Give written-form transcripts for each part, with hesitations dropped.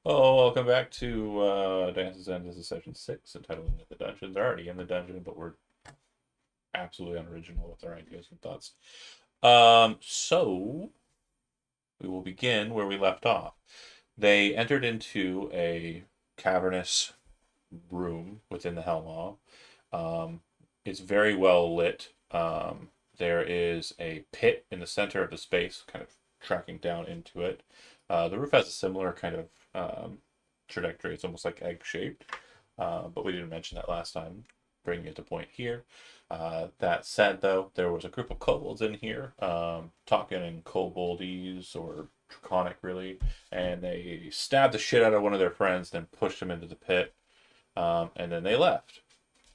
Oh, welcome back to Dance's End. This is session 6, entitled Into the Dungeon. They're already in the dungeon, but we're absolutely unoriginal with our ideas and thoughts. So we will begin where we left off. They entered into a cavernous room within the Hellmaw. Um, it's very well lit. There is a pit in the center of the space, kind of tracking down into it. The roof has a similar kind of trajectory. It's almost like egg shaped, but we didn't mention that last time. Bringing it to point here. That said, though, there was a group of kobolds in here, talking in koboldese or draconic, really, and they stabbed the shit out of one of their friends, then pushed him into the pit, and then they left.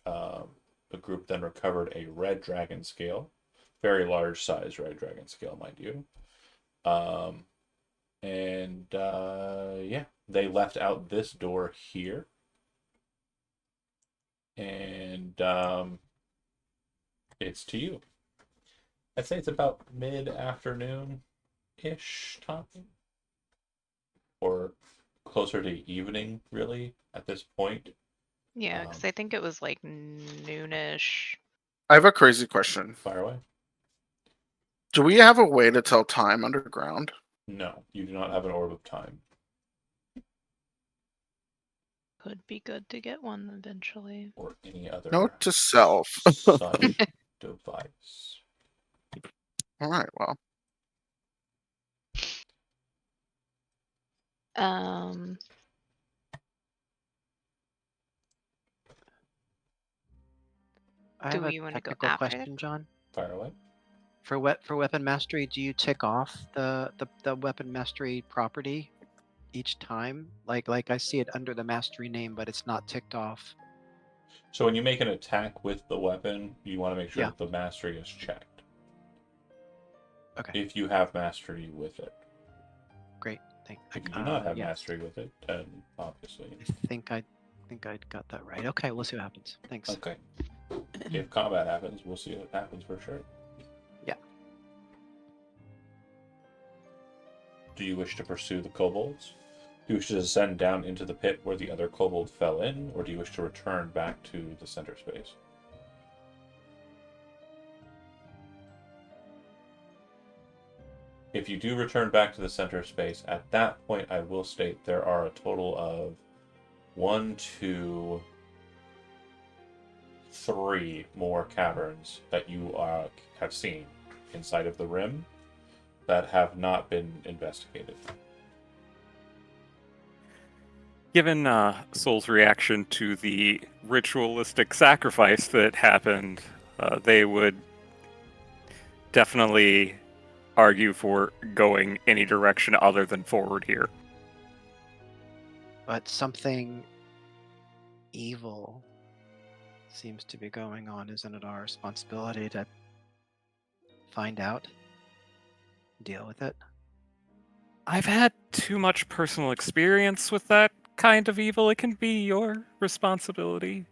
Um, the group then recovered a red dragon scale, very large size red dragon scale, mind you. Um, and yeah, they left out this door here, and it's to you. I'd say it's about mid-afternoon ish time, or closer to evening, really, at this point. Yeah, because I think it was like noonish. I have a crazy question. Fire away. Do we have a way to tell time underground? No, you do not have an orb of time. Could be good to get one eventually. Or any other Note to self. such device. All right, well. I Do have a we want to go technical after question, John. Fire away. For weapon mastery, do you tick off the weapon mastery property each time? Like I see it under the mastery name, but it's not ticked off. So when you make an attack with the weapon, you want to make sure Yeah. that the mastery is checked. Okay. If you have mastery with it. Great. If you do not have yeah. mastery with it, then obviously. I think I got that right. Okay, we'll see what happens. Thanks. Okay. If combat happens, we'll see what happens for sure. Yeah. Do you wish to pursue the kobolds? Do you wish to descend down into the pit where the other kobold fell in, or do you wish to return back to the center space? If you do return back to the center space, at that point I will state there are a total of 1, 2, 3 more caverns that you have seen inside of the rim that have not been investigated. Given Soul's reaction to the ritualistic sacrifice that happened, they would definitely argue for going any direction other than forward here. But something evil seems to be going on. Isn't it our responsibility to find out, deal with it? I've had too much personal experience with that kind of evil. It can be your responsibility.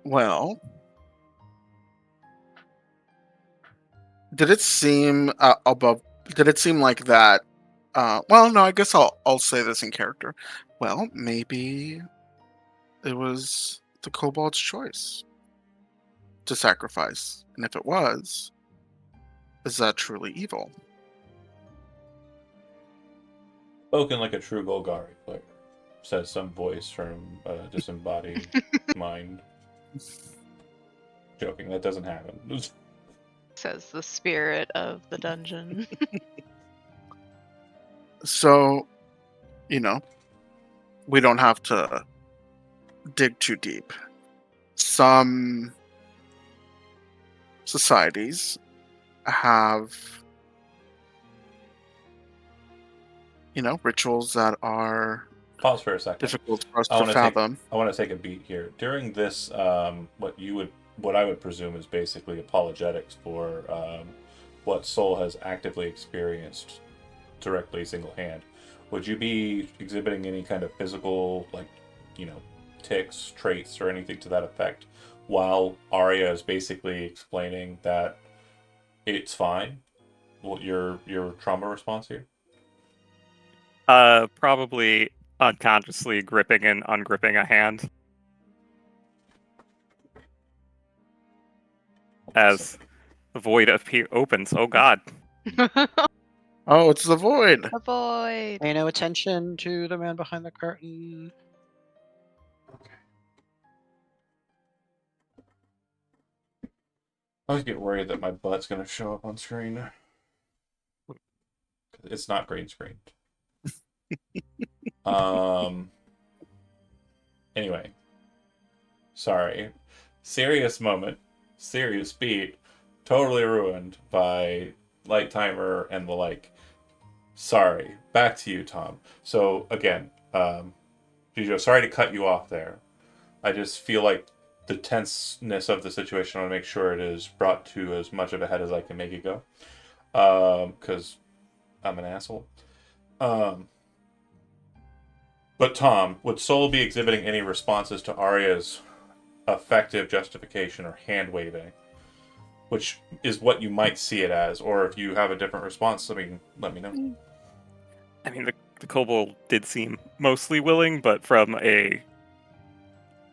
Well, did it seem above? Did it seem like that? Well, no. I guess I'll say this in character. Well, maybe it was the kobold's choice to sacrifice, and if it was, is that truly evil? Spoken like a true Golgari player, says some voice from a disembodied mind. Joking, that doesn't happen. Says the spirit of the dungeon. So, we don't have to dig too deep. Some societies have, rituals that are Pause for a second. difficult for us to fathom. I want to take a beat here. During this, what I would presume is basically apologetics for what Soul has actively experienced directly single hand. Would you be exhibiting any kind of physical, tics, traits, or anything to that effect while Arya is basically explaining that it's fine. Well, your trauma response here. Probably unconsciously gripping and ungripping a hand as the void opens. Oh God! Oh, it's the void. Avoid. Pay no attention to the man behind the curtain. I always get worried that my butt's gonna show up on screen. It's not green screened. Anyway. Sorry. Serious moment. Serious beat. Totally ruined by light timer and the like. Sorry. Back to you, Tom. So again, Gijo, sorry to cut you off there. I just feel like the tenseness of the situation, I want to make sure it is brought to as much of a head as I can make it go. Because I'm an asshole. But Tom, would Soul be exhibiting any responses to Arya's effective justification or hand waving? Which is what you might see it as, or if you have a different response, let me know. I mean, the kobold did seem mostly willing, but from a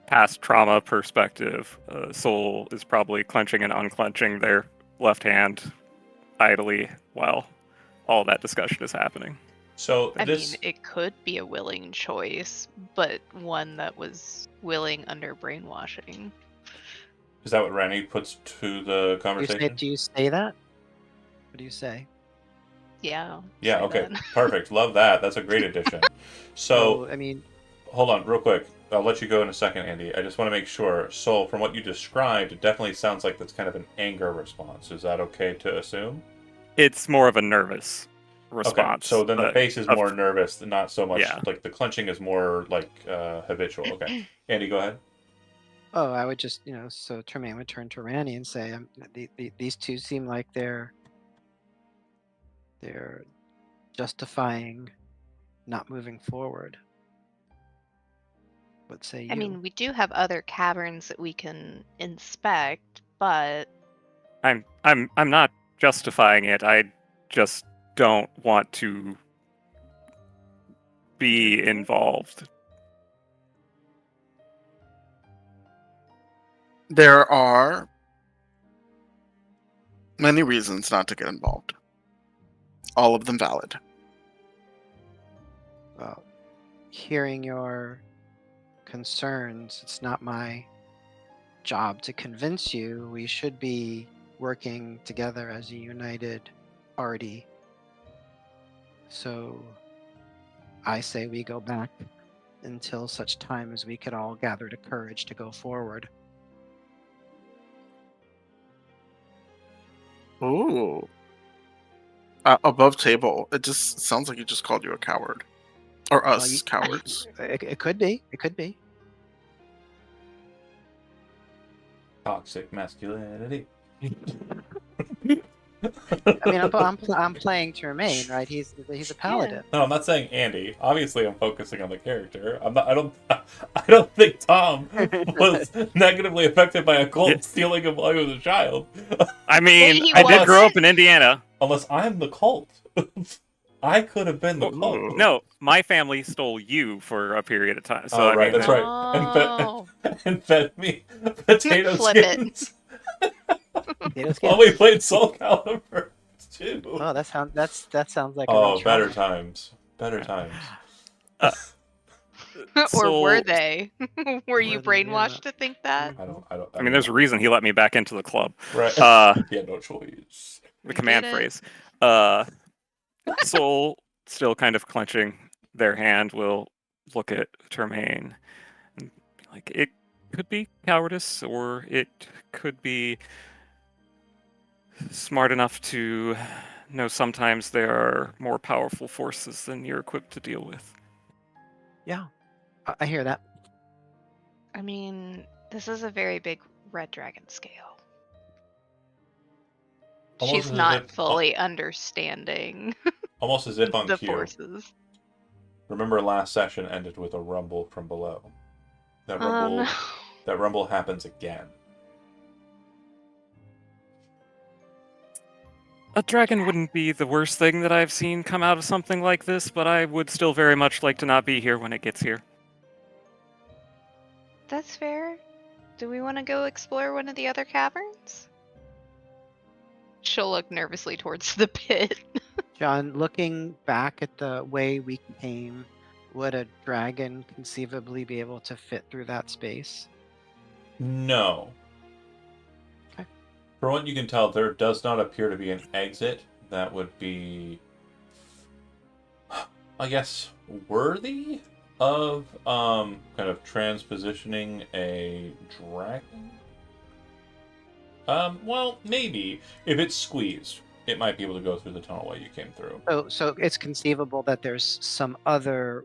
past trauma perspective, Soul is probably clenching and unclenching their left hand idly while all that discussion is happening. So I this mean, it could be a willing choice, but one that was willing under brainwashing. is that what Rennie puts to the conversation? Do you say that? What do you say? Yeah. Yeah, say okay. that. Perfect. Love that. That's a great addition. So, I mean, hold on, real quick. I'll let you go in a second, Andy. I just want to make sure. So, from what you described, it definitely sounds like that's kind of an anger response. Is that okay to assume? It's more of a nervous response. Okay. So then the but face is of- more nervous, not so much Yeah. like the clenching is more like habitual. Okay. Andy, go ahead. oh, I would just, so Tremaine would turn to Randy and say, these two seem like they're justifying not moving forward. What say you? I mean, we do have other caverns that we can inspect, but I'm not justifying it. I just don't want to be involved. There are many reasons not to get involved. All of them valid. Well, hearing your concerns, it's not my job to convince you. We should be working together as a united party. So I say we go back until such time as we can all gather the courage to go forward. Ooh. Above table, it just sounds like he just called you a coward. Or us cowards. It could be. It could be. Toxic masculinity. I mean, I'm playing Tremaine, right? He's a paladin. No, I'm not saying Andy. Obviously, I'm focusing on the character. I don't think Tom was negatively affected by a cult stealing him while he was a child. I mean, he I did grow wasn't. up in Indiana. Unless I'm the cult. I could have been the cult. Ooh. No, my family stole you for a period of time. So Oh, I right, mean, that's right. Oh. And fed me potato Flip it. skins Potato skins? while we played Soul Calibur too. Oh, that sounds like a Oh, real better trauma. times. Better times. Or were So- they? Were you Were they? Yeah. brainwashed to think that? I mean, there's a reason he let me back into the club. right. Uh, He had no choice. the We command did it. phrase. Soul, still kind of clenching their hand, will look at Termaine and be like, it could be cowardice, or it could be smart enough to know sometimes there are more powerful forces than you're equipped to deal with. Yeah, I hear that. I mean, this is a very big red dragon scale. Almost She's as if not fully understanding Almost as if on the cue. forces. Remember, last session ended with a rumble from below. That Oh rumble. no. That rumble happens again. A dragon wouldn't be the worst thing that I've seen come out of something like this, but I would still very much like to not be here when it gets here. That's fair. Do we want to go explore one of the other caverns? She'll look nervously towards the pit. John, looking back at the way we came, would a dragon conceivably be able to fit through that space? No. Okay. For what you can tell, there does not appear to be an exit that would be, I guess, worthy of kind of transpositioning a dragon. Well, maybe if it's squeezed, it might be able to go through the tunnelway you came through. So it's conceivable that there's some other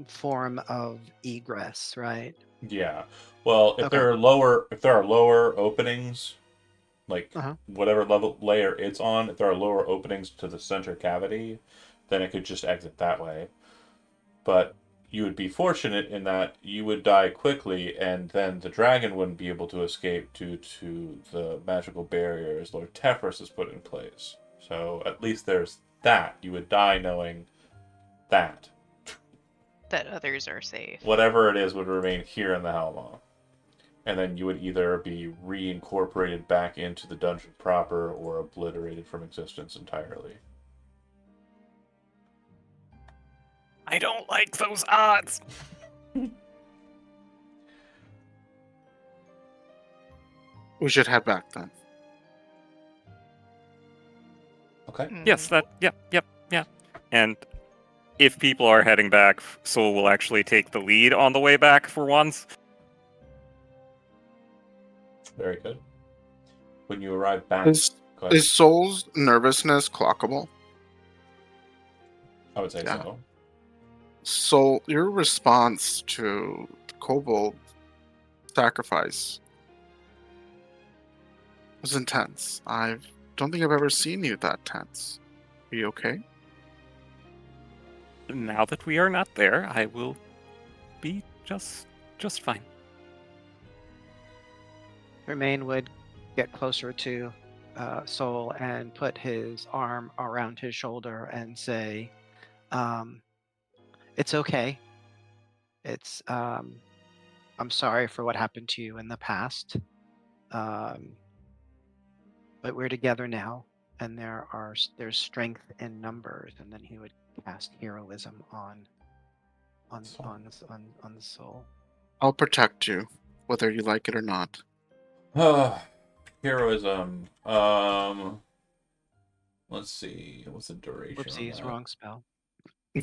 form of egress, right? Yeah. Well, if Okay. there are lower openings, like Uh-huh. whatever level layer it's on, if there are lower openings to the center cavity, then it could just exit that way. But you would be fortunate in that you would die quickly, and then the dragon wouldn't be able to escape due to the magical barriers Lord Tefris has put in place. So at least there's that. You would die knowing that. That others are safe. Whatever it is would remain here in the Hellmaw. And then you would either be reincorporated back into the dungeon proper or obliterated from existence entirely. I don't like those odds. We should head back then. Okay. Yes, yep. And if people are heading back, Soul will actually take the lead on the way back for once. Very good. When you arrive back, Is go ahead. Soul's nervousness clockable? I would say Yeah. so. Soul, your response to the kobold sacrifice was intense. I don't think I've ever seen you that tense. Are you okay? Now that we are not there, I will be just fine. Remain would get closer to Soul and put his arm around his shoulder and say, "It's okay. It's I'm sorry for what happened to you in the past, but we're together now, and there's strength in numbers." And then he would cast heroism on the Soul. I'll protect you, whether you like it or not. Heroism. Let's see. What's the duration? on Whoopsies, that? wrong spell. I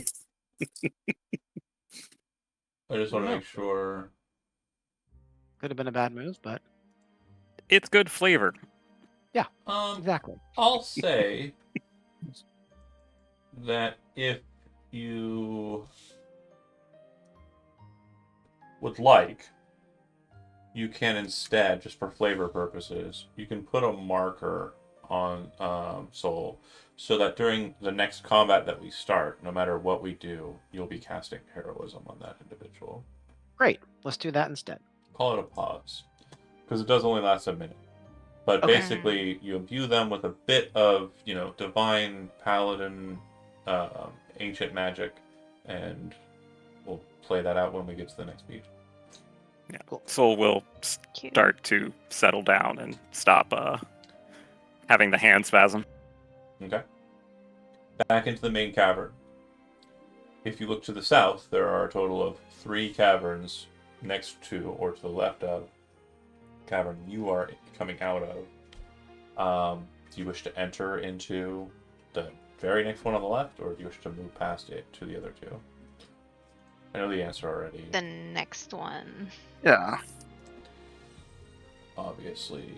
just want to No. make sure. Could have been a bad move, but It's good flavor. exactly. I'll say that if you would like, you can instead, just for flavor purposes, you can put a marker on Soul so that during the next combat that we start, no matter what we do, you'll be casting heroism on that individual. Great. Let's do that instead. Call it a pause, because it does only last a minute. But Okay. basically, you imbue them with a bit of, divine, paladin, ancient magic, and we'll play that out when we get to the next beat. Yeah. Cool. Soul will Cute. start to settle down and stop having the hand spasm. Okay. Back into the main cavern. If you look to the south, there are a total of 3 caverns next to or to the left of the cavern you are coming out of. Do you wish to enter into the very next one on the left, or do you wish to move past it to the other 2? I know the answer already. The next one. Yeah. Obviously.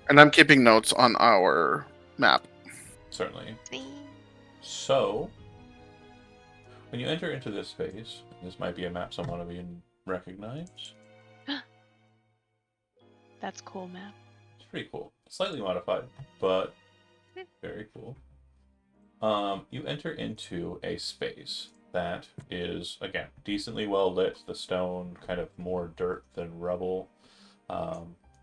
And I'm keeping notes on our map. Certainly. See? So, when you enter into this space, this might be a map someone of you recognize. That's cool, map. It's pretty cool. Slightly modified, but very cool. You enter into a space that is, again, decently well lit. The stone kind of more dirt than rubble.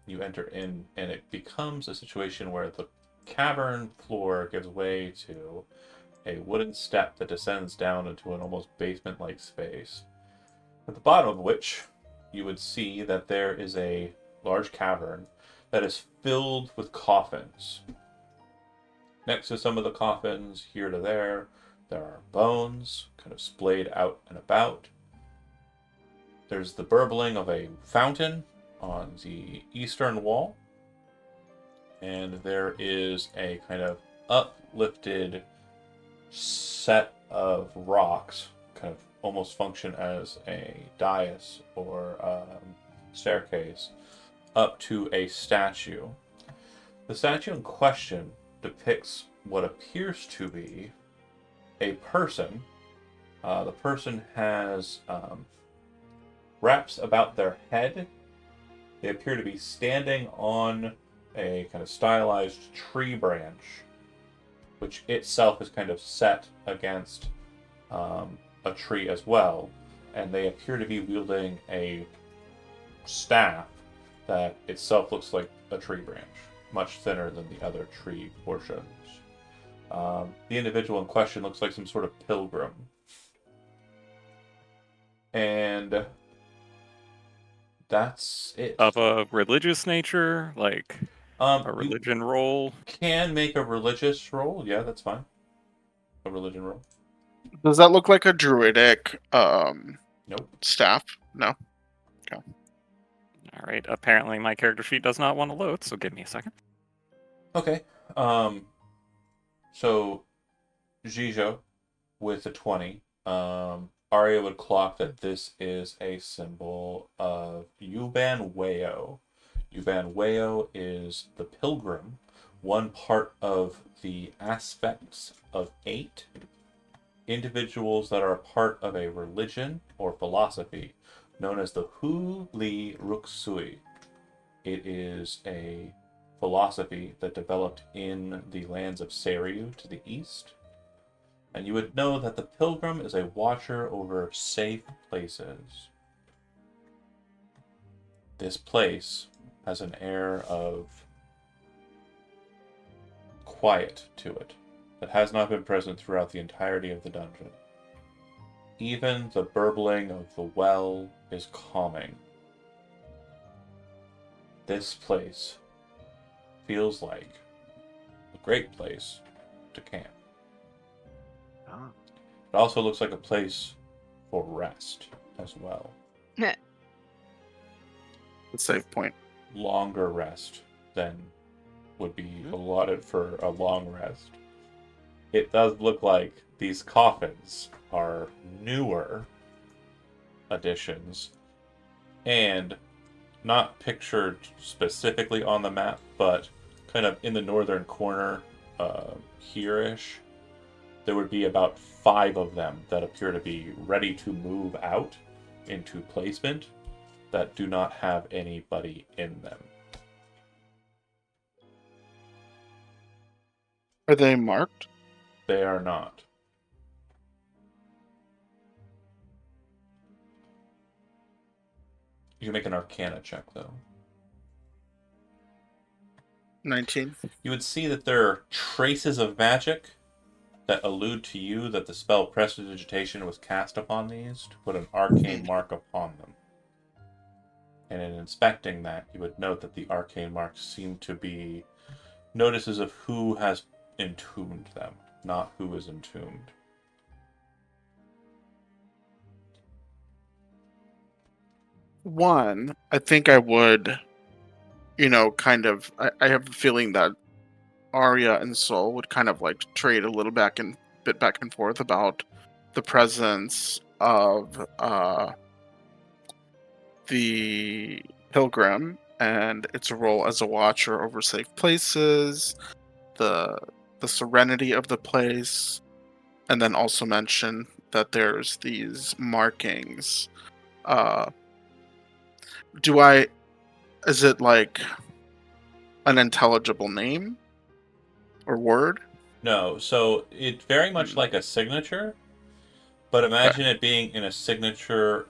You enter in, and it becomes a situation where the cavern floor gives way to a wooden step that descends down into an almost basement-like space, at the bottom of which you would see that there is a large cavern that is filled with coffins. Next to some of the coffins, here to there are bones kind of splayed out and about. There's the burbling of a fountain on the eastern wall, and there is a kind of uplifted set of rocks, kind of almost function as a dais or staircase, up to a statue. The statue in question depicts what appears to be a person. The person has wraps about their head. They appear to be standing on a kind of stylized tree branch, which itself is kind of set against a tree as well. And they appear to be wielding a staff that itself looks like a tree branch, much thinner than the other tree portions. The individual in question looks like some sort of pilgrim. And that's it. Of a religious nature, like a You religion role. can make a religious roll. Yeah, that's fine. A religion roll. Does that look like a druidic Nope. staff? No. All right. Apparently, my character sheet does not want to load, so give me a second. Okay. So Jijo with a 20. Arya would clock that this is a symbol of Yuban Weo. Yuban Weo is the pilgrim, one part of the aspects of 8 individuals that are a part of a religion or philosophy known as the Hu Li Ruxui. It is a philosophy that developed in the lands of Seriu to the east. And you would know that the pilgrim is a watcher over safe places. This place has an air of quiet to it that has not been present throughout the entirety of the dungeon. Even the burbling of the well is calming. This place feels like a great place to camp. Oh. It also looks like a place for rest as well. The save point. Longer rest than would be allotted for a long rest. It does look like these coffins are newer additions and not pictured specifically on the map, but kind of in the northern corner here-ish. There would be about 5 of them that appear to be ready to move out into placement that do not have anybody in them. Are they marked? They are not. You can make an Arcana check, though. 19. You would see that there are traces of magic that allude to you that the spell Prestidigitation was cast upon these to put an arcane mark upon them. And in inspecting that, you would note that the arcane marks seem to be notices of who has entombed them, not who is entombed. One, I think I would, kind of. I have a feeling that Arya and Sol would kind of like trade a little back and forth about the presence of the pilgrim and its role as a watcher over safe places, the serenity of the place, and then also mention that there's these markings. Is it like an intelligible name or word? No, so it's very much like a signature, but imagine it being in a signature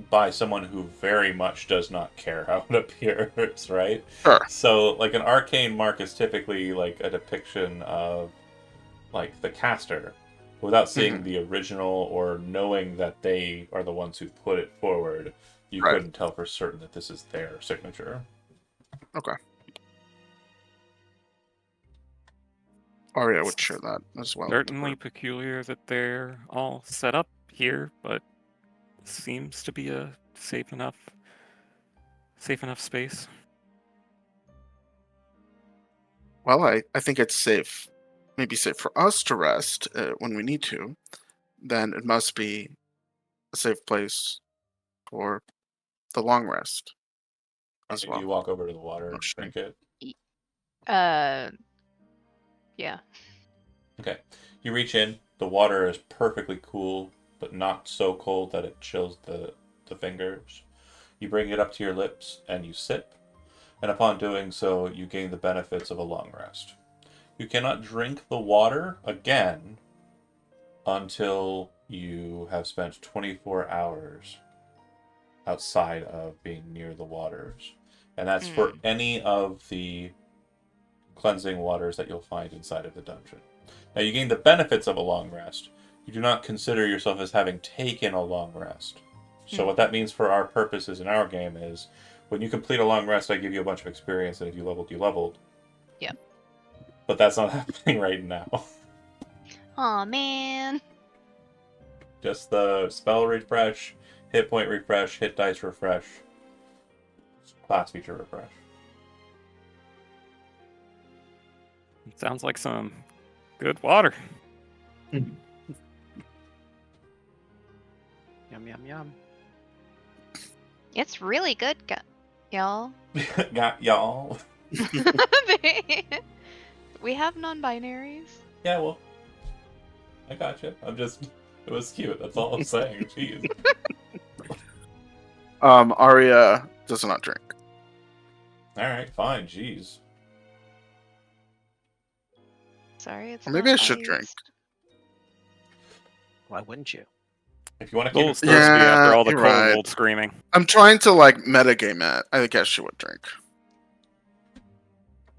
by someone who very much does not care how it appears, right? Sure. So, like, an arcane mark is typically like a depiction of like the caster without seeing the original or knowing that they are the ones who put it forward. You Right. couldn't tell for certain that this is their signature. Okay. Arya would share that as well. with the Certainly group. peculiar that they're all set up here, but seems to be a safe enough space. Well, I think it's safe. Maybe safe for us to rest when we need to. Then it must be a safe place for the long rest as well. You walk over to the water and Oh, shit. drink it. Yeah. Okay. You reach in. The water is perfectly cool, but not so cold that it chills the fingers. You bring it up to your lips and you sip. And upon doing so, you gain the benefits of a long rest. You cannot drink the water again until you have spent 24 hours outside of being near the waters. And that's for any of the cleansing waters that you'll find inside of the dungeon. Now, you gain the benefits of a long rest. You do not consider yourself as having taken a long rest. So what that means for our purposes in our game is when you complete a long rest, I give you a bunch of experience, and if you leveled, you leveled. Yep. But that's not happening right now. Aw, man. Just the spell refresh, hit point refresh, hit dice refresh, class feature refresh. Sounds like some good water. Yum yum yum. It's really good, y'all. Got y'all. We have non-binaries. Yeah, well, I got you. It was cute. That's all I'm saying. Jeez. Arya does not drink. All right, fine. Jeez. Sorry, it's Or maybe not I should drink. biased. Why wouldn't you? If you want to A little keep it thirsty after all the you're kobold right. screaming. I'm trying to like metagame it. I guess she would drink.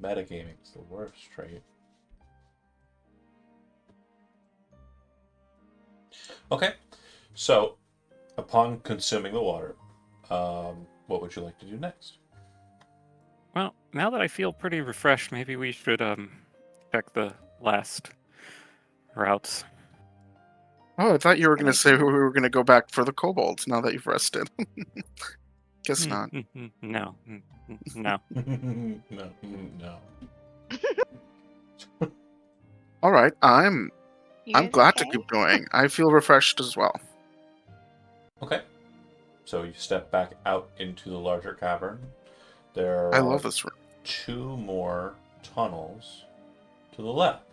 metagaming is the worst trait. Okay, so upon consuming the water, what would you like to do next? Well, now that I feel pretty refreshed, maybe we should check the last routes. Oh, I thought you were Good going to say idea. we were going to go back for the kobolds now that you've rested. Guess Mm, not. No. No. No. All right, I'm You guys glad okay? to keep going. I feel refreshed as well. Okay, so you step back out into the larger cavern. There I are love this room. 2 more tunnels to the left.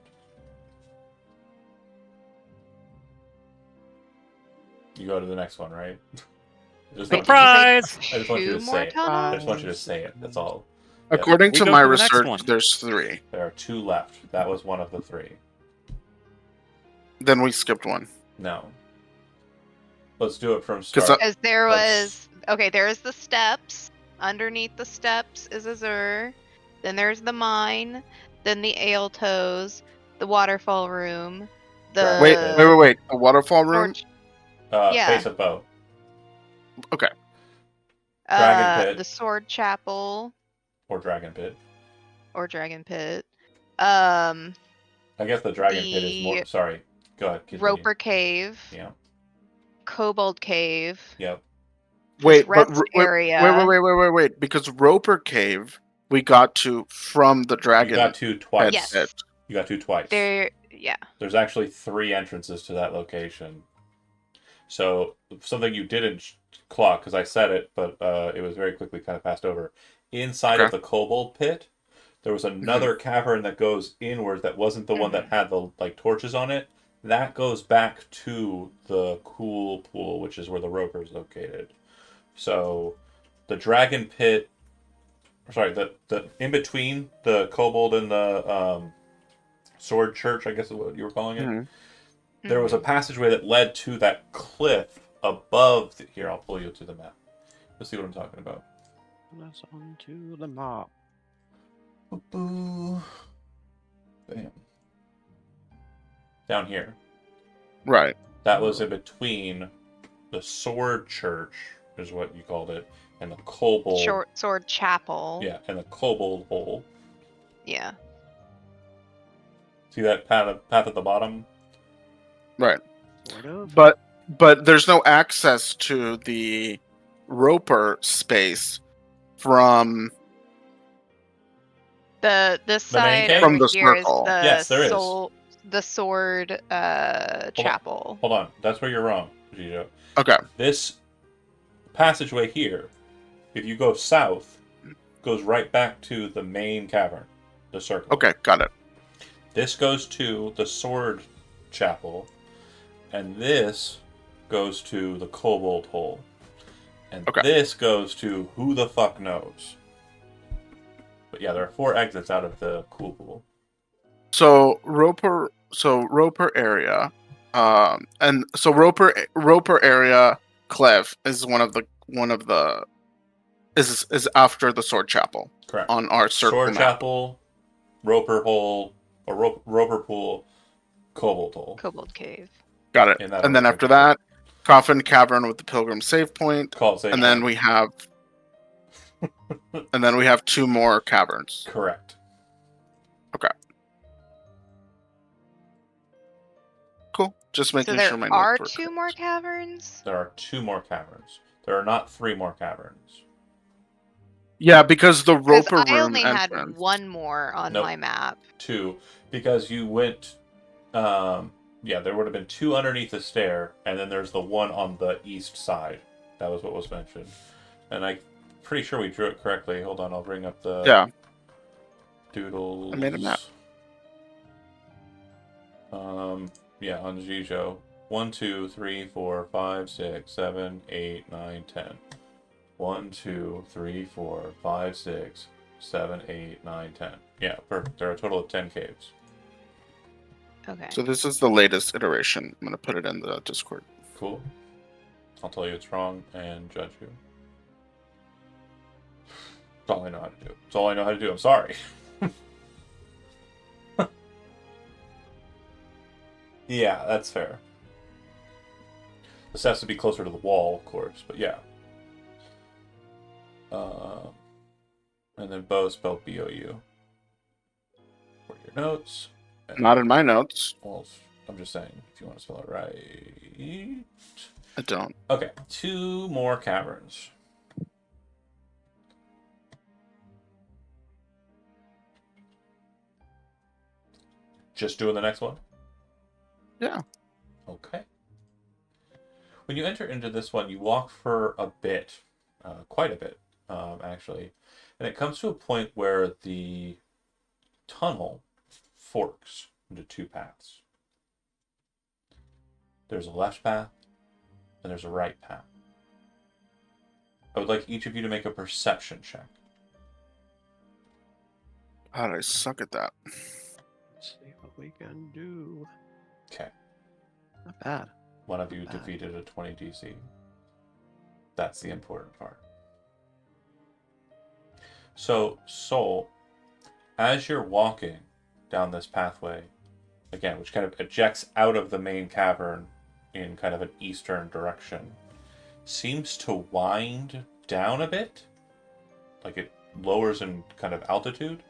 You go to the next one, right? Just Wait, want you- Surprise! I just want you to Two more say it. I tunnels? just want you to say it. That's all. Yeah. According We to go my to the next research, one. there's 3. There are 2 left. That was one of the 3. Then we skipped one. No. Let's do it from start. Because there Let's- was there's the steps. Underneath the steps is Azur. Then there's the mine. Then the Aeltos. The waterfall room. The Wait. The waterfall room? torch- Face yeah. of bow. Okay. Dragon Pit. the sword chapel Or dragon pit. or dragon pit. I guess the dragon pit is more. The Sorry. Go ahead. Continue. Roper cave. Yeah. Kobold cave. Yep. Wait, rest but area. wait. Because Roper Cave, we got to from the dragon. You got 2 twice. Yes. pit. You got 2 twice. Yeah. There's actually 3 entrances to that location. So something you didn't clock, because I said it, but it was very quickly kind of passed over. Inside of Okay. the kobold pit, there was another cavern that goes inward that wasn't the one that had the torches on it. That goes back to the cool pool, which is where the roper is located. So the dragon pit, sorry, the in between the kobold and the sword church, I guess is what you were calling it. Mhm. There was a passageway that led to that cliff above here. I'll pull you to the map. Let's see what I'm talking about. Let's on to the mop. Boo. Bam. Down here. Right. That was in between the Sword Church, is what you called it, and the Kobold. Short Sword Chapel. Yeah, and the Kobold Hole. Yeah. See that path at the bottom? Right. Sort of. But there's no access to the Roper space from This main side cave? From over the here is circle. the Yes, there is. the sword chapel. Hold on. That's where you're wrong, Gijo. Okay. This passageway here, if you go south, goes right back to the main cavern, the circle. Okay, got it. This goes to the Sword Chapel, and this goes to the Kobold Hole. And Okay. this goes to who the fuck knows. But yeah, there are 4 exits out of the Cool Pool. So Roper area, and so Roper area Clef is one of the is after the Sword Chapel Correct. on our circle Sword map. Chapel, Roper Hole, or Roper Pool, Kobold Hole. Kobold Cave. Got it. In that And then order. after that, Coffin Cavern with the Pilgrim save point, Call it safe. and then we have 2 more caverns. Correct. Cool. Just So making there sure my are notes were 2 correct. more caverns? There are 2 more caverns. There are not 3 more caverns. Yeah, because the Because Roper I room only entrance. had 1 more on Nope. my map. 2, because you went. Yeah, there would have been 2 underneath the stair, and then there's the one on the east side. That was what was mentioned, and I'm pretty sure we drew it correctly. Hold on, I'll bring up the Yeah. doodles. I made a map. Yeah, on Gijo. 1, 2, 3, 4, 5, 6, 7, 8, 9, 10. 1, 2, 3, 4, 5, 6, 7, 8, 9, 10. Yeah, perfect. There are a total of 10 caves. Okay. So this is the latest iteration. I'm gonna put it in the Discord. Cool. I'll tell you it's wrong and judge you. That's all I know how to do. That's all I know how to do. I'm sorry. Yeah, that's fair. This has to be closer to the wall, of course, but yeah. And then Bo spelled B-O-U. For your notes. And Not in my notes. Well, I'm just saying, if you want to spell it right. I don't. Okay, 2 more caverns. Just doing the next one? Yeah. Okay. When you enter into this one, you walk for a bit, quite a bit, actually, and it comes to a point where the tunnel forks into 2 paths. There's a left path, and there's a right path. I would like each of you to make a perception check. God, I suck at that. Let's see what we can do. Okay. Not bad. One of you Bad. defeated a 20 DC. That's the important part. So, Soul, as you're walking down this pathway, again, which kind of ejects out of the main cavern in kind of an eastern direction, seems to wind down a bit. Like it lowers in kind of altitude,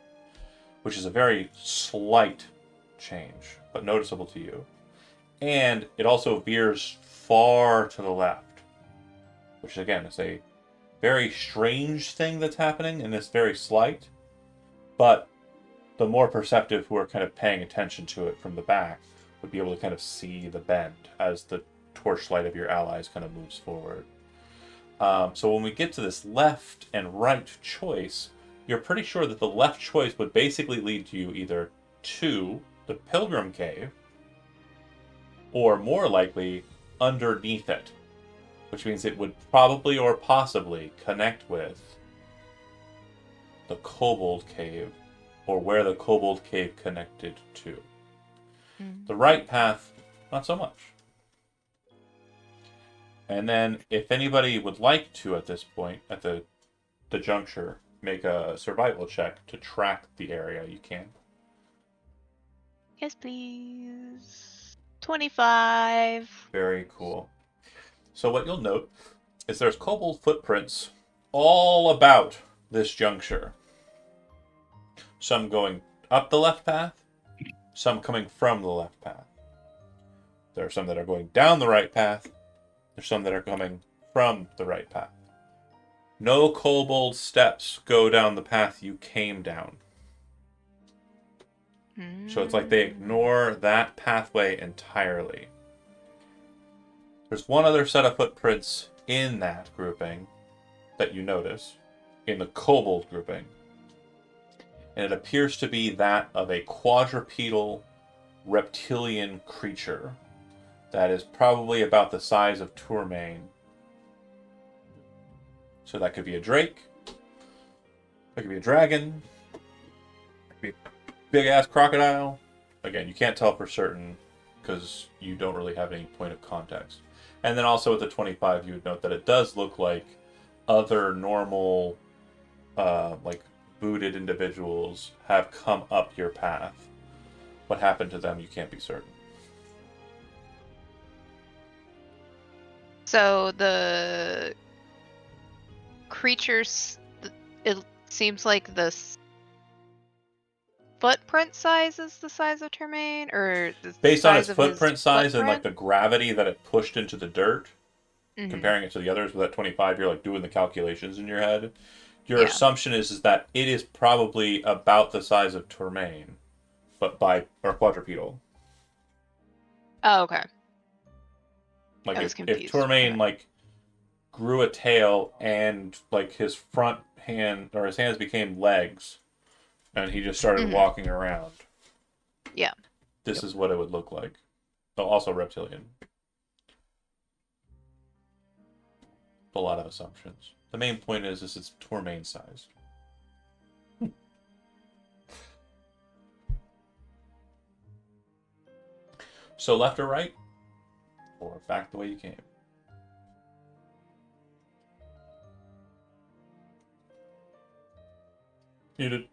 which is a very slight change, but noticeable to you. And it also veers far to the left, which again is a very strange thing that's happening, and it's very slight. But the more perceptive who are kind of paying attention to it from the back would be able to kind of see the bend as the torchlight of your allies kind of moves forward. So when we get to this left and right choice, you're pretty sure that the left choice would basically lead you either to the Pilgrim Cave, or more likely, underneath it. Which means it would probably or possibly connect with the Kobold Cave, or where the Kobold Cave connected to. The right path, not so much. And then, if anybody would like to, at this point, at the juncture, make a survival check to track the area, you can. Yes, please. 25. Very cool. So what you'll note is there's kobold footprints all about this juncture. Some going up the left path, some coming from the left path. There are some that are going down the right path. There's some that are coming from the right path. No kobold steps go down the path you came down. So it's like they ignore that pathway entirely. There's one other set of footprints in that grouping that you notice, in the kobold grouping. And it appears to be that of a quadrupedal reptilian creature that is probably about the size of Tourmaine. So that could be a drake, that could be a dragon, that could be a big-ass crocodile. Again, you can't tell for certain because you don't really have any point of context. And then also with the 25, you would note that it does look like other normal, like booted individuals have come up your path. What happened to them, you can't be certain. So the creatures, it seems like this footprint size is the size of Termaine, or the Based on size its of his footprint size and like the footprint? gravity that it pushed into the dirt, Mhm. comparing it to the others with that 25, you're like doing the calculations in your head. Your Yeah. assumption is that it is probably about the size of Tourmaine, but or quadrupedal. Oh, okay. Like I was if confused. Tourmaine Okay. like grew a tail and like his front hand or his hands became legs and he just started Mhm. walking around. Yeah. This is what it would look like. Oh, also reptilian. A lot of assumptions. The main point is it's Tourmaine sized. So left or right? Or back the way you came? Muted.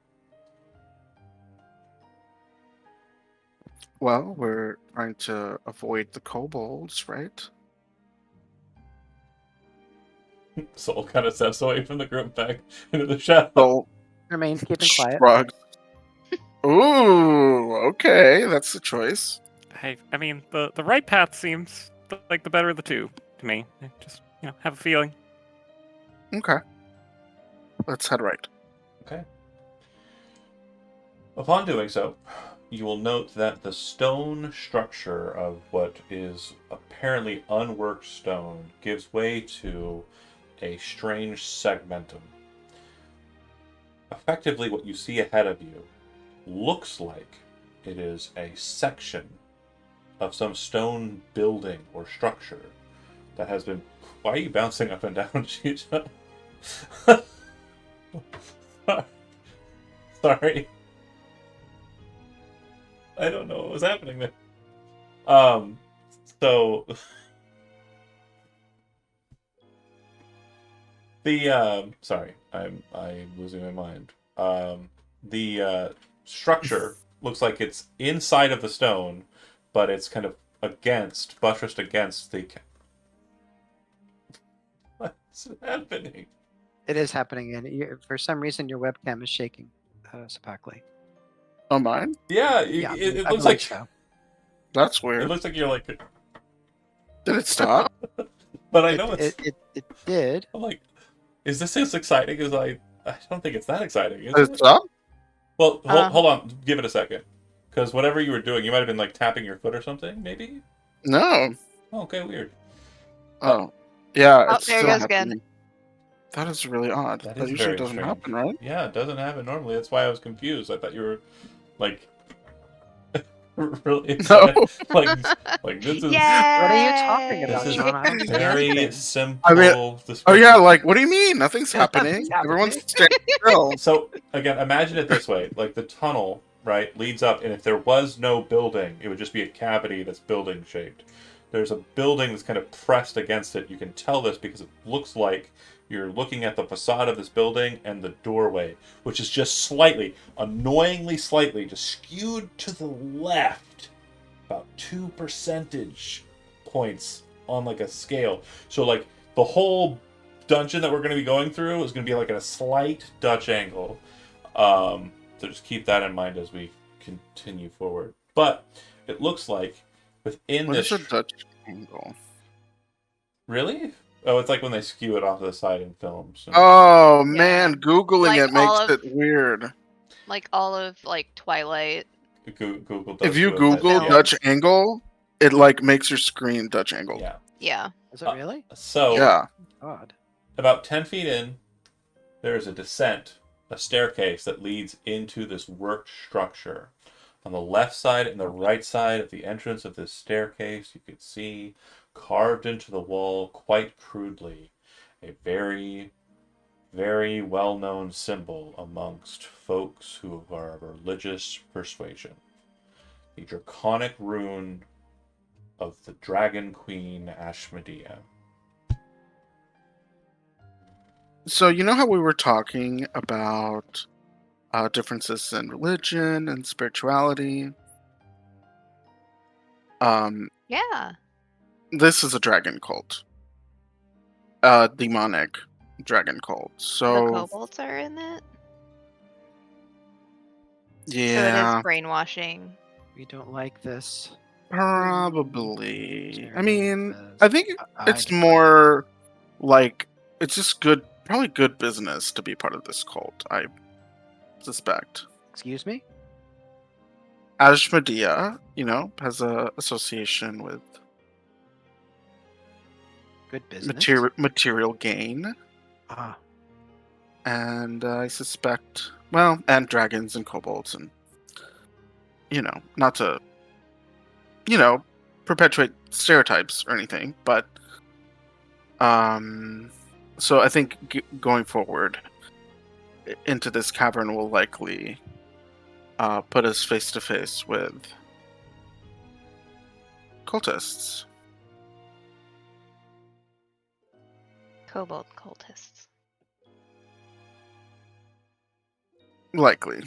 Well, we're trying to avoid the kobolds, right? Soul kind of steps away from the group back into the shadow. So Remains keeping quiet. shrugs. Ooh, okay, that's the choice. I mean, the right path seems like the better of the two to me. I just, have a feeling. Okay, let's head right. Okay. Upon doing so, you will note that the stone structure of what is apparently unworked stone gives way to a strange segmentum. Effectively, what you see ahead of you looks like it is a section of some stone building or structure that has been... Why are you bouncing up and down, Sheeta? Sorry. I don't know what was happening there. So the sorry, I'm losing my mind. The structure looks like it's inside of the stone, but it's kind of buttressed against the. What's happening? It is happening, and for some reason your webcam is shaking, Sapakli. Oh, mine? Yeah, Yeah, it I looks believe like so. That's it weird. looks like you're like. Did it stop? But I know it's. It did. I'm like, is this as exciting as I? I don't think it's that exciting. Is Did it it? stop? Well, Uh-huh. hold on. Give it a second. Because whatever you were doing, you might have been like tapping your foot or something, maybe? No. Oh, okay, weird. Oh, yeah. Oh, It's there it still goes again. happening. That is really odd. That That is usually very doesn't strange. happen, right? Yeah, it doesn't happen normally. That's why I was confused. I thought you were like really excited. No. like this is What are you talking Yay! about, This is Sean? I don't understand very anything. simple. I mean, Oh description. yeah, like what do you mean? Nothing's happening. Nothing's happening. Everyone's standing still. So again, imagine it this way: like the tunnel, right, leads up, and if there was no building, it would just be a cavity that's building shaped. there's a building that's kind of pressed against it. You can tell this because it looks like you're looking at the facade of this building and the doorway, which is just slightly, annoyingly slightly, just skewed to the left, about 2 percentage points on like a scale. So like the whole dungeon that we're going to be going through is going to be like at a slight Dutch angle. So just keep that in mind as we continue forward. But it looks like within What this. is a Dutch angle? Really? Oh, it's like when they skew it off to the side in films. Oh man, googling Like it makes all of- it weird. Like all of like Twilight. Google does If you do it, Google yeah. Dutch angle, it like makes your screen Dutch angle. Yeah. Yeah. Is it really? So Yeah. Odd. about 10 feet in, there is a descent, a staircase that leads into this worked structure. On the left side and the right side of the entrance of this staircase, you could see carved into the wall quite crudely a very, very well-known symbol amongst folks who are of religious persuasion. The draconic rune of the Dragon Queen Ashmedea. So you know how we were talking about differences in religion and spirituality? Yeah. This is a dragon cult. Demonic dragon cult. The So kobolds are in it. yeah, So it is brainwashing. We don't like this. probably. I mean, Because I think I it's don't. more like it's just good, probably good business to be part of this cult. I suspect. Excuse me? Ashmedea, has a association with Good business. material gain, Ah, and I suspect, well, and dragons and kobolds, and not to, perpetuate stereotypes or anything, but so I think going forward into this cavern will likely put us face to face with cultists. Kobold cultists. Likely.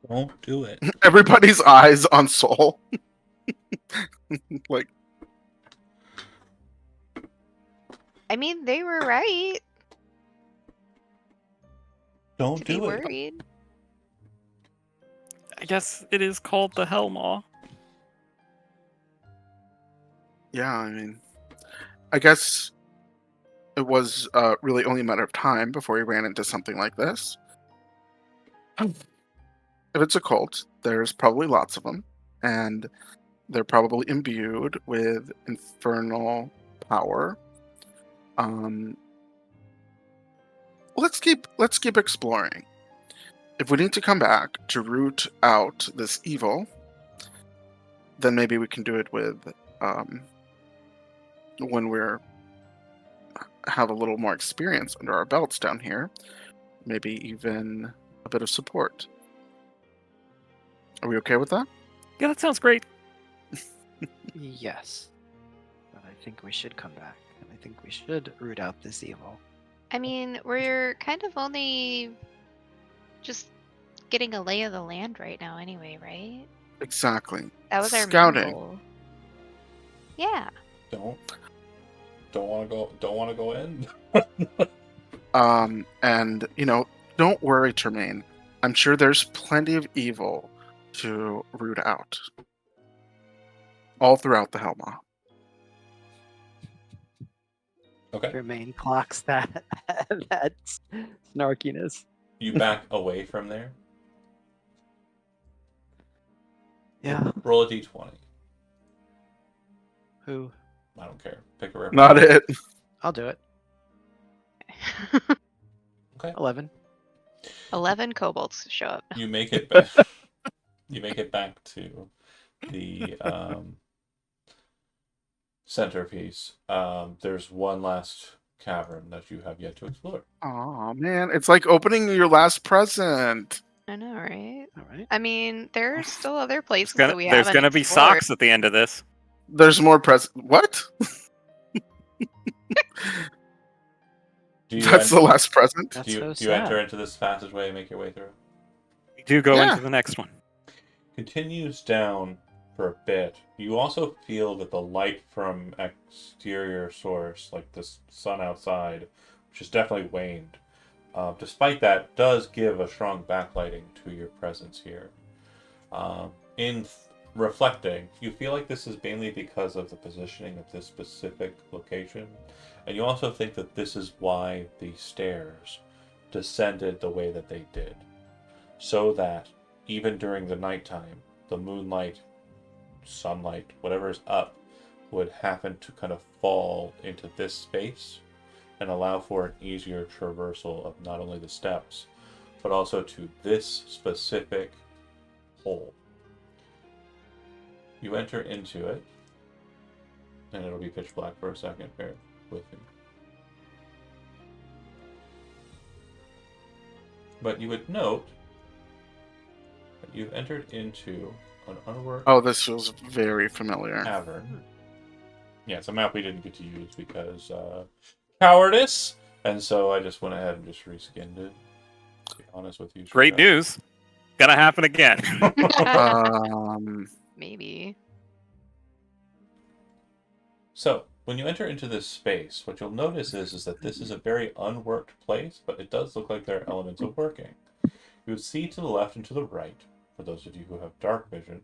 Don't do it. Everybody's eyes on Soul. Like, I mean, they were right Don't to be do it. worried. I guess it is called the Hellmaw. yeah, I mean, I guess it was really only a matter of time before he ran into something like this. If it's a cult, there's probably lots of them, and they're probably imbued with infernal power. Let's keep exploring. If we need to come back to root out this evil, then maybe we can do it with when we're have a little more experience under our belts down here, maybe even a bit of support. Are we okay with that? Yeah, that sounds great. yes. But I think we should come back. And I think we should root out this evil. I mean, we're kind of only just getting a lay of the land right now, anyway, right? Exactly. That was our main Scouting. goal. Yeah. Don't want to go in. And don't worry, Tremaine. I'm sure there's plenty of evil to root out all throughout the Hellmaw. Okay. Jermaine clocks that that snarkiness. You back away from there. Yeah. Roll a d20. Who? I don't care. Pick a reference. Not it. I'll do it. Okay. 11. 11 kobolds show up. You make it back. You make it back to the centerpiece. There's one last cavern that you have yet to explore. Oh man, it's like opening your last present. I know, right? All right. I mean, there's still other places There's that we there's haven't gonna be explored. socks at the end of this. There's more What? Do you That's the last present? That's do you so do you enter sad. into this passageway and make your way through? We do go Yeah. into the next one. Continues down for a bit. You also feel that the light from exterior source, like the sun outside, which has definitely waned, despite that, does give a strong backlighting to your presence here. In reflecting, you feel like this is mainly because of the positioning of this specific location, and you also think that this is why the stairs descended the way that they did, so that even during the nighttime, the moonlight, sunlight, whatever is up, would happen to kind of fall into this space and allow for an easier traversal of not only the steps, but also to this specific hole. You enter into it, and it'll be pitch black for a second. Bear with me. But you would note that you've entered into an unworked Oh, this feels very familiar. cavern. Yeah, it's a map we didn't get to use because cowardice, and so I just went ahead and just reskinned it. To be honest with you, Great Shaka. news. Gonna happen again. Maybe. So, when you enter into this space, what you'll notice is that this is a very unworked place, but it does look like there are elements of working. You would see to the left and to the right, for those of you who have dark vision,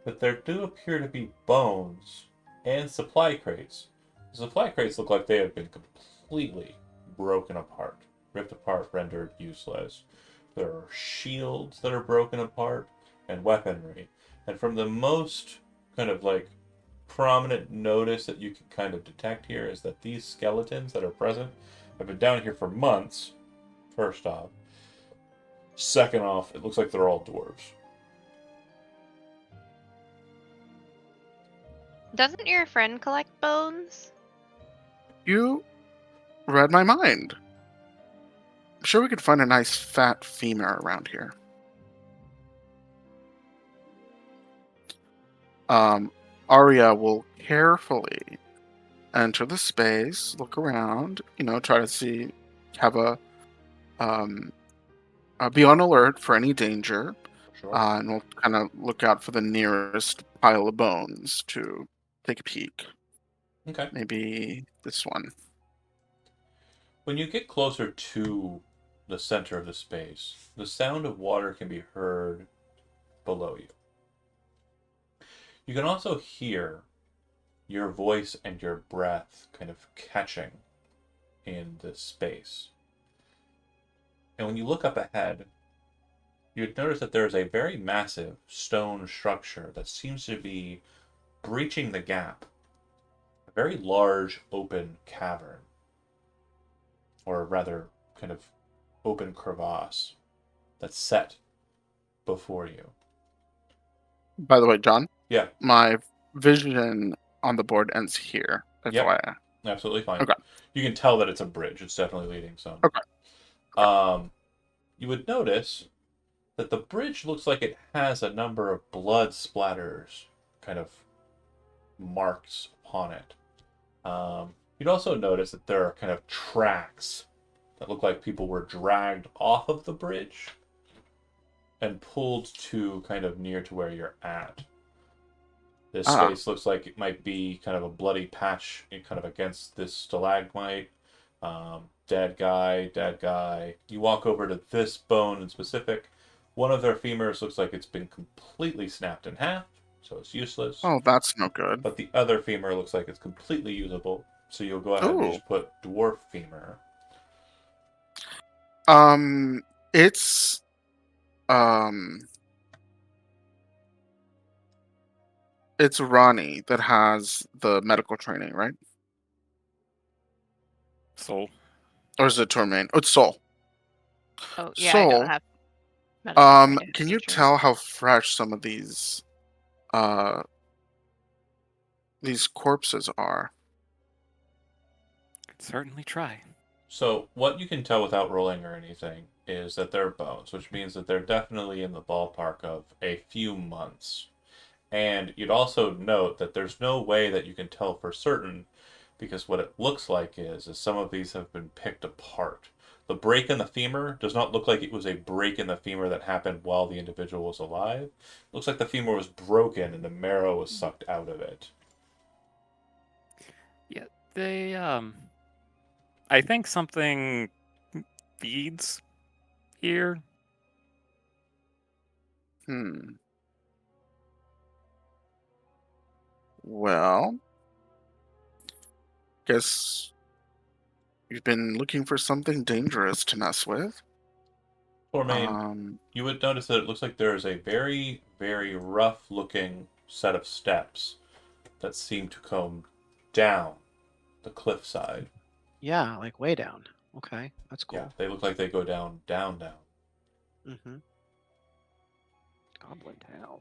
that there do appear to be bones and supply crates. The supply crates look like they have been completely broken apart, ripped apart, rendered useless. There are shields that are broken apart and weaponry. And from the most kind of like prominent notice that you can kind of detect here is that these skeletons that are present have been down here for months, first off. Second off, it looks like they're all dwarves. Doesn't your friend collect bones? You read my mind. I'm sure we could find a nice fat femur around here. Arya will carefully enter the space, look around, try to see, have be on alert for any danger, Sure. and we'll kind of look out for the nearest pile of bones to take a peek. Okay. Maybe this one. When you get closer to the center of the space, the sound of water can be heard below you. You can also hear your voice and your breath kind of catching in this space. And when you look up ahead, you'd notice that there is a very massive stone structure that seems to be breaching the gap. A very large open cavern. Or rather, kind of open crevasse that's set before you. By the way, John, Yeah, my vision on the board ends here. That's Yep. why. absolutely fine. Okay. You can tell that it's a bridge. It's definitely leading some. Okay. You would notice that the bridge looks like it has a number of blood splatters kind of marks upon it. You'd also notice that there are kind of tracks that look like people were dragged off of the bridge and pulled to kind of near to where you're at. This space looks like it might be kind of a bloody patch kind of against this stalagmite. Dead guy. You walk over to this bone in specific. One of their femurs looks like it's been completely snapped in half, so it's useless. Oh, that's no good. But the other femur looks like it's completely usable, so you'll go ahead and Ooh. just put dwarf femur. It's it's Ronnie that has the medical training, right? Soul. Or is it Tormain? Oh, it's Soul. Oh, yeah, I don't Soul, have. medical training, can that's you true. tell how fresh some of these corpses are? Could certainly try. So what you can tell without rolling or anything is that they're bones, which means that they're definitely in the ballpark of a few months. And you'd also note that there's no way that you can tell for certain because what it looks like is some of these have been picked apart. The break in the femur does not look like it was a break in the femur that happened while the individual was alive. It looks like the femur was broken and the marrow was sucked out of it. Yeah, they I think something feeds here. Hmm. Well, guess you've been looking for something dangerous to mess with. Tormain, you would notice that it looks like there is a very, very rough looking set of steps that seem to come down the cliffside. Yeah, like way down. Okay, that's Yeah, cool. they look like they go down, down, down. Mm-hmm. Goblin Town.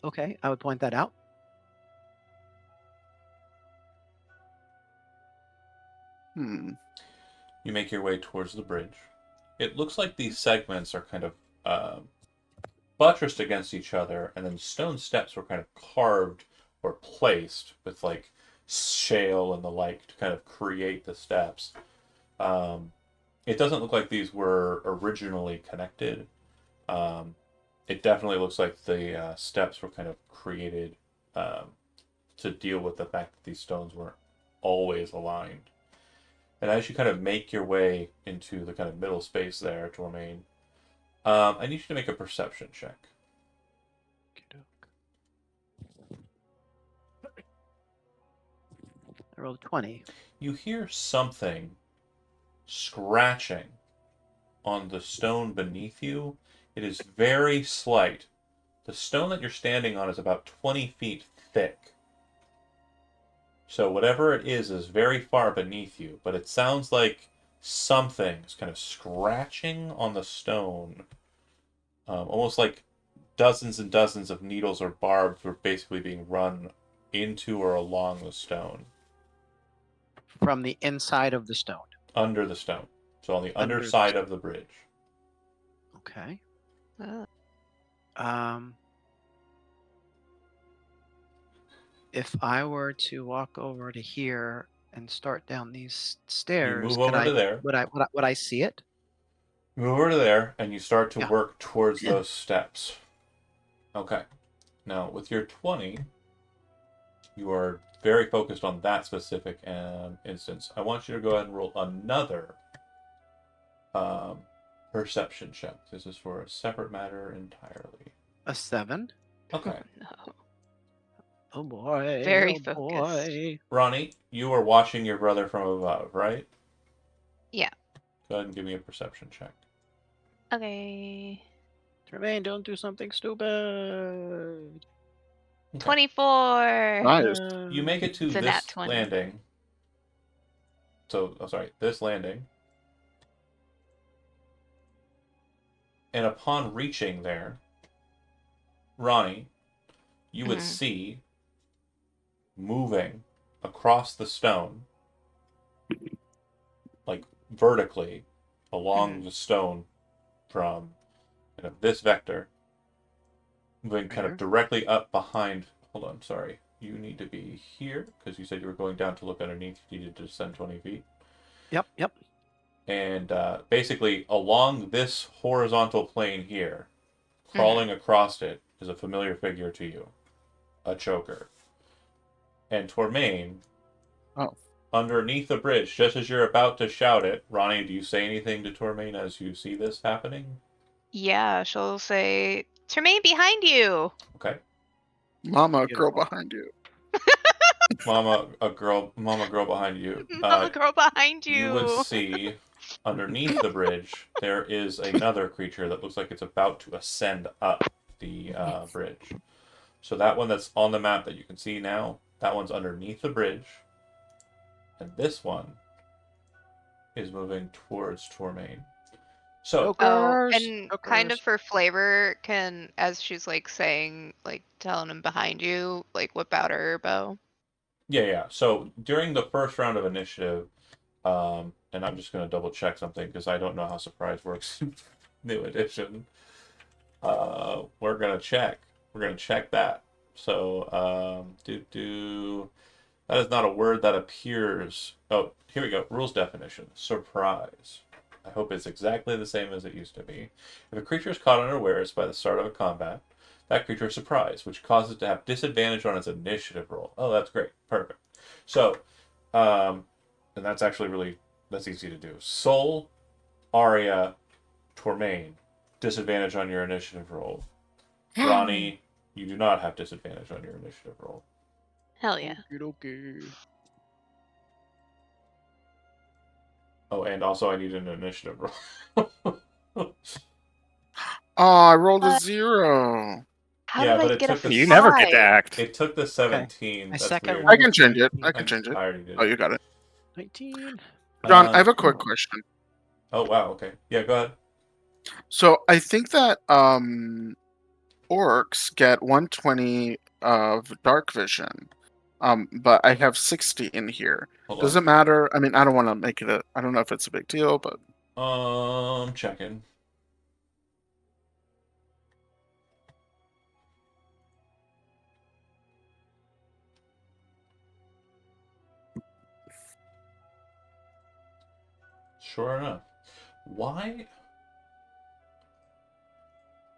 Okay, I would point that out. Hmm. You make your way towards the bridge. It looks like these segments are kind of buttressed against each other, and then stone steps were kind of carved or placed with like shale and the like to kind of create the steps. Um, it doesn't look like these were originally connected. Um, it definitely looks like the steps were kind of created um, to deal with the fact that these stones weren't always aligned. And as you kind of make your way into the kind of middle space there, Tormain, I need you to make a perception check. I rolled a 20. You hear something scratching on the stone beneath you. It is very slight. The stone that you're standing on is about 20 feet thick. So whatever it is very far beneath you, but it sounds like something is kind of scratching on the stone. Almost like dozens and dozens of needles or barbs were basically being run into or along the stone. From the inside of the stone. Under the stone. So on the Under the underside stone. of the bridge. Okay. Oh. If I were to walk over to here and start down these You stairs, move over to there. would I see it? Move over to there, and you start to Yeah. work towards those steps. Okay. Now, with your 20, you are very focused on that specific instance. I want you to go ahead and roll another perception check. This is for a separate matter entirely. A 7. Okay. No. Oh boy. Very oh focused. Boy. Ronnie, you are watching your brother from above, right? Yeah. Go ahead and give me a perception check. Okay. Tremaine, don't do something stupid. Okay. 24. Nice. You make it to It's a nat this 20. landing. So, this landing. And upon reaching there, Ronnie, you would Mhm. see moving across the stone, like vertically along the stone from kind of this vector, moving kind of Here? directly up behind. Hold on, sorry. You need to be here because you said you were going down to look underneath. You needed to descend 20 feet. Yep. And basically, along this horizontal plane here, crawling across it, is a familiar figure to you, a choker. And Tormain, underneath the bridge, just as you're about to shout it, Ronnie, do you say anything to Tormain as you see this happening? Yeah, she'll say, Tremaine, behind you. Okay. Mama, girl Beautiful. behind you. Mama girl behind you. Mama girl behind you. You would see underneath the bridge there is another creature that looks like it's about to ascend up the bridge. So that one that's on the map that you can see now, that one's underneath the bridge, and this one is moving towards Tormain. So Oh, Jokers, and kind of jokers. for flavor, can, as she's like saying, like telling him behind you, like whip out her bow. Yeah. So during the first round of initiative, and I'm just gonna double check something because I don't know how surprise works in new edition. We're gonna check. We're gonna check that. So, that is not a word that appears. Oh, here we go. Rules definition. Surprise. I hope it's exactly the same as it used to be. If a creature is caught unawares by the start of a combat, that creature is surprised, which causes it to have disadvantage on its initiative roll. Oh, that's great. Perfect. So, and that's easy to do. Soul, Aria, Tormain, disadvantage on your initiative roll. Ronnie, you do not have disadvantage on your initiative roll. Hell yeah. Oh, and also I need an initiative roll. Oh, I rolled a What? 0. How Yeah, did but I it get a took the You never get to 5? act. It took the 17. My That's second weird. one I can was change it. 19. I can change it. I already did. Oh, you got it. 19. John, I have a Um, quick question. oh wow. Okay. Yeah. Go ahead. So I think that orcs get 120 of dark vision. But I have 60 in here. Hold Does it matter? I mean, I don't want to make it I don't know if it's a big deal, but on. Checking. Sure enough. Why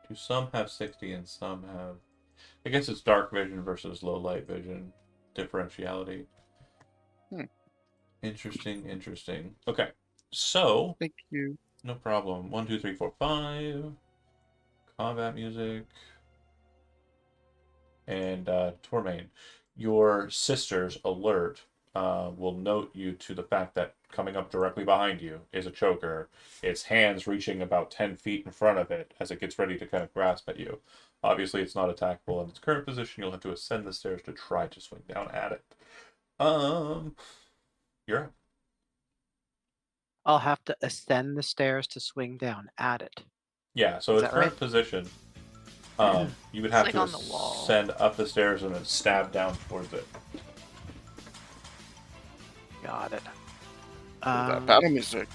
do some have 60 and some have? I guess it's dark vision versus low light vision differentiality. Hmm. Interesting. Okay. So, thank you. no problem. 1, 2, 3, 4, 5. Combat music. And Tormain, your sister's alert will note you to the fact that coming up directly behind you is a choker. Its hands reaching about 10 feet in front of it as it gets ready to kind of grasp at you. Obviously, it's not attackable in its current position. You'll have to ascend the stairs to try to swing down at it. You're up. I'll have to ascend the stairs to swing down at it. Yeah, so Is its that right? current position, you would It's have like to on the wall. ascend up the stairs and then stab down towards it. Got it. That battle music.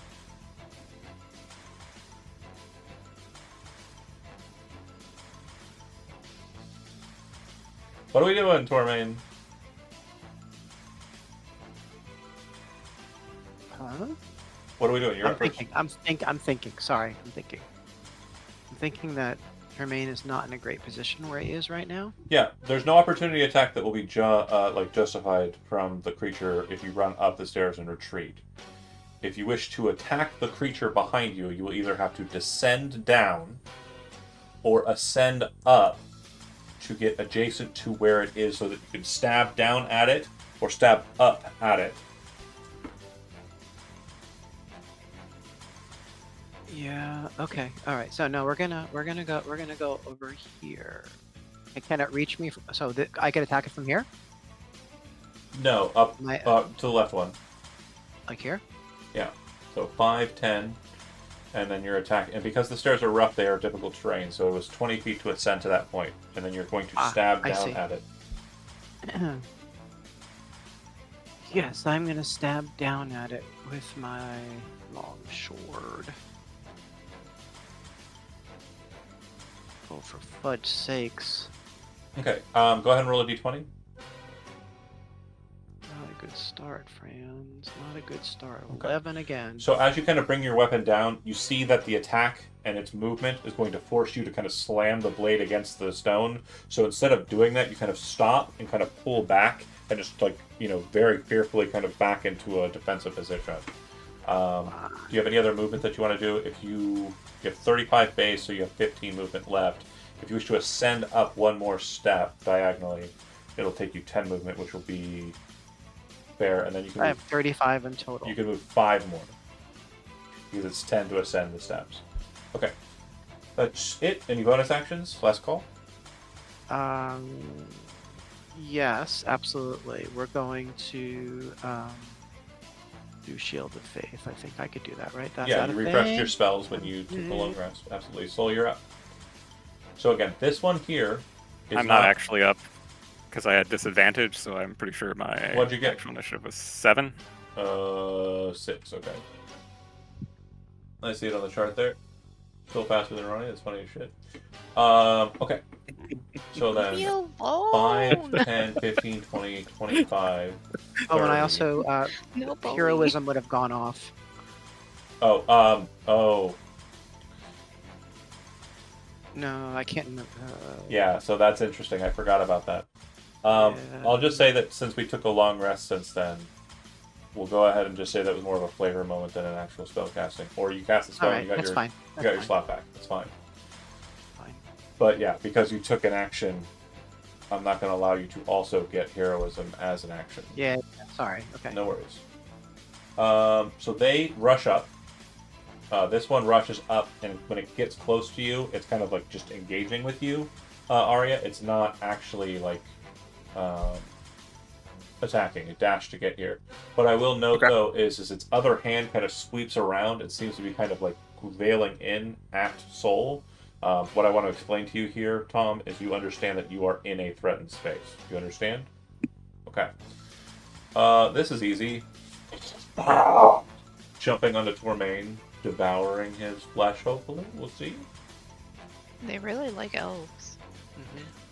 What are we doing, Tormain? Huh? What are we doing? You're I'm up first. thinking. I'm thinking. Sorry, I'm thinking. I'm thinking that Jermaine is not in a great position where he is right now. Yeah, there's no opportunity attack that will be justified from the creature if you run up the stairs and retreat. If you wish to attack the creature behind you, you will either have to descend down or ascend up to get adjacent to where it is so that you can stab down at it or stab up at it. Yeah. Okay. All right. So no, we're gonna go over here. Can it reach me? So I can attack it from here, No, up My- to the left one. like here. Yeah. So 5, 10, and then your attack. And because the stairs are rough, they are difficult terrain. So it was 20 feet to ascend to that point, and then you're going to stab I down see. at it. Yes, I'm gonna stab down at it with my long sword. Oh, for fudge sakes! Okay. Go ahead and roll a d20. Not a good start, friends. Not a good start. Okay. 11 again. So as you kind of bring your weapon down, you see that the attack and its movement is going to force you to kind of slam the blade against the stone. So instead of doing that, you kind of stop and kind of pull back and just very fearfully kind of back into a defensive position. Do you have any other movement that you want to do? If you have 35 base, so you have 15 movement left. If you wish to ascend up one more step diagonally, it'll take you 10 movement, which will be fair, and then you can I move, have 35 in total. you can move 5 more because it's 10 to ascend the steps. Okay, that's it. Any bonus actions? Last call. Yes, absolutely. We're going to do Shield of Faith. I think I could do that, right? That's Yeah, not you a refreshed thing? your spells when you took a long rest. Absolutely. Soul, you're up. So again, this one here is I'm not actually up because I had disadvantage, so I'm pretty sure my What'd you get? actual initiative was 7. 6. Okay. I see it on the chart there. Still faster than Ronnie. That's funny as shit. Okay. So Leave me then alone. 5, 10, 15, 20, 25. Oh, and I 30. also No bully. heroism would have gone off. Oh. No, I can't remember. Yeah, so that's interesting. I forgot about that. I'll Yeah. just say that since we took a long rest since then, we'll go ahead and just say that was more of a flavor moment than an actual spell casting. Or you cast the spell All and right, you got that's your fine. you That's got your fine. slot back. That's fine. Fine. But yeah, because you took an action, I'm not going to allow you to also get heroism as an action. Yeah. Sorry. Okay. No worries. So they rush up. This one rushes up, and when it gets close to you, it's kind of like just engaging with you, Arya. It's not actually like attacking. It dashed to get here. What I will note Okay. though is its other hand kind of sweeps around. It seems to be kind of like veiling in at Soul. What I want to explain to you here, Tom, is you understand that you are in a threatened space. You understand? Okay. This is easy. Jumping onto Tormain, devouring his flesh, hopefully. We'll see. They really like elves.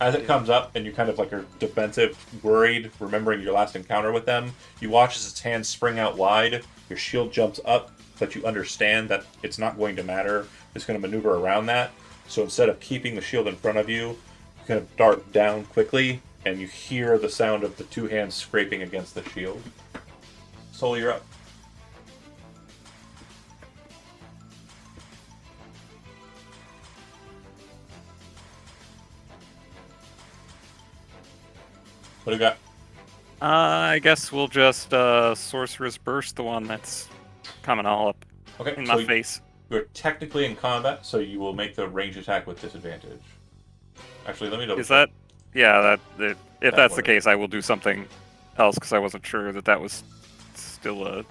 As it comes up and you kind of like are defensive, worried, remembering your last encounter with them, you watch as its hands spring out wide, your shield jumps up, but you understand that it's not going to matter. It's going to maneuver around that. So instead of keeping the shield in front of you, you kind of dart down quickly, and you hear the sound of the two hands scraping against the shield. Soul, you're up. What do you got? I guess we'll just Sorcerer's Burst the one that's coming all up Okay, in so my face. you're technically in combat, so you will make the range attack with disadvantage. Actually, let me double Is check. that? Yeah, if That that's the would- case, I will do something else because I wasn't sure that was still a.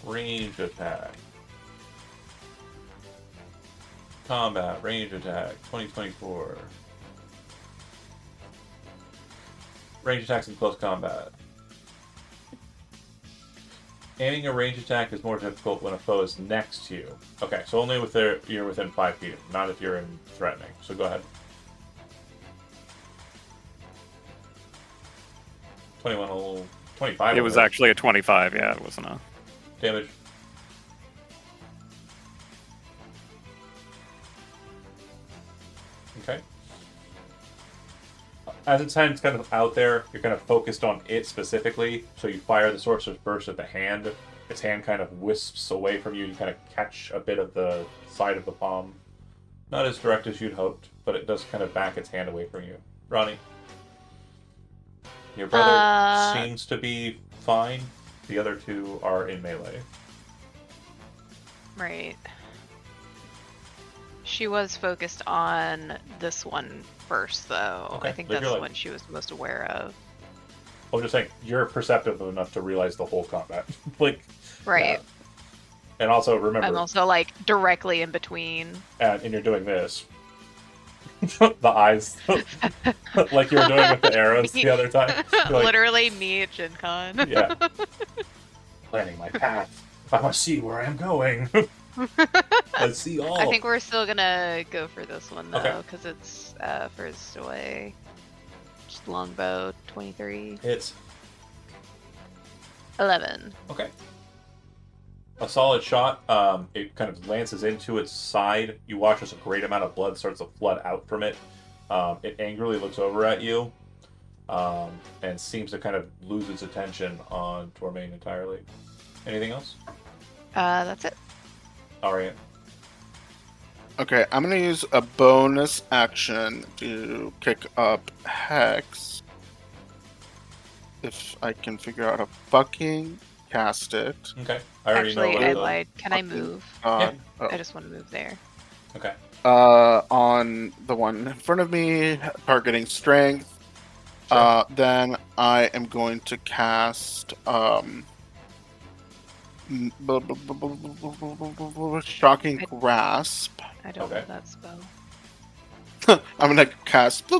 Range attack. Combat, range attack, 2024. Range attacks in close combat. Aiming a range attack is more difficult when a foe is next to you. Okay, so only if you're within 5 feet, not if you're in threatening. So go ahead. 25. It was actually a 25. Yeah, it wasn't a. Damage. Okay. As its hand's kind of out there, you're kind of focused on it specifically, so you fire the Sorcerer's Burst at the hand. Its hand kind of wisps away from you. You kind of catch a bit of the side of the palm. Not as direct as you'd hoped, but it does kind of back its hand away from you. Ronnie. Your brother seems to be fine. The other two are in melee. Right. She was focused on this one first, though. Okay, I think live that's your the life. one she was most aware of. I'm just saying, you're perceptive enough to realize the whole combat. Like, Right. yeah. And also remember, I'm also like directly in between. and you're doing this. The eyes, like you were doing with the arrows the other time. You're like, Literally me at Gen Con. yeah. Planning my path. I want to see where I'm going. Let's see all. I think we're still gonna go for this one Okay. though, because it's furthest away. Just longbow, 23, It's 11. okay. A solid shot. It kind of lances into its side. You watch as a great amount of blood starts to flood out from it. It angrily looks over at you, and seems to kind of lose its attention on Tormain entirely. Anything else? That's it. Arya. Okay, I'm gonna use a bonus action to kick up Hex. If I can figure out how to fucking cast it. Okay. I already Actually, know I what the... lied. Can I fucking- move? God. I just want to move there. Okay. On the one in front of me, targeting strength. Sure. Then I am going to cast Shocking Grasp. I don't Okay. know that spell. I'm gonna cast,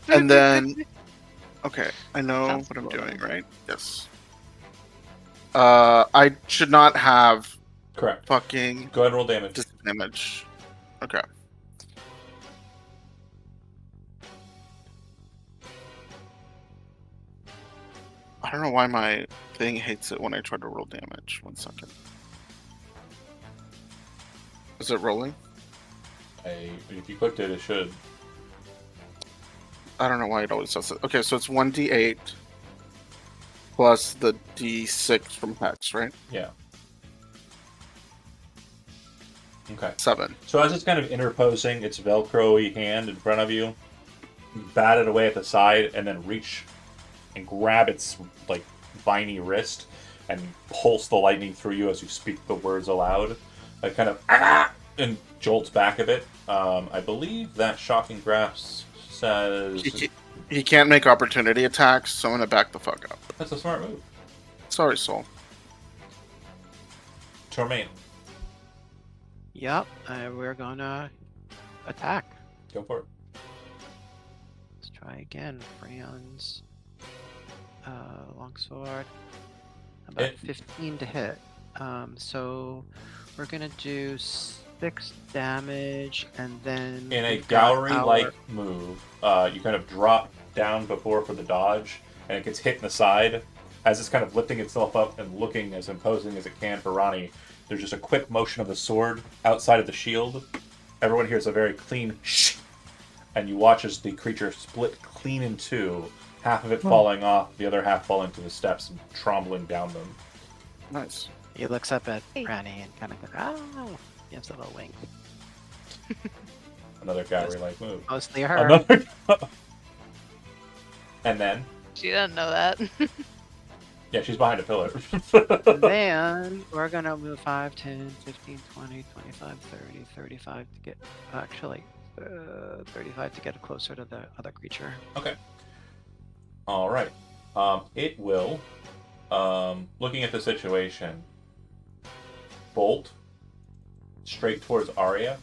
and then okay, I know Sounds what I'm cool, doing, though. right? Yes. I should not have Correct. fucking Go ahead and roll damage. disadvantage. Okay. I don't know why my thing hates it when I try to roll damage. 1 second. Is it rolling? If you clicked it, it should. I don't know why it always does it. Okay, so it's 1d8 plus the d6 from Hex, right? Yeah. Okay. 7. So as it's kind of interposing its Velcro-y hand in front of you, bat it away at the side, and then reach and grab its like viney wrist and pulse the lightning through you as you speak the words aloud. It kind of and jolts back a bit. I believe that shocking grasp says He can't make opportunity attacks, so I'm gonna back the fuck up. that's a smart move. Sorry, Soul. Tormain, Yep, we're gonna attack. go for it. Let's try again. Freon's longsword. About Hit. 15 to hit. So we're gonna do 6 damage, and then In a we've got Gallery-like our- move, you kind of drop down before for the dodge, and it gets hit in the side. As it's kind of lifting itself up and looking as imposing as it can for Ronnie, there's just a quick motion of the sword outside of the shield. Everyone hears a very clean shh, and you watch as the creature split clean in two, half of it falling off, the other half falling to the steps and trembling down them. Nice. He looks up at Hey. Granny and kind of goes, "Oh," gives a little wink. Another Gallery-like move. Mostly her. Another. And then, She doesn't know that. yeah, she's behind a pillar. And then we're gonna move 5, 10, 15, 20, 25, 30, 35 to get, actually, 35 to get closer to the other creature. Okay. All right. It will, looking at the situation, bolt straight towards Arya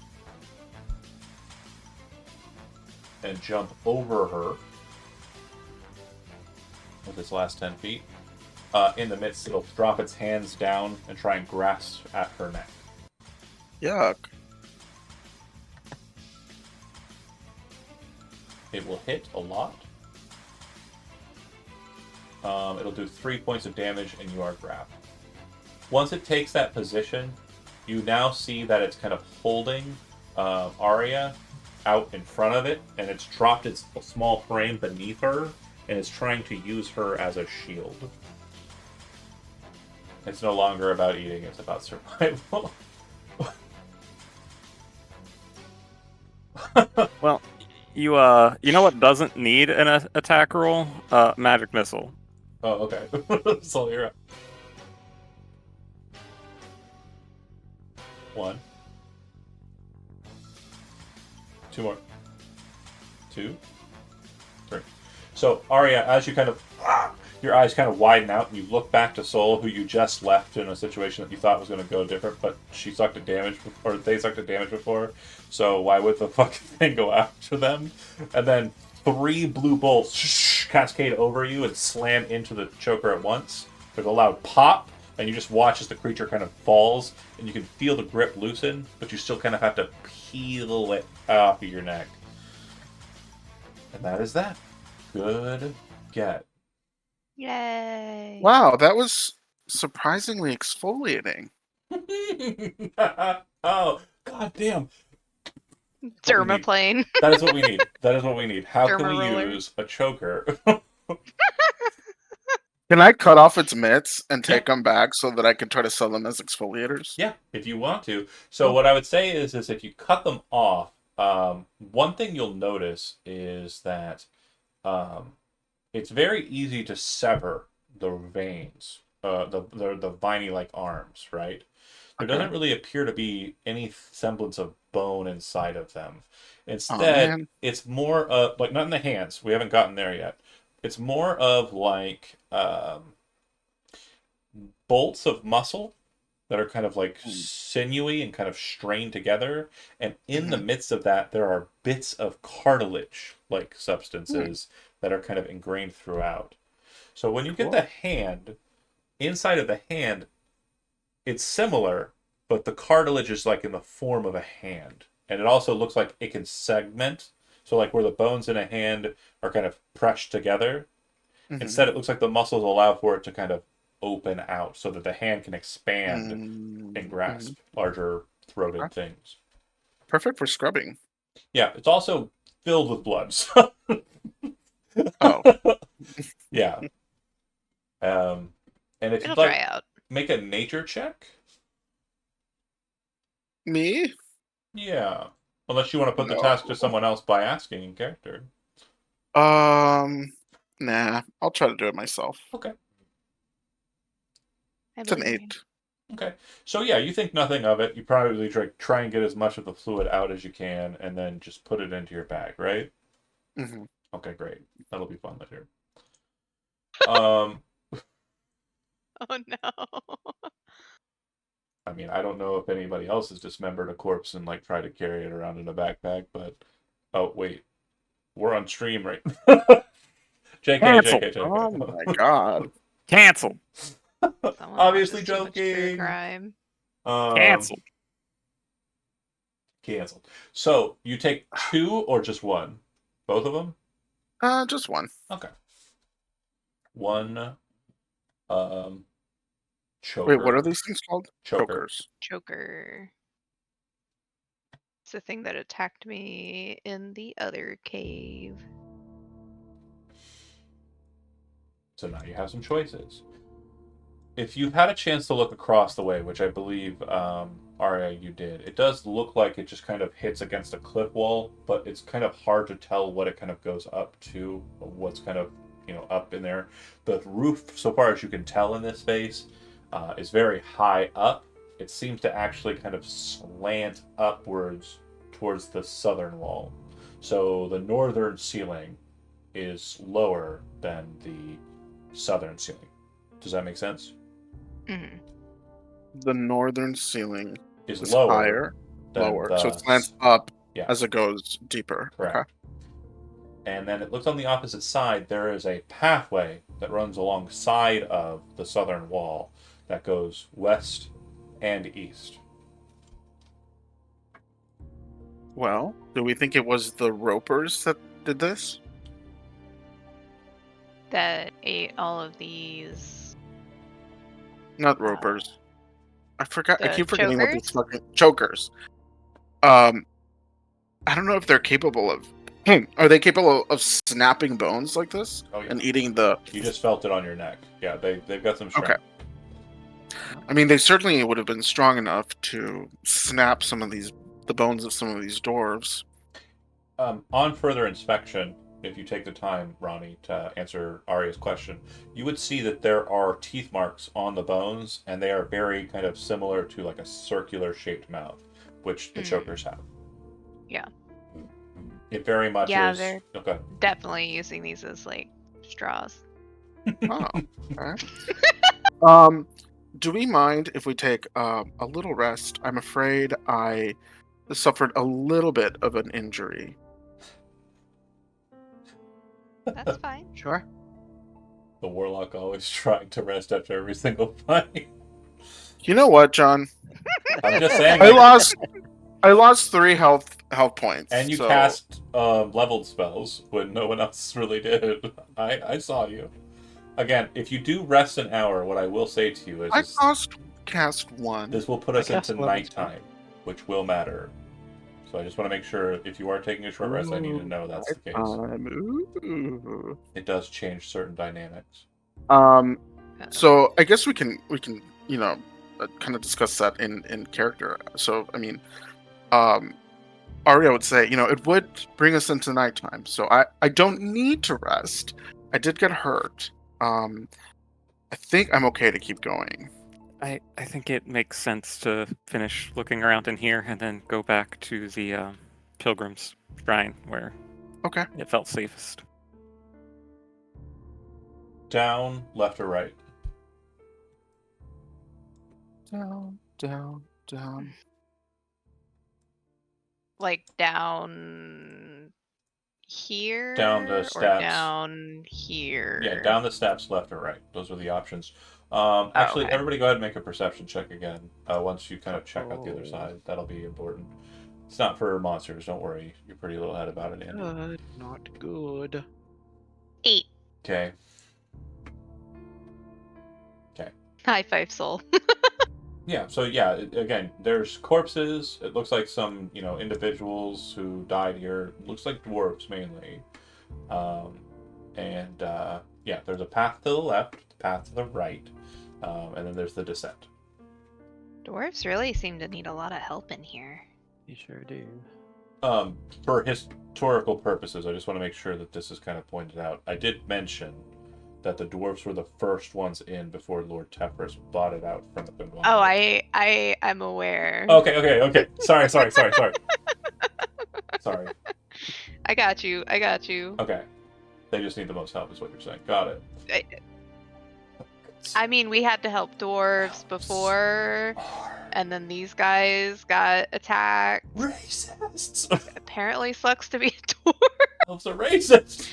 and jump over her with its last 10 feet. In the midst, it'll drop its hands down and try and grasp at her neck. Yuck. It will hit a lot. It'll do 3 points of damage, and you are grabbed. Once it takes that position, you now see that it's kind of holding Arya out in front of it, and it's dropped its small frame beneath her, and it's trying to use her as a shield. It's no longer about eating, it's about survival. Well, you know what doesn't need an attack roll? Magic missile. Oh, okay. So you're up. 1. 2 more. 2. 3. So, Arya, as you kind of... your eyes kind of widen out, and you look back to Soul, who you just left in a situation that you thought was going to go different, but she sucked at damage, or they sucked at damage before, so why would the fucking thing go after them? And then 3 blue bolts cascade over you and slam into the choker at once. There's a loud pop, and you just watch as the creature kind of falls, and you can feel the grip loosen, but you still kind of have to peel it off of your neck. And that is that. Good get. Yay. Wow, that was surprisingly exfoliating. Oh, god damn. Dermaplane. That is what we need. That is what we need. How can Derma we roller. use a choker? Can I cut off its mitts and take them back so that I can try to sell them as exfoliators? Yeah, if you want to. So what I would say is if you cut them off, one thing you'll notice is that it's very easy to sever the veins, the viney-like arms, right? There doesn't really appear to be any semblance of bone inside of them. Instead, man. it's more of, like, not in the hands. We haven't gotten there yet. It's more of like bolts of muscle that are kind of like Hmm. sinewy and kind of strained together. And in the Mhm. midst of that, there are bits of cartilage like substances that are kind of ingrained throughout. So when you get the Cool. hand, inside of the hand, it's similar, but the cartilage is like in the form of a hand. And it also looks like it can segment. So, like where the bones in a hand are kind of pressed together, Mhm. instead, it looks like the muscles allow for it to kind of open out so that the hand can expand and Mhm. grasp larger throated Okay. things. Perfect for scrubbing. Yeah, it's also filled with blood. So Oh, yeah. Um, and if It'll you'd dry like, out. make a nature check. me? Yeah. Unless you want to put the No. task to someone else by asking in character. Um, nah. I'll try to do it myself. Okay. I It's an believe in you. 8. Okay. So yeah, you think nothing of it. You probably try and get as much of the fluid out as you can, and then just put it into your bag, right? Hmm. Okay, great. That'll be fun later. Um, Oh no. I mean, I don't know if anybody else has dismembered a corpse and like tried to carry it around in a backpack, but oh wait, we're on stream, right? JK, Cancel. JK, Oh my JK. god. Cancel. Someone Obviously watches too much true joking. crime. Cancel. Canceled. So you take 2 or just 1? Both of them? Just 1. Okay. 1 um Wait, what are choker. these things called? Choker. Chokers. Choker. It's the thing that attacked me in the other cave. So now you have some choices. If you've had a chance to look across the way, which I believe, Arya, you did, it does look like it just kind of hits against a cliff wall, but it's kind of hard to tell what it kind of goes up to, or what's kind of, up in there. The roof, so far as you can tell in this space, is very high up. It seems to actually kind of slant upwards towards the southern wall. So the northern ceiling is lower than the southern ceiling. Does that make sense? Hmm. The northern ceiling Is is lower higher, than lower. So it the slants up yeah, as it goes deeper. Okay. correct. And then it looks on the opposite side. There is a pathway that runs alongside of the southern wall that goes west and east. Well, do we think it was the ropers that did this? That ate all of these. Not ropers. I forgot. I The keep forgetting what these chokers? fucking chokers. Um, I don't know if they're capable of. Are they capable of snapping bones like this Oh yeah, and eating the? you just felt it on your neck. Yeah, they've got some Okay. strength. I mean, they certainly would have been strong enough to snap the bones of some of these dwarves. On further inspection, if you take the time, Ronnie, to answer Arya's question, you would see that there are teeth marks on the bones, and they are very kind of similar to like a circular shaped mouth, which the chokers have. Yeah. It very much Yeah, is. they're Okay. definitely using these as like straws. Oh, okay. Um, do we mind if we take a little rest? I'm afraid I suffered a little bit of an injury. That's fine. Sure. The warlock always trying to rest after every single fight. You know what, John? I'm just saying. I lost 3 health points. And you so cast leveled spells when no one else really did. I saw you. Again, if you do rest an hour, what I will say to you I is cast 1. this will put I us cast into leveled spell. nighttime, which will matter. So I just want to make sure if you are taking a short rest, I need to know that's the case. Ooh. It does change certain dynamics. So I guess we can kind of discuss that in character. So I mean, Arya would say, it would bring us into nighttime. So I don't need to rest. I did get hurt. I think I'm okay to keep going. I think it makes sense to finish looking around in here and then go back to the Pilgrim's Shrine where Okay. it felt safest. Down, left, or right? Down, down, down. Like down here Down the or steps. down here? Yeah, down the steps, left or right. Those are the options. Actually, okay. everybody go ahead and make a perception check again. Once you kind of check out the other Oh. side, that'll be important. It's not for monsters. Don't worry. You're pretty little head about it, Andy. Good, not good. 8. Okay. High five, soul. Yeah. So yeah, again, there's corpses. It looks like some individuals who died here. Looks like dwarves mainly. Yeah, there's a path to the left, the path to the right, and then there's the descent. Dwarves really seem to need a lot of help in here. You sure do. For historical purposes, I just want to make sure that this is kind of pointed out. I did mention that the dwarves were the first ones in before Lord Tepris bought it out from the Gwendolyn. Oh, I'm aware. Okay. Sorry. Sorry. I got you. Okay. They just need the most help, is what you're saying. Got it. I mean, we had to help dwarves before, and then these guys got attacked. Racists. Apparently sucks to be a dwarf. Elves are racist.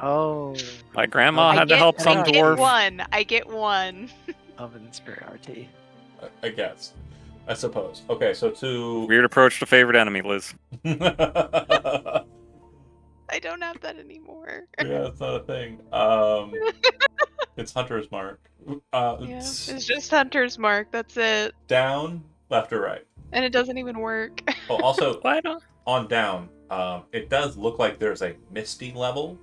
Oh. My grandma I had to help some I dwarf. get one. Of inferiority. I guess. I suppose. Okay, so to... Weird approach to favorite enemy, Liz. Yeah, I don't have that anymore. it's not a thing. It's Hunter's Mark. Yeah, it's just Hunter's Mark. That's it, Down, left or right. and it doesn't even work. Oh, also, Why not? on down, it does look like there's a misty level.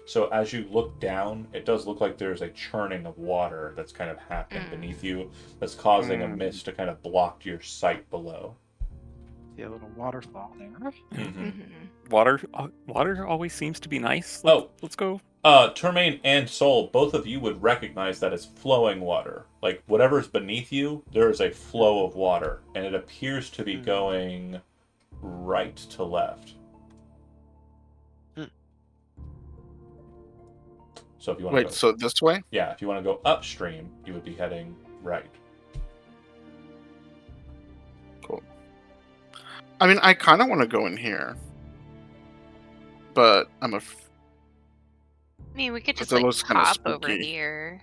So as you look down, it does look like there's a churning of water that's kind of happening beneath you, that's causing a mist to kind of block your sight below. See a little waterfall there. Mm-hmm. Water always seems to be nice. Let's go. Termaine and Soul, both of you would recognize that it's flowing water. Like, whatever's beneath you, there is a flow of water, and it appears to be going right to left. So if you want to Wait, so this way? Yeah, if you want to go upstream, you would be heading right. Cool. I mean, I kind of want to go in here, but I mean, we could just It looks kinda hop over spooky. here.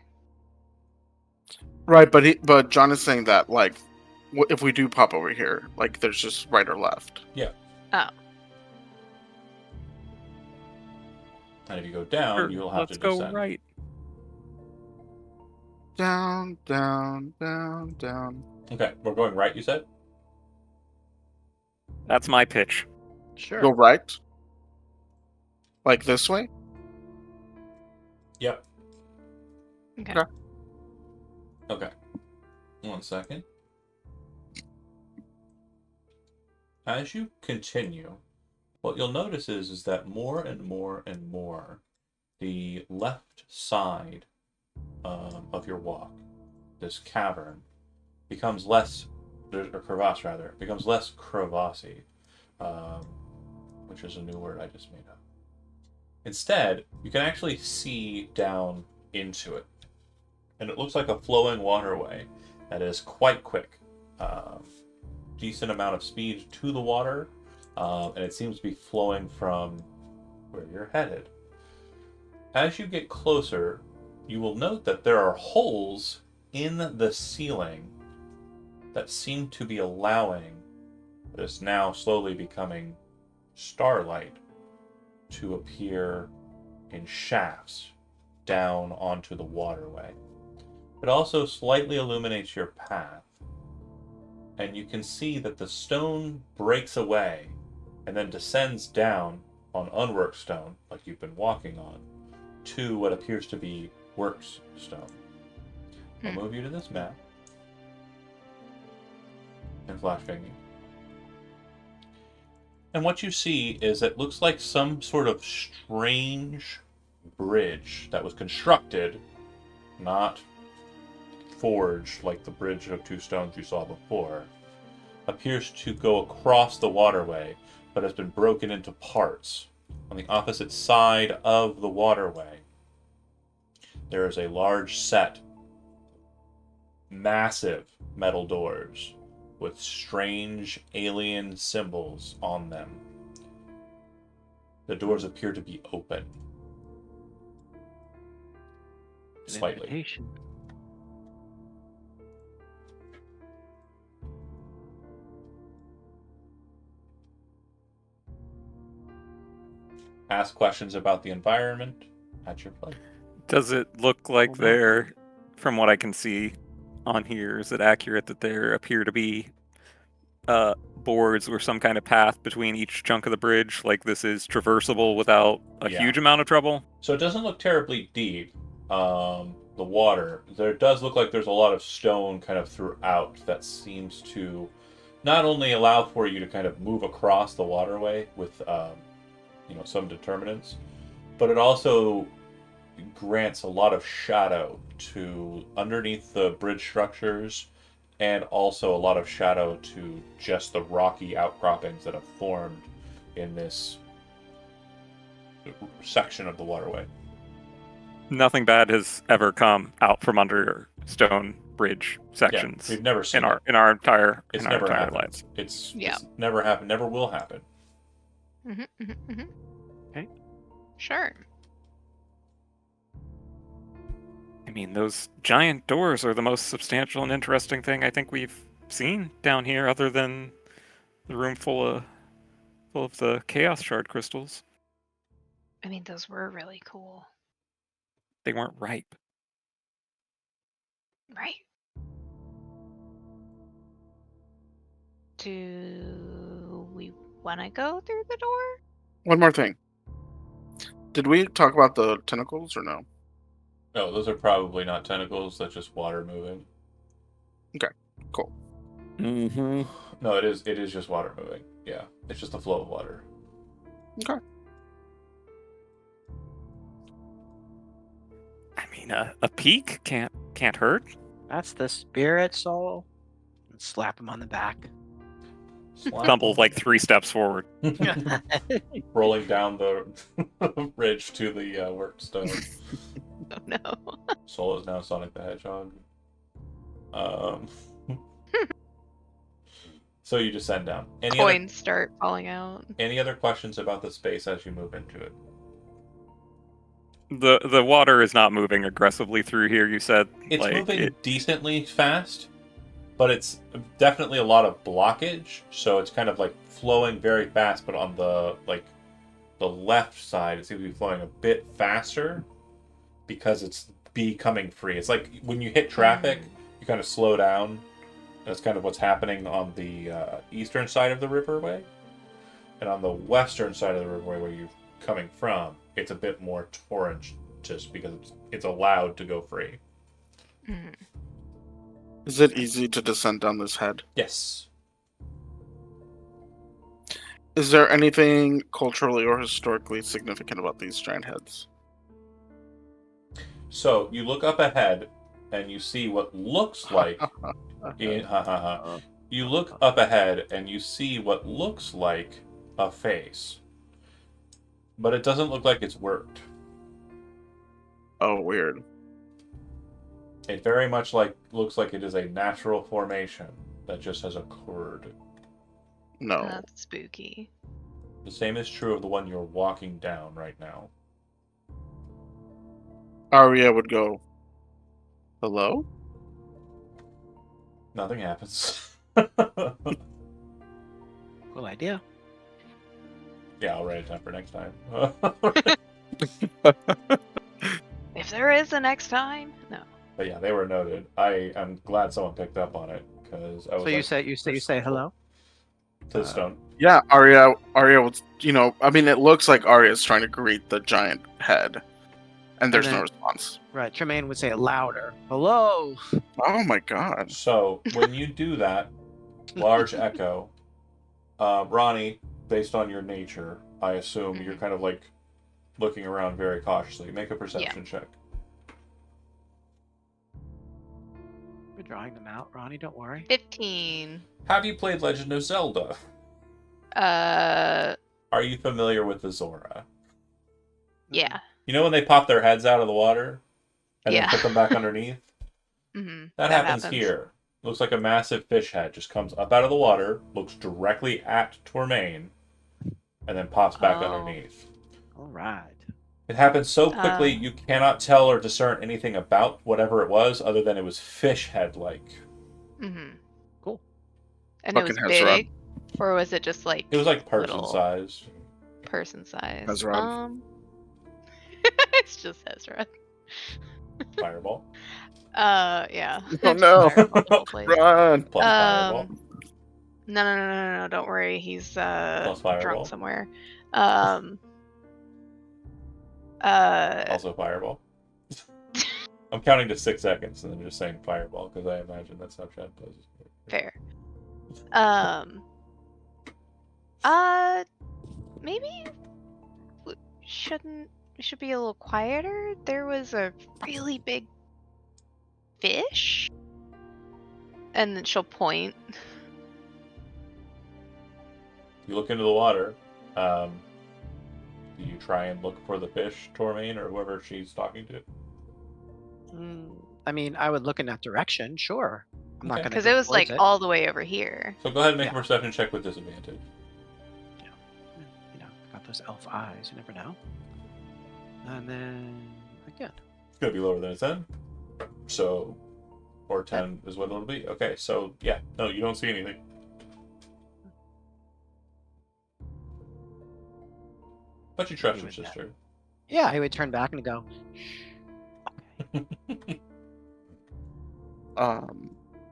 right. But John is saying that like, if we do pop over here, like, there's just right or left. And if you go down, Sure, you'll have let's to go descend. right. Down, down, down, down. Okay, we're going right, you said? That's my pitch. Sure. Go right. Like this way. Yep. Okay. Okay. Okay. 1 second. As you continue, what you'll notice is that more and more and more, the left side of your walk, this cavern, becomes less, or crevasse rather, becomes less crevassey, which is a new word I just made up. Instead, you can actually see down into it. And it looks like a flowing waterway that is quite quick. Decent amount of speed to the water, and it seems to be flowing from where you're headed. As you get closer, you will note that there are holes in the ceiling that seem to be allowing what is now slowly becoming starlight to appear in shafts down onto the waterway. It also slightly illuminates your path, and you can see that the stone breaks away and then descends down on unworked stone, like you've been walking on, to what appears to be works stone. I'll move you to this map and flash bang you. And what you see is it looks like some sort of strange bridge that was constructed, not forged like the bridge of two stones you saw before, appears to go across the waterway, but has been broken into parts. On the opposite side of the waterway, there is a large set, massive metal doors with strange alien symbols on them. The doors appear to be open. An Slightly. invitation. Ask questions about the environment at your play. Does it look like Well, no. there, from what I can see on here, is it accurate that there appear to be boards or some kind of path between each chunk of the bridge? Like this is traversable without a Yeah. huge amount of trouble? So it doesn't look terribly deep, the water. There does look like there's a lot of stone kind of throughout that seems to not only allow for you to kind of move across the waterway with, some determinants, but it also grants a lot of shadow to underneath the bridge structures and also a lot of shadow to just the rocky outcroppings that have formed in this section of the waterway. Nothing bad has ever come out from under stone bridge Yeah, sections we've never seen in it. our entire It's in our never entire happened. lives. It's Yeah. never happened. Never will happen. Okay. Sure. I mean, those giant doors are the most substantial and interesting thing I think we've seen down here, other than the room full of the chaos shard crystals. I mean, those were really cool. They weren't ripe. Right. Do we want to go through the door? One more thing. Did we talk about the tentacles or no? No, those are probably not tentacles. That's just water moving. Cool. Mm-hmm. No, it is just water moving. Yeah, it's just a flow of water. Okay. I mean, a peek can't hurt. That's the spirit soul. And slap him on the back. Stumble like 3 steps forward. Rolling down the ridge to the workstone. Oh no. Soul is now Sonic the Hedgehog. So you descend down. Coins start falling out. Any other questions about the space as you move into it? The water is not moving aggressively through here, you said. It's like, moving decently fast, but it's definitely a lot of blockage. So it's kind of like flowing very fast, but on the left side, it seems to be flowing a bit faster because it's becoming free. It's like when you hit traffic, you kind of slow down. That's kind of what's happening on the eastern side of the riverway, and on the western side of the riverway, where you're coming from, it's a bit more torrent, just because it's allowed to go free. Mhm. Is it easy to descend down this head? Yes. Is there anything culturally or historically significant about these giant heads? So you look up ahead, and you see what looks like. You look up ahead, and you see what looks like a face, but it doesn't look like it's worked. Oh, weird. It very much looks like it is a natural formation that just has occurred. No. That's spooky. The same is true of the one you're walking down right now. Arya would go, hello? Nothing happens. Cool idea. Yeah, I'll write it down for next time. If there is a next time, no. But yeah, they were noted. I'm glad someone picked up on it, because I was So you like, say hello. to the stone. Yeah, Arya was, I mean, it looks like Arya's trying to greet the giant head, and there's no then- response. Right. Tremaine would say it louder. Hello. Oh my god. So when you do that, large echo, Ronnie, based on your nature, I assume you're kind of like looking around very cautiously. Make a perception check. We're drawing them out, Ronnie. Don't worry. 15. Have you played Legend of Zelda? Uh, Are you familiar with the Zora? yeah. You know when they pop their heads out of the water and Yeah. then put them back underneath? Mm-hmm. That happens here. Looks like a massive fish head just comes up out of the water, looks directly at Tormain, and then pops back Oh. underneath. All right. It happened so quickly Um. you cannot tell or discern anything about whatever it was other than it was fish head like. Mm-hmm. Cool. And it was Fucking Hezron. big, or was it just like It was like person little sized. person size? Hezron. It's just Hezron. Fireball. Yeah. Oh, Just no. fireball the whole place. Run! Plus fireball. No, don't worry. He's Plus fireball. drunk somewhere. Um. Also fireball. I'm counting to 6 seconds and then just saying fireball because I imagine that's how Chad does it. Fair. Maybe we should be a little quieter. There was a really big fish, and then she'll point. You look into the water. Do you try and look for the fish, Tormain, or whoever she's talking to? I mean, I would look in that direction, sure. I'm not Okay. going to Because it was like it. all the way over here. So go ahead and make Yeah. a perception check with disadvantage. You know, got those elf eyes. You never know. And then again. It's going to be lower than a 10. So, or 10 is what it'll be. Okay, so yeah, no, you don't see anything. But you trust You your would, sister. Yeah, he would turn back and go.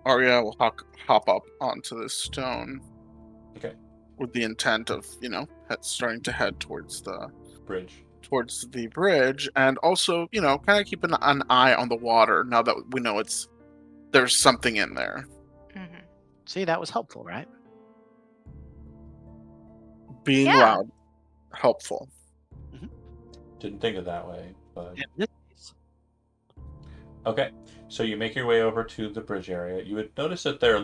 Arya will hop up onto this stone. Okay. With the intent of, starting to head towards the Bridge. bridge, and also, kind of keep an eye on the water now that we know there's something in there. Mm-hmm. See, that was helpful, right? Being Yeah. loud, helpful. Didn't think of that way, but In this case, okay. So you make your way over to the bridge area. You would notice that there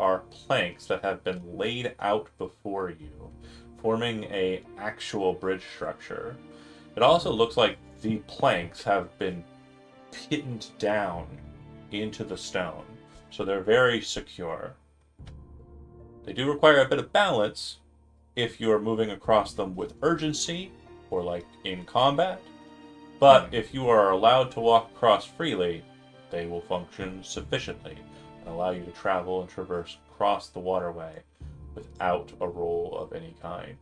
are planks that have been laid out before you, forming a actual bridge structure. It also looks like the planks have been pinned down into the stone, so they're very secure. They do require a bit of balance if you are moving across them with urgency or like in combat, but if you are allowed to walk across freely, they will function sufficiently and allow you to travel and traverse across the waterway without a roll of any kind.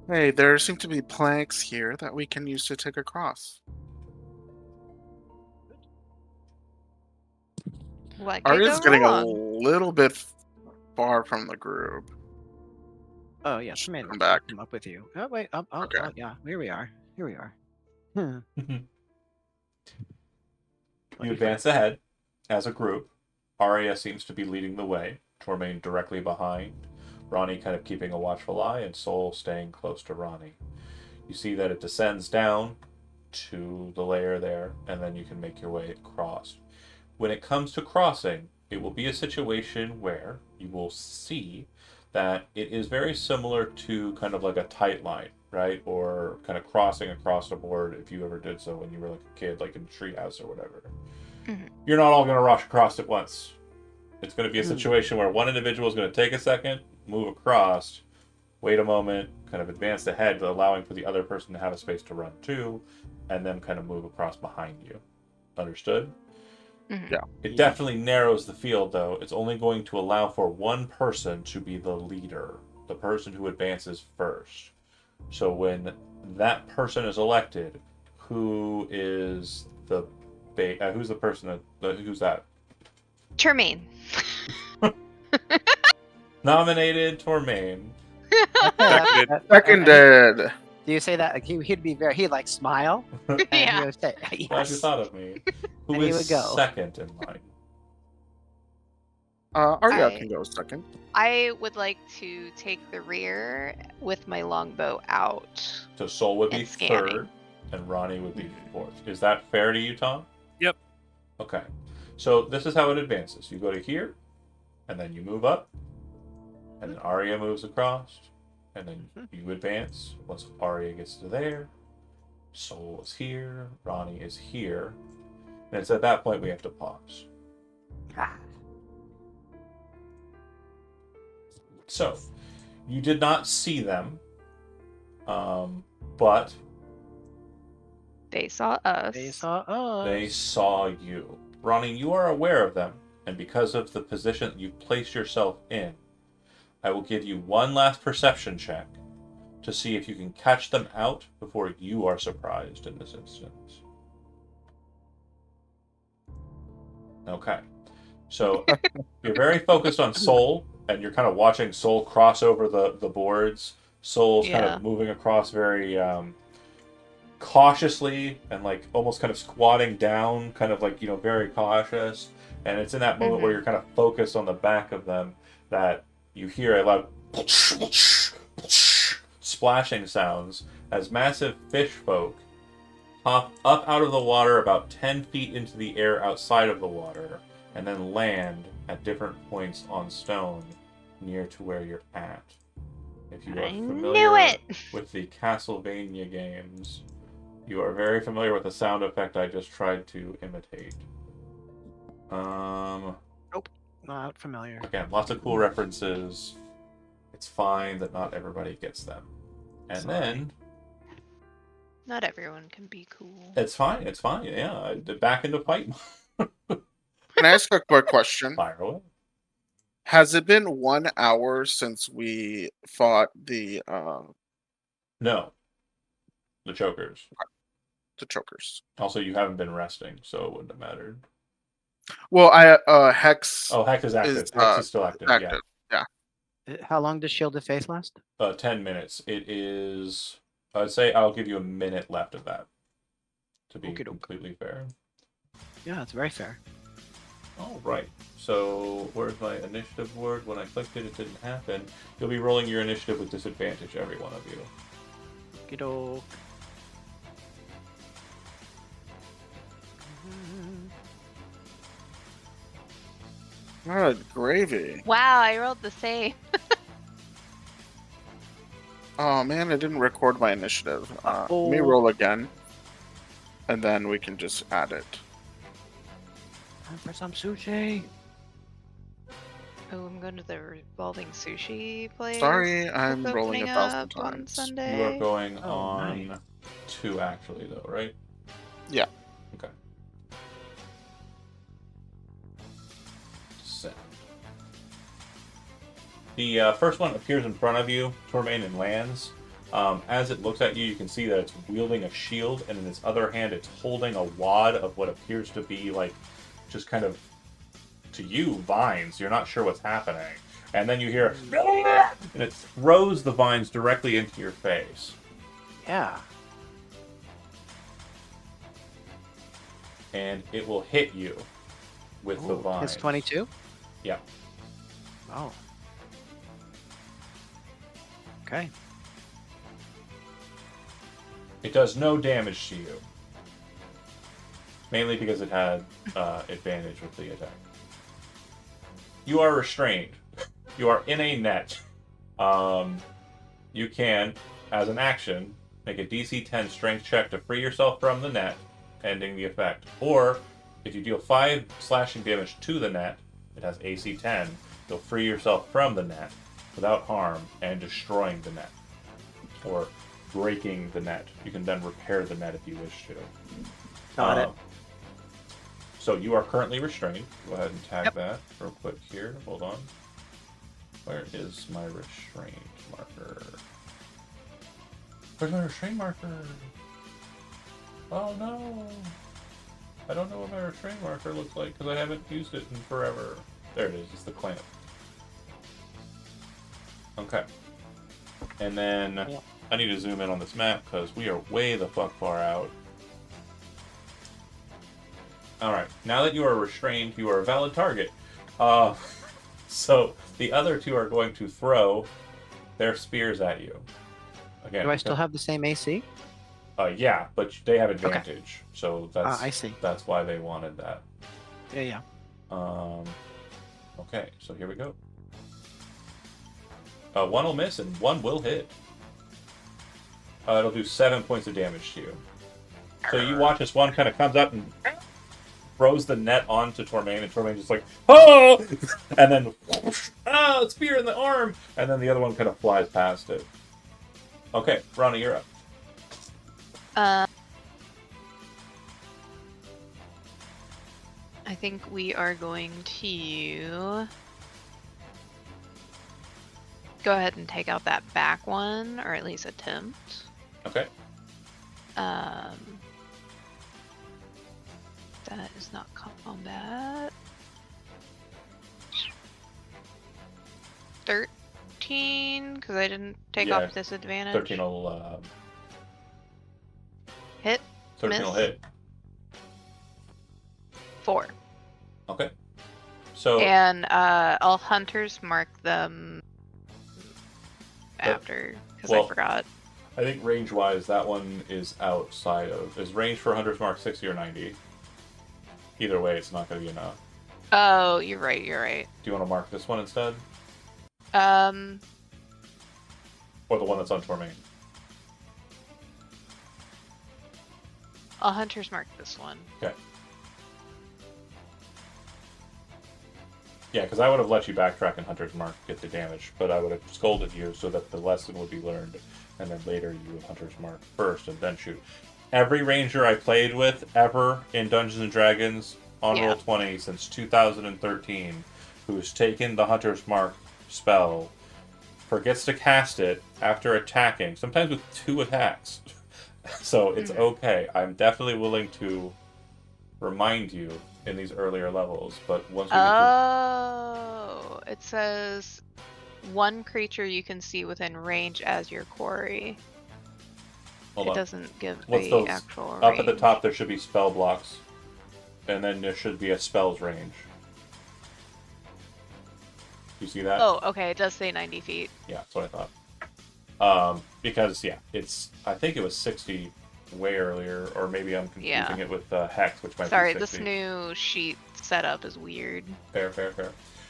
Hey, there seem to be planks here that we can use to take across. What could Arya's go getting a wrong? little bit far from the group. oh yeah, Should Tremaine come will back. come up with you. Oh wait, Okay. yeah, here we are. You advance ahead as a group. Arya seems to be leading the way, Tormain directly behind, Ronnie kind of keeping a watchful eye, and Sol staying close to Ronnie. You see that it descends down to the layer there, and then you can make your way across. When it comes to crossing, it will be a situation where you will see that it is very similar to kind of like a tight line, right? Or kind of crossing across a board if you ever did so when you were like a kid, like in treehouse or whatever. Mhm. You're not all going to rush across at once. It's going to be a situation where one individual is going to take a second, move across, wait a moment, kind of advance ahead, allowing for the other person to have a space to run too, and then kind of move across behind you. Understood? Mhm. Yeah. It definitely narrows the field, though. It's only going to allow for one person to be the leader, the person who advances first. So when that person is elected, who is the who's the person who's that? Termaine. Nominated Tormain. Seconded. Seconded. Do you say that? Like, he'd be very. He'd like smile. And Yeah. He would say, Glad you yes. thought of me. Who And he is would go. second in line? Arya I- can go second. I would like to take the rear with my longbow out. So Sol would be And scanning. third, and Ronnie would be fourth. Is that fair to you, Tom? Yep. Okay. So this is how it advances. You go to here, and then you move up, and then Arya moves across, and then you advance. Once Arya gets to there, Sol is here, Ronnie is here, and it's at that point we have to pause. Ah, So, you did not see them, but They saw us. they saw us. they saw you. Ronnie, you are aware of them, and because of the position that you placed yourself in, I will give you one last perception check to see if you can catch them out before you are surprised in this instance. Okay. So you're very focused on Soul, and you're kind of watching Soul cross over the boards. Soul's kind Yeah. of moving across very cautiously and like almost kind of squatting down, kind of like, very cautious. And it's in that moment where you're kind of focused on the back of them that you hear a loud splashing sounds as massive fish folk hop up out of the water about 10 feet into the air outside of the water and then land at different points on stone near to where you're at. If you are I knew familiar it! with the Castlevania games, you are very familiar with the sound effect I just tried to imitate. Not familiar. Again, lots of cool references. It's fine that not everybody gets them. And Sorry. then Not everyone can be cool. it's fine. Yeah, back into fight. Can I ask a quick question? Fire away. Has it been 1 hour since we fought the No, the chokers. chokers? Also, you haven't been resting, so it wouldn't have mattered. Well, Hex Oh, Hex is active. is Hex is still active. active. How long does Shield of Faith last? 10 minutes. It is. I'd say I'll give you a minute left of that. To be Okey-doke. completely fair. Yeah, it's very fair. All right. So where's my initiative word? When I clicked it, it didn't happen. You'll be rolling your initiative with disadvantage, every one of you. Okey-doke. Good gravy. Wow, I rolled the same. Oh man, I didn't record my initiative. Let me Uh-oh. roll again, and then we can just add it. Time for some sushi. Oh, I'm going to the revolving sushi place. Sorry, that's I'm rolling opening 1,000 up on times. Sunday. You are going Oh, on nice. 2 actually, though, right? Yeah. Okay. Send. The first one appears in front of you, Tormain, and lands. As it looks at you, you can see that it's wielding a shield, and in its other hand, it's holding a wad of what appears to be like, just kind of, to you, vines. You're not sure what's happening. And then you hear, and it throws the vines directly into your face. Yeah. And it will hit you with the Ooh, vines. it's 22? Yeah. Oh. Okay. It does no damage to you. Mainly because it had advantage with the attack. You are restrained. You are in a net. You can, as an action, make a DC 10 strength check to free yourself from the net, ending the effect. Or, if you deal 5 slashing damage to the net, it has AC 10, you'll free yourself from the net without harm and destroying the net. Or breaking the net. You can then repair the net if you wish to. Got it. So you are currently restrained. Go ahead and tag Yep. that real quick here. Hold on. Where is my restraint marker? Where's my restraint marker? Oh no! I don't know what my restraint marker looks like because I haven't used it in forever. There it is. It's the clamp. Okay. And then Yep. I need to zoom in on this map because we are way the fuck far out. Alright, now that you are restrained, you are a valid target. So the other two are going to throw their spears at you. Again, Do I still have the same AC? yeah, but they have advantage, so that's I see. that's why they wanted that. Yeah. Okay, so here we go. One will miss and one will hit. It'll do 7 points of damage to you. So you watch as one kind of comes up and throws the net onto Tormain, and Tormain just like, oh! And then, ah, spear in the arm! And then the other one kind of flies past it. Okay, Ronnie, you're up. I think we are going to go ahead and take out that back one, or at least attempt. Okay. That is not combat. 13, because I didn't take Yeah, off disadvantage. 13 will, Hit. 13 will Miss. hit. 4. Okay. So, And I'll hunters mark them But- after, because well- I forgot. I think range-wise, that one is outside of... Is range for Hunter's Mark 60 or 90? Either way, it's not going to be enough. Oh, you're right. You're right. Do you want to mark this one instead? I'll Or the one that's on Tormain? hunters mark this one. Okay. Yeah, because I would have let you backtrack and Hunter's Mark get the damage, but I would have scolded you so that the lesson would be learned, and then later you would Hunter's Mark first and then shoot. Every ranger I played with ever in Dungeons and Dragons on Yeah. Roll20 since 2013, who's taken the Hunter's Mark spell, forgets to cast it after attacking, sometimes with 2 attacks. So it's Mhm. okay. I'm definitely willing to remind you in these earlier levels, but once we get to... Oh, it says one creature you can see within range as your quarry. Hold It on. doesn't give What's the those? actual Up at the range. top there should be spell blocks, and then there should be a spell's range. You see that? Oh, okay. It does say 90 feet. Yeah, that's what I thought. Because yeah, it's... I think it was 60 way earlier, or maybe I'm confusing Yeah. it with Hex, which might Sorry, be 60. this new sheet setup is weird. Fair.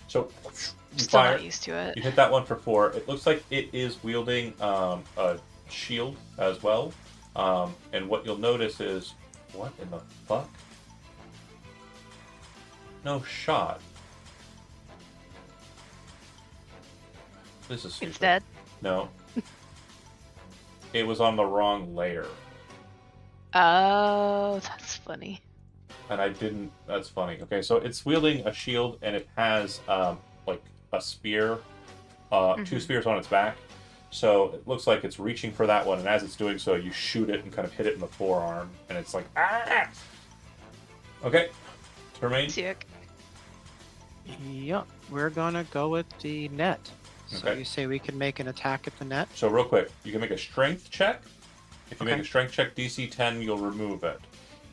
So, you Still fire. not used to it. You hit that one for 4. It looks like it is wielding a shield as well. And what you'll notice is... What in the fuck? No shot. This is stupid. It's dead. No. It was on the wrong layer. Oh, that's funny. And I didn't... That's funny. Okay, so it's wielding a shield, and it has, like, a spear. 2 Mhm. spears on its back. So it looks like it's reaching for that one, and as it's doing so, you shoot it and kind of hit it in the forearm, and it's like, ah! Okay. Termain? Sick. Yep, we're gonna go with the net. So Okay. you say we can make an attack at the net? So real quick, you can make a strength check. If you make Okay. a strength check DC 10, you'll remove it.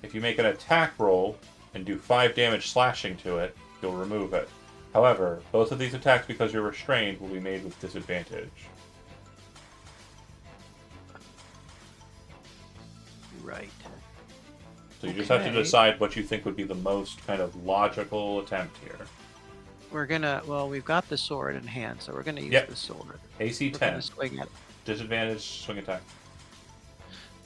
If you make an attack roll and do 5 damage slashing to it, you'll remove it. However, both of these attacks, because you're restrained, will be made with disadvantage. Right. So you just have to Okay. decide what you think would be the most kind of logical attempt here. We're gonna, well, we've got the sword in hand, so we're gonna use Yep. the sword. AC We're 10, gonna swing at it. disadvantage swing attack.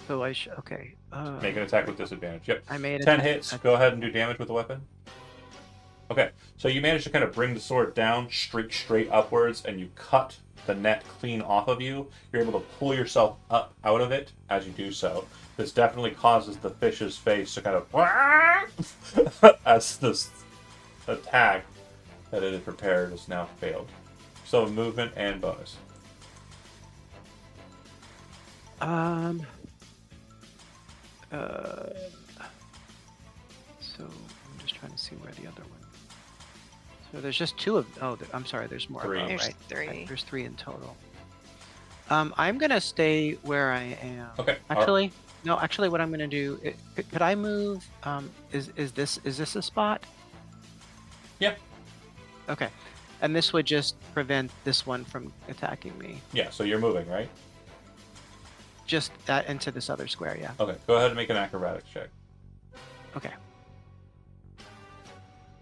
So okay. Make an attack with disadvantage. Yep. I made 10 it. hits. Go ahead and do damage with the weapon. Okay, so you manage to kind of bring the sword down, streak straight upwards, and you cut the net clean off of you. You're able to pull yourself up out of it as you do so. This definitely causes the fish's face to kind of as this attack that it had prepared has now failed. So movement and bonus. So I'm just trying to see where the other one. So there's just 2 of. Oh, I'm sorry. There's more. 3. Above, There's right? 3. There's 3 in total. I'm gonna stay where I am. Okay. Actually, no. Actually, what I'm gonna do? Could I move? Is this a spot? Yeah. Okay, and this would just prevent this one from attacking me. Yeah, so you're moving, right? Just that into this other square. Yeah. Okay, go ahead and make an acrobatics check. Okay.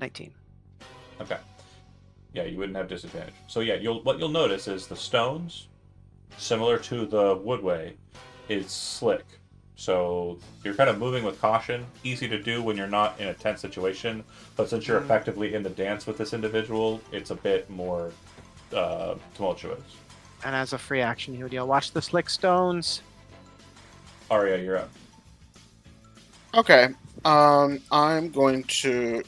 19. Okay. Yeah, you wouldn't have disadvantage. So yeah, what you'll notice is the stones, similar to the woodway, is slick. So you're kind of moving with caution. Easy to do when you're not in a tense situation, but since you're effectively in the dance with this individual, it's a bit more tumultuous. And as a free action, he would yell, "Watch the slick stones!" Arya, you're up. Okay. I'm going to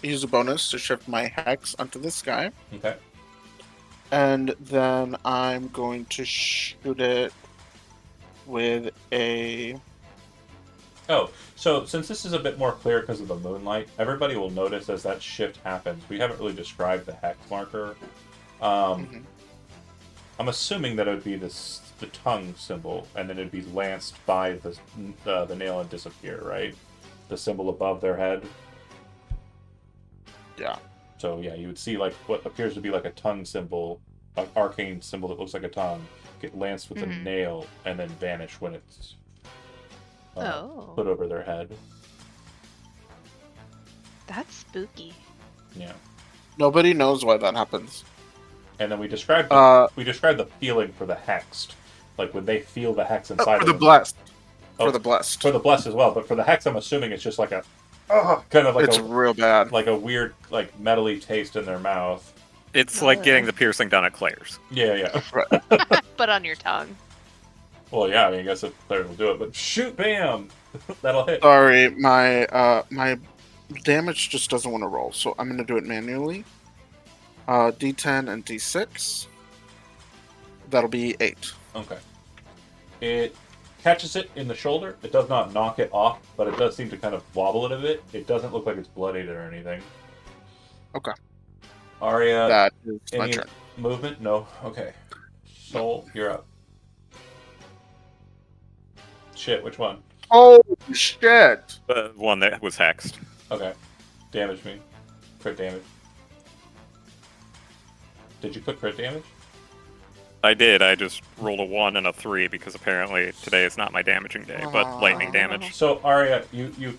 use a bonus to shift my hex onto this guy, Okay. and then I'm going to shoot it with a. Oh, so since this is a bit more clear because of the moonlight, everybody will notice as that shift happens. We haven't really described the hex marker. Mhm. I'm assuming that it would be the tongue symbol, and then it'd be lanced by the nail and disappear, right? The symbol above their head. Yeah. So yeah, you would see like what appears to be like a tongue symbol, an arcane symbol that looks like a tongue, get lanced with a Mhm. nail and then vanish when it's Oh, put over their head. that's spooky. Yeah, Nobody knows why that happens. and then we described the feeling for the hexed, like when they feel the hex inside For of the them. blessed. Oh, For the blessed. For the blessed as well, but for the hex, I'm assuming it's just like a kind of like It's real bad. like a weird like metally taste in their mouth. It's like getting Oh. the piercing done at Claire's. Yeah, yeah. But on your tongue. Well, yeah. I mean, I guess if Claire will do it, but shoot, bam, that'll hit. Sorry, my damage just doesn't want to roll, so I'm gonna do it manually. D10 and D6. That'll be 8. Okay. It catches it in the shoulder. It does not knock it off, but it does seem to kind of wobble it a bit. It doesn't look like it's bloodied or anything. Okay. Arya, That is my any turn. movement? No. Okay. Soul, you're up. Shit, which one? Oh shit! The one that was hexed. Okay. Damage me. Crit damage. Did you put crit damage? I did. I just rolled a 1 and a 3 because apparently today is not my damaging day, but lightning damage. So Arya, you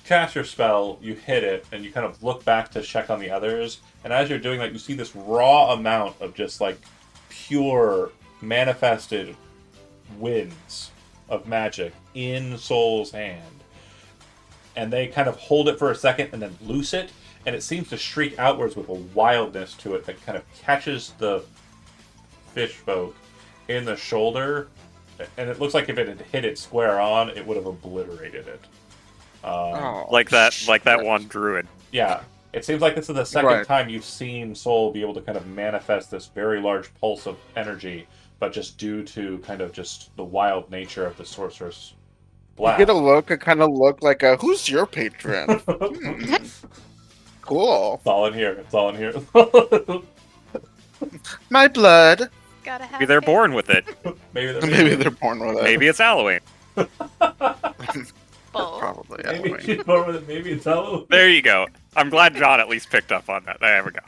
cast your spell, you hit it, and you kind of look back to check on the others. And as you're doing that, you see this raw amount of just like pure manifested winds of magic in Soul's hand. And they kind of hold it for a second and then loose it, and it seems to shriek outwards with a wildness to it that kind of catches the fish folk in the shoulder, and it looks like if it had hit it square on, it would have obliterated it. Like that shit. one druid. Yeah, it seems like this is the second Right. time you've seen Soul be able to kind of manifest this very large pulse of energy, but just due to kind of just the wild nature of the sorceress You blast. get a look, it kind of look like a who's your patron? Cool. It's all in here. It's all in here. My blood. Gotta have Maybe they're it. born with it. Maybe they're born with it. Maybe it's Halloween. Both. Probably. Maybe Anyway. she's born with it. Maybe it's Halloween. There you go. I'm glad John at least picked up on that. There we go.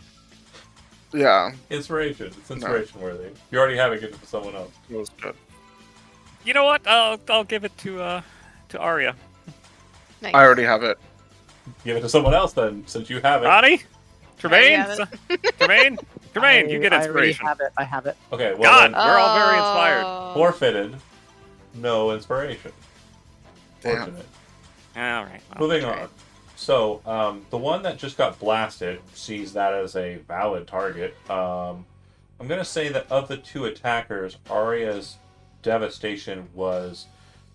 Yeah, Inspiration. It's inspiration worthy. You already have it. Give it to someone else. it was good. You know what? I'll give it to Arya. Nice. I already have it. Give it to someone else then, since you have it. Ronnie? Tremaine? have Tremaine? Tremaine, you get inspiration. I have it. Okay, well God. then, We're all very inspired. Oh. forfeited. No inspiration. Damn. Fortunate. All right. well, Moving that's on. right. So, the one that just got blasted sees that as a valid target. I'm gonna say that of the two attackers, Arya's devastation was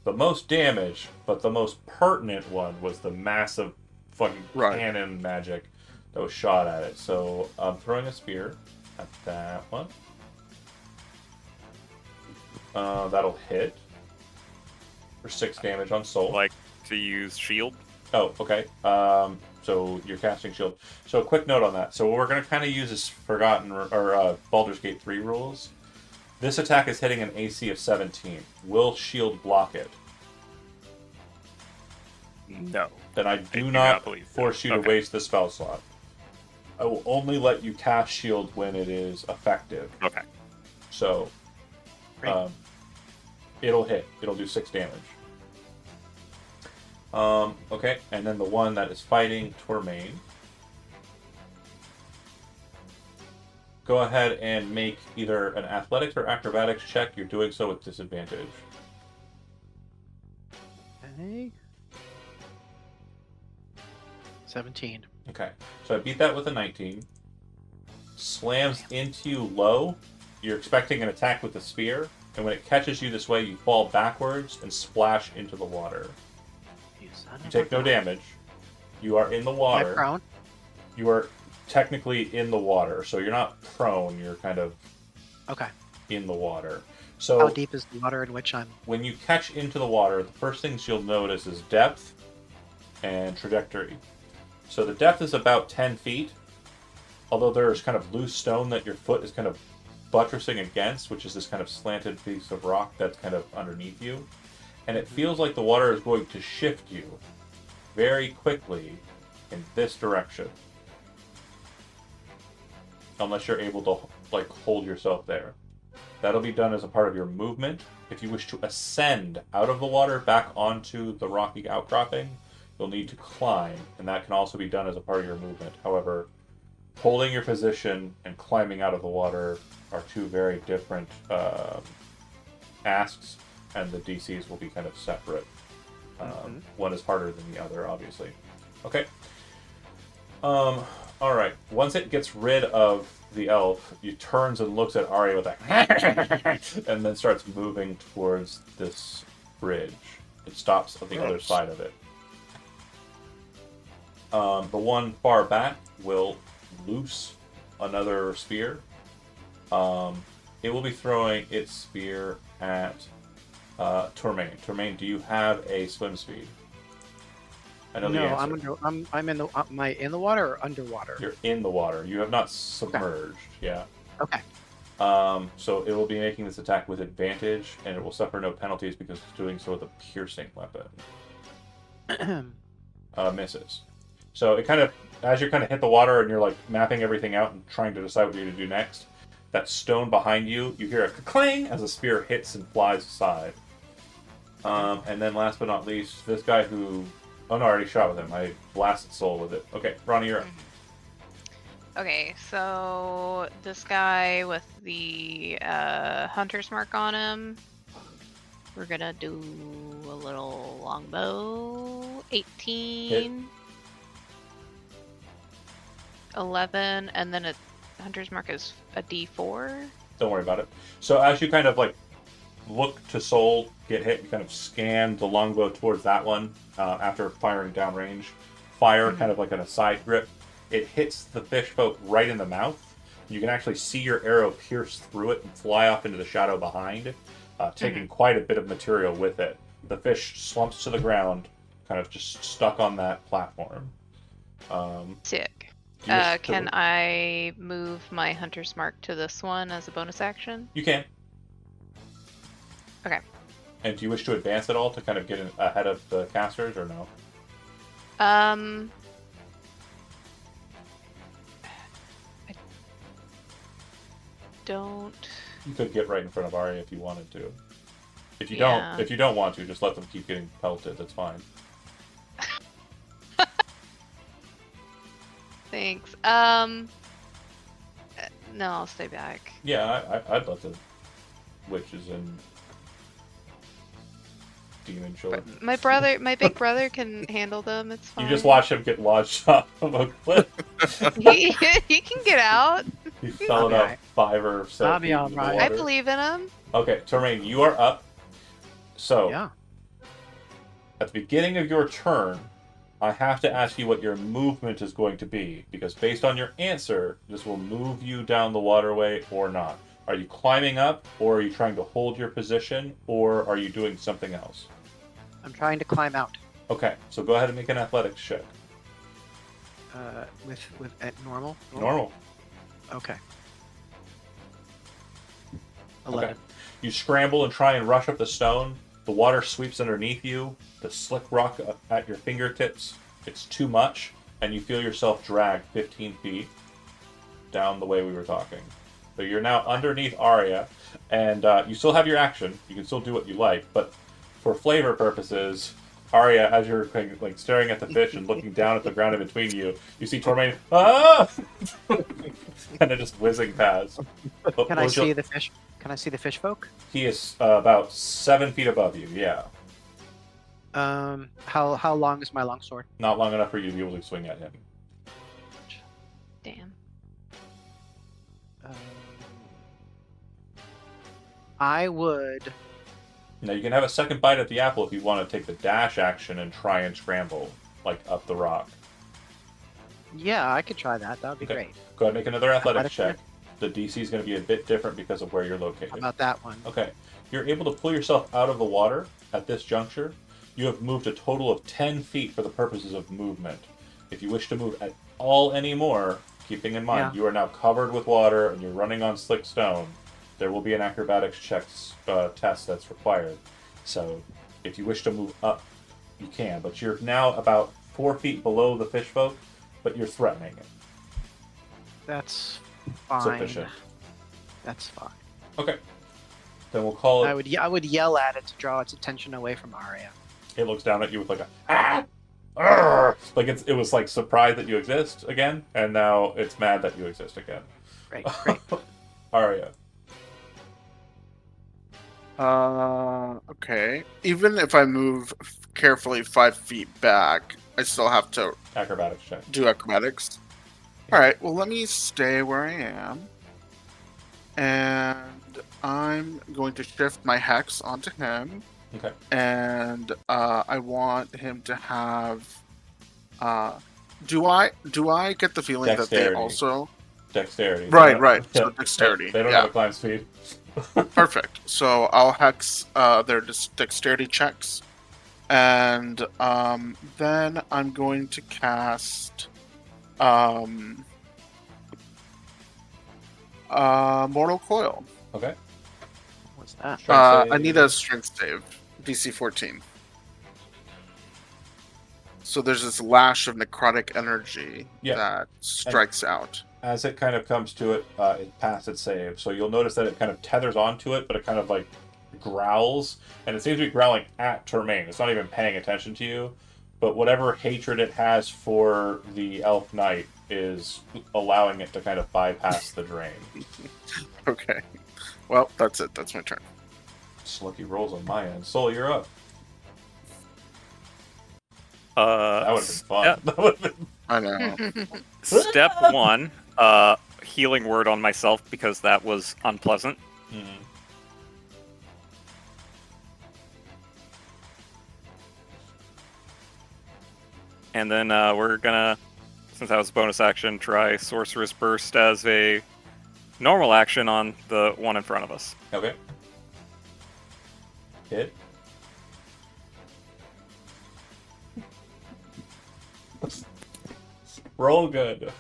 the most damage, but the most pertinent one was the massive fucking Right. cannon magic that was shot at it. So I'm throwing a spear at that one. That'll hit for 6 damage on Soul. Like to use shield. Oh, okay. So you're casting shield. So a quick note on that. So what we're going to kind of use is Baldur's Gate 3 rules. This attack is hitting an AC of 17. Will shield block it? No. Then I do do not not believe so. force you to Okay. waste the spell slot. I will only let you cast shield when it is effective. Okay. So Great. it'll hit. It'll do 6 damage. Okay, and then the one that is fighting Tormain. Go ahead and make either an athletics or acrobatics check. You're doing so with disadvantage. Okay. 17. Okay, so I beat that with a 19. Slams into you low. You're expecting an attack with the spear, and when it catches you this way, you fall backwards and splash into the water. You son You of take a no gun. damage. You are in the Am I water. prone? You are technically in the water, so you're not prone. You're kind of Okay. in the water. How So deep is the water in which I'm? when you catch into the water, the first things you'll notice is depth and trajectory. So the depth is about 10 feet, although there's kind of loose stone that your foot is kind of buttressing against, which is this kind of slanted piece of rock that's kind of underneath you. And it feels like the water is going to shift you very quickly in this direction. Unless you're able to like hold yourself there. That'll be done as a part of your movement. If you wish to ascend out of the water back onto the rocky outcropping, you'll need to climb, and that can also be done as a part of your movement. However, holding your position and climbing out of the water are two very different asks, and the DCs will be kind of separate. One is harder than the other, obviously. Okay. All right. Once it gets rid of the elf, he turns and looks at Arya with a and then starts moving towards this bridge. It stops on the other side of it. The one far back will loose another spear. It will be throwing its spear at Tormain. Tormain, do you have a swim speed? I know the No, answer. I'm in the. Am I in the water or underwater? You're in the water. You have not submerged. Yeah. Okay. So it will be making this attack with advantage, and it will suffer no penalties because it's doing so with a piercing weapon. Misses. So it kind of, as you kind of hit the water and you're like mapping everything out and trying to decide what you're going to do next, that stone behind you, you hear a clang as the spear hits and flies aside. And then last but not least, this guy who... Oh no, I already shot with him. I blasted soul with it. Okay, Ronnie, you're up. Okay, so this guy with the hunter's mark on him, we're gonna do a little longbow. 18, 11, and then a hunter's mark is a D4. Don't worry about it. So as you kind of like look to soul get hit, you kind of scan the longbow towards that one after firing downrange. Fire kind of like in a side grip. It hits the fish folk right in the mouth. You can actually see your arrow pierce through it and fly off into the shadow behind, taking quite a bit of material with it. The fish slumps to the ground, kind of just stuck on that platform. Sick. Do you wish to- Can I move my hunter's mark to this one as a bonus action? You can. Okay. And do you wish to advance at all to kind of get ahead of the casters, or no? I don't. You could get right in front of Arya if you wanted to. If you Yeah. don't want to, just let them keep getting pelted. That's fine. Thanks. No, I'll stay back. Yeah, I'd let the witches and demon children. My big brother can handle them. It's fine. You just watch him get launched off of a cliff. he can get out. He fell I'll be about alright. 5 or 7 I'll be feet into the alright. I water. believe in him. Okay, Terrain, you are up. So, Yeah. at the beginning of your turn, I have to ask you what your movement is going to be, because based on your answer, this will move you down the waterway or not. Are you climbing up, or are you trying to hold your position, or are you doing something else? I'm trying to climb out. Okay, so go ahead and make an athletics check. With at normal. Normal. Okay. 11. Okay. You scramble and try and rush up the stone. The water sweeps underneath you. The slick rock at your fingertips. It's too much, and you feel yourself drag 15 feet down the way we were talking. So you're now underneath Arya, and you still have your action. You can still do what you like, but for flavor purposes, Arya, as you're kind of, like staring at the fish and looking down at the ground in between you, you see Tormain, ah, kind of just whizzing past. Can I see the fish? Can I see the fish folk? He is about 7 feet above you. Yeah. How long is my longsword? Not long enough for you to be able to swing at him. Damn. Um, I would. Now you can have a second bite at the apple if you want to take the dash action and try and scramble, like up the rock. Yeah, I could try that. That would be Okay. great. Go ahead and make another athletics Athletics check. The DC is going to be a bit different because of where you're How located. about that one? Okay. You're able to pull yourself out of the water at this juncture. You have moved a total of 10 feet for the purposes of movement. If you wish to move at all anymore, keeping in mind Yeah. you are now covered with water and you're running on slick stone, there will be an acrobatics test that's required. So if you wish to move up, you can. But you're now about 4 feet below the fish folk, but you're threatening it. That's fine. Sufficient. That's fine. Okay. Then we'll call it. I would yell at it to draw its attention away from Arya. It looks down at you with like a ah, arr! Like it was like surprised that you exist again, and now it's mad that you exist again. Great, great. Arya. Okay. Even if I move carefully 5 feet back, I still have to Acrobatics check. do acrobatics. All right. Well, let me stay where I am, and I'm going to shift my hex onto him, Okay. and I want him to have. Do I get the feeling that Dexterity. they also Dexterity. Right, They don't- right. So yeah, dexterity, They don't yeah. have a climb speed. perfect? So I'll hex their dexterity checks, and then I'm going to cast Mortal Coil. Okay. What's that? Strength I save. need a strength save, DC 14. So there's this lash of necrotic energy Yeah. that strikes out. As it kind of comes to it, it passed its save. So you'll notice that it kind of tethers onto it, but it kind of like growls, and it seems to be growling at Termaine. It's not even paying attention to you, but whatever hatred it has for the Elf Knight is allowing it to kind of bypass the drain. Okay. Well, that's it. That's my turn. Slucky rolls on my end. Soul, you're up. That would have been fun. yeah, That would have been... I know. Step one, healing word on myself because that was unpleasant. Mhm. And then we're gonna, since that was a bonus action, try Sorcerous Burst as a normal action on the one in front of us. Okay. Hit. Roll good.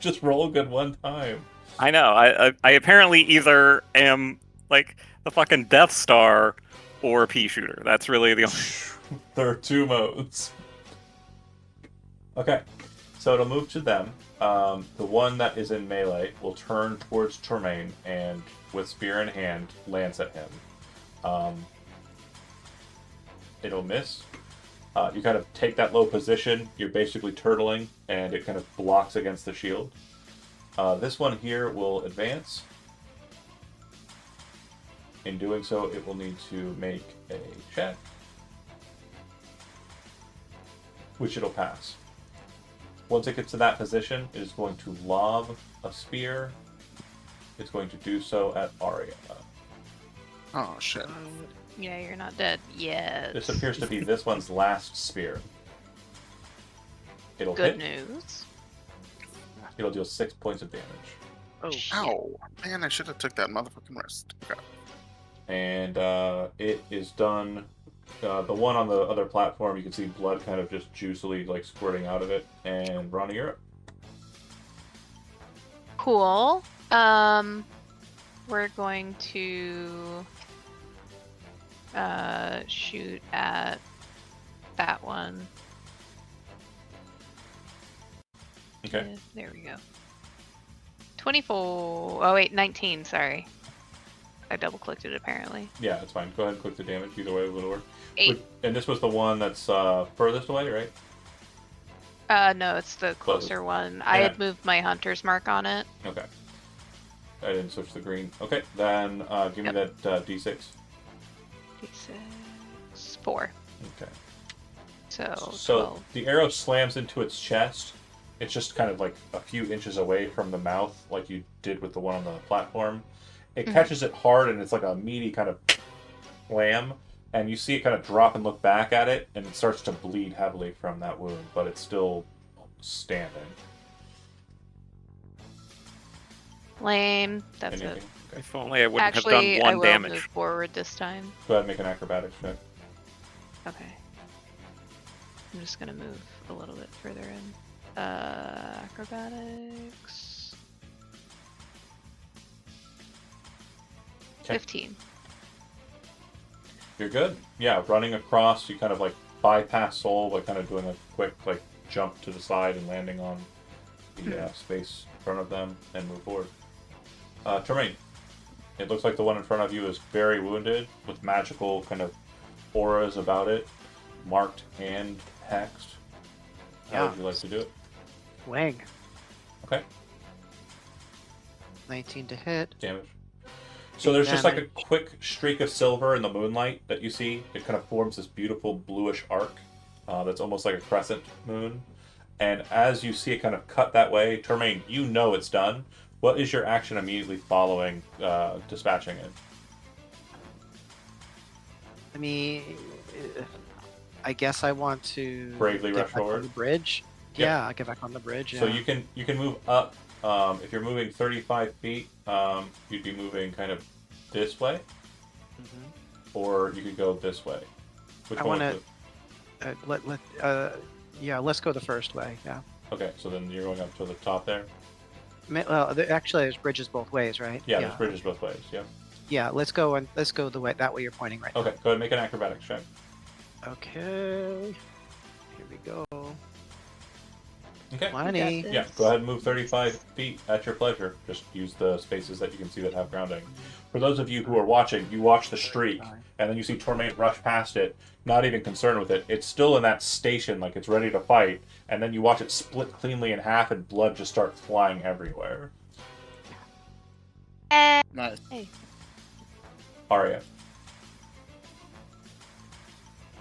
Just roll good one time. I know. I apparently either am like the fucking Death Star or a pea shooter. That's really the only. There are two modes. Okay, so it'll move to them. The one that is in melee will turn towards Termaine and, with spear in hand, lance at him. It'll miss. You kind of take that low position. You're basically turtling, and it kind of blocks against the shield. This one here will advance. In doing so, it will need to make a check, which it'll pass. Once it gets to that position, it is going to lob a spear. It's going to do so at Arya. Oh shit. Yeah, you're not dead yet. This appears to be this one's last spear. It'll Good hit. news. It'll deal 6 points of damage. Oh, Ow. Man, I should have took that motherfucking risk. Okay. And it is done. The one on the other platform, you can see blood kind of just juicily like squirting out of it. And Ronnie, you're up. Cool. We're going to shoot at that one. Okay. Yeah, there we go. 24. Oh wait, 19. Sorry, I double clicked it apparently. Yeah, it's fine. Go ahead and click the damage. Either way, it'll work. 8. And this was the one that's furthest away, right? No, it's the closer one. I Yeah. had moved my hunter's mark on it. Okay. I didn't switch the green. Okay, then give me that D6. D6. 4. Okay. So, So 12. the arrow slams into its chest. It's just kind of like a few inches away from the mouth, like you did with the one on the platform. It Mhm. catches it hard, and it's like a meaty kind of slam. And you see it kind of drop and look back at it, and it starts to bleed heavily from that wound, but it's still standing. Lame. That's Anything? it. Okay. If only I wouldn't Actually, have I done will one move damage. forward this time. Go ahead and make an acrobatics check. Okay. I'm just gonna move a little bit further in. Acrobatics. 'Kay. 15. You're good. Yeah, running across, you kind of like bypass Soul by kind of doing a quick like jump to the side and landing on the space in front of them and move forward. Termaine, it looks like the one in front of you is very wounded with magical kind of auras about it, marked and hexed. How Yeah. would you like to do it? Wang. Okay, 19 to hit. damage. So there's just like a quick streak of silver in the moonlight that you see. It kind of forms this beautiful bluish arc that's almost like a crescent moon. And as you see it kind of cut that way, Termaine, you know it's done. What is your action immediately following dispatching it? I mean, I guess I want to Bravely get rush back on forward? the bridge. Yep. Yeah, I'll get back on the bridge. Yeah. So you can move up. If you're moving 35 feet, you'd be moving kind of this way, Mhm. or you could go this way. Which I one? wanna- was Yeah, let's go the first way. Yeah. it? Okay, so then you're going up to the top there. Well, actually, there's bridges both ways, right? Yeah, there's bridges both ways. Yeah. Yeah, let's go the way that way you're pointing right Okay, go ahead and make an acrobatics check. now. Okay. Here we go. Okay. 20. Got Yeah, this. go ahead and move 35 feet at your pleasure. Just use the spaces that you can see that have grounding. For those of you who are watching, you watch the streak, and then you see Tormain rush past it, not even concerned with it. It's still in that station, like it's ready to fight, and then you watch it split cleanly in half, and blood just starts flying everywhere. Nice. Arya.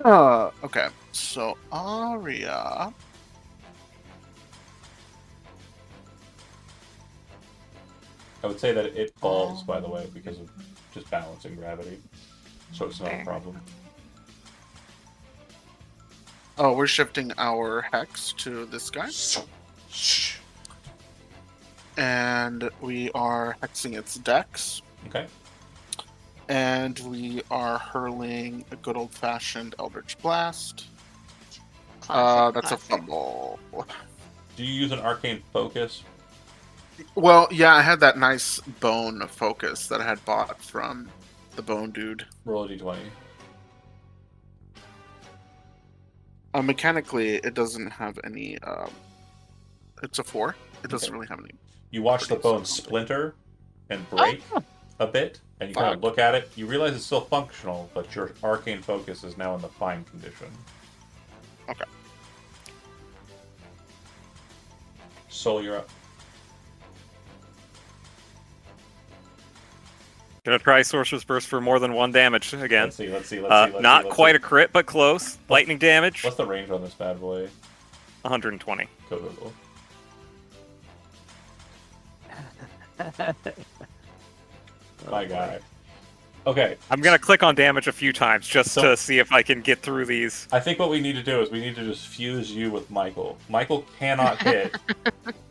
Okay. So Aria. I would say that it falls, by the way, because of just balancing gravity. So it's not a Fair. problem. Oh, we're shifting our hex to this guy, and we are hexing its dex, Okay. and we are hurling a good old-fashioned Eldritch Blast. Classic, That's a classic. fumble. Do you use an arcane focus? Well, yeah, I had that nice bone focus that I had bought from the bone dude. Roll a d20. Mechanically, it doesn't have any. It's a 4. It doesn't Okay. really have any. You watch the bone splinter and break a bit, and you kind of Fuck. look at it. You realize it's still functional, but your arcane focus is now in the fine condition. Okay. Soul, you're up. Gonna try Sorcerer's Burst for more than 1 damage again. Let's see. Let's Not quite see. a crit, but close. Lightning damage, What's the range on this bad boy? 120. Go Google. My guy. Okay, I'm gonna click on damage a few times just So- to see if I can get through these. I think what we need to do is we need to just fuse you with Michael. Michael cannot hit,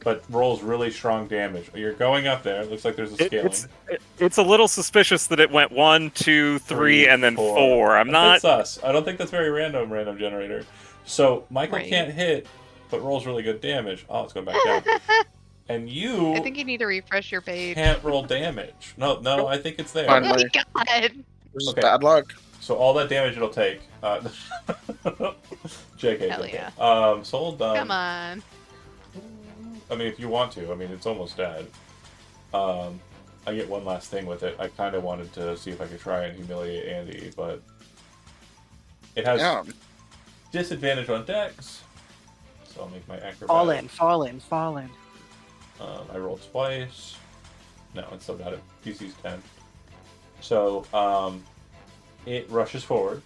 but rolls really strong damage. You're going up there. It looks like there's a scaling. It's a little suspicious that it went 1, 2, 3, and then 4. I'm not. That's us. I don't think that's very random generator. So Michael Right. can't hit, but rolls really good damage. Oh, let's go back down. And you I think you need to refresh your page. can't roll damage. No, I think it's there. Oh Finally. my god! This Okay. is bad luck. So all that damage it'll take. JK. Hell JK. yeah. Soul done. Come on. I mean, if you want to. I mean, it's almost dead. I get one last thing with it. I kind of wanted to see if I could try and humiliate Andy, but it has Yeah. disadvantage on Dex. So I'll make my acrobatic. Fall in. I rolled twice. No, it still got it. DC's 10. So it rushes forward,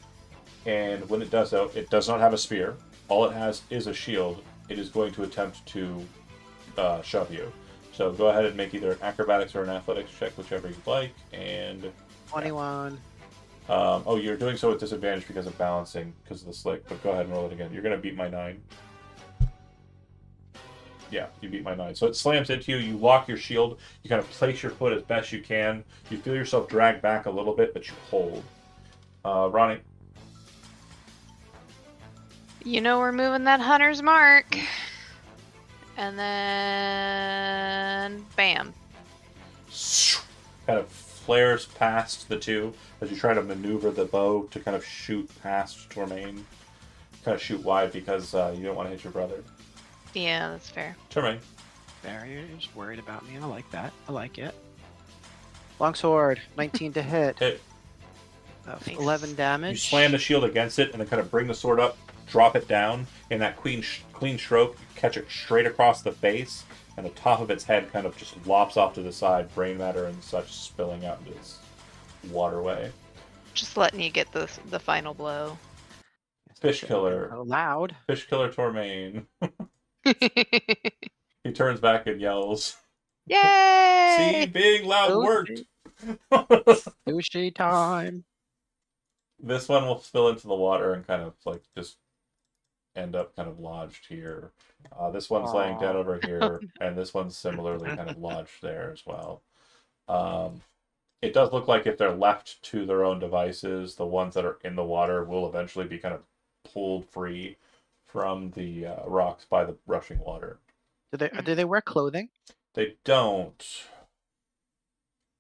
and when it does so, it does not have a spear. all it has is a shield, it is going to attempt to shove you. So go ahead and make either an acrobatics or an athletics check, whichever you'd like. And 21. oh, you're doing so with disadvantage because of balancing, because of the slick. But go ahead and roll it again. You're gonna beat my 9. Yeah, you beat my 9. So it slams into you. You lock your shield. You kind of place your foot as best you can. You feel yourself drag back a little bit, but you hold. Ronnie. You know we're moving that hunter's mark. And then bam. Kind of flares past the two as you try to maneuver the bow to kind of shoot past Tormain. Kind of shoot wide because you don't want to hit your brother. Yeah, that's fair. Tormain. Barrier's worried about me. I like that. I like it. Longsword, 19 to hit. Hit. Nice. 11 damage. You slam the shield against it and then kind of bring the sword up, drop it down. In that clean stroke, you catch it straight across the face, and the top of its head kind of just lops off to the side, brain matter and such spilling out into this waterway. Just letting you get the final blow. Fish killer. So loud. Fish killer Tormain. He turns back and yells, Yay! "See, being loud worked!" Sushi time. This one will spill into the water and kind of like just end up kind of lodged here. This one's laying dead over here, and this one's similarly kind of lodged there as well. It does look like if they're left to their own devices, the ones that are in the water will eventually be kind of pulled free from the rocks by the rushing water. Do they wear clothing? They don't.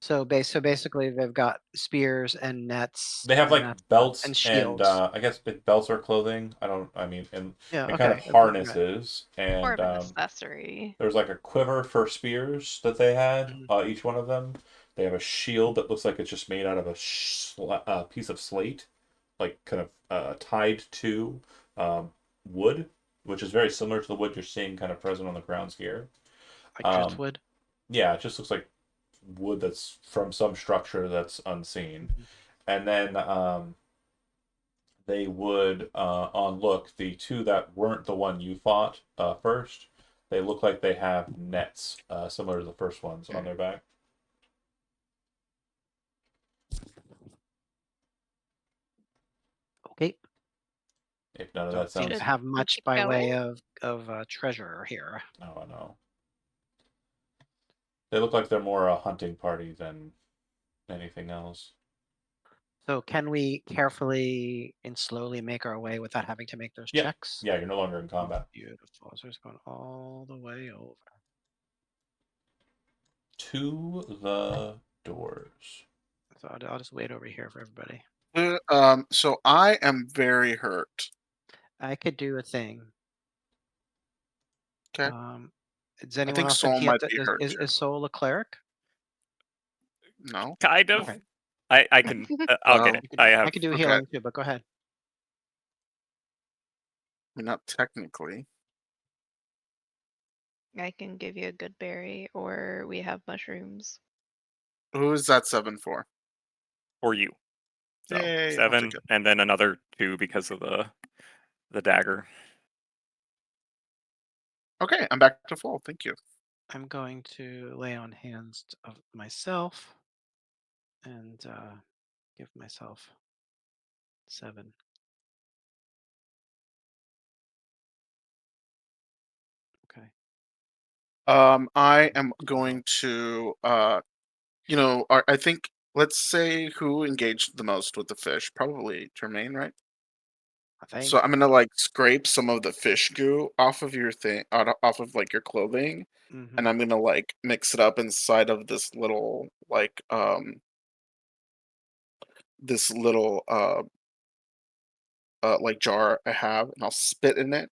So basically they've got spears and nets. They have and like belts and and shields. I guess belts are clothing. And Yeah, kind okay. of harnesses More and of an accessory. there's like a quiver for spears that they had, Mhm. each one of them. They have a shield that looks like it's just made out of a piece of slate, like kind of tied to wood, which is very similar to the wood you're seeing kind of present on the grounds here. Like driftwood. Yeah, it just looks like wood that's from some structure that's unseen. Mhm. And then they would, on look, the two that weren't the one you fought first, they look like they have nets similar to the first ones on their back. Okay. If none of Don't that seem sounds... to have much keep by going? way of treasure here. No, I know. They look like they're more a hunting party than anything else. So can we carefully and slowly make our way without having to make those Yeah. checks? Yeah, you're no longer in combat. Beautiful. So it's going all the way over. To the doors. So I'll just wait over here for everybody. So I am very hurt. I could do a thing. Okay. Does anyone think else Soul think might be hurt, is Soul a cleric? No. Kind of. Okay. I can. I'll get Well, it. I could do okay. healing too, but go ahead. I mean, not technically. I can give you a good berry, or we have mushrooms. Who is that 7 for? for you. So Yay, I'll 7, take it. and then another 2 because of the dagger. Okay, I'm back to full. Thank you. I'm going to lay on hands of myself and give myself 7. Okay. I am going to, I think, let's say who engaged the most with the fish. Probably Jermaine, right? I think. So I'm gonna like scrape some of the fish goo off of your thing, off of like your clothing, Mhm. and I'm gonna like mix it up inside of this little like jar I have, and I'll spit in it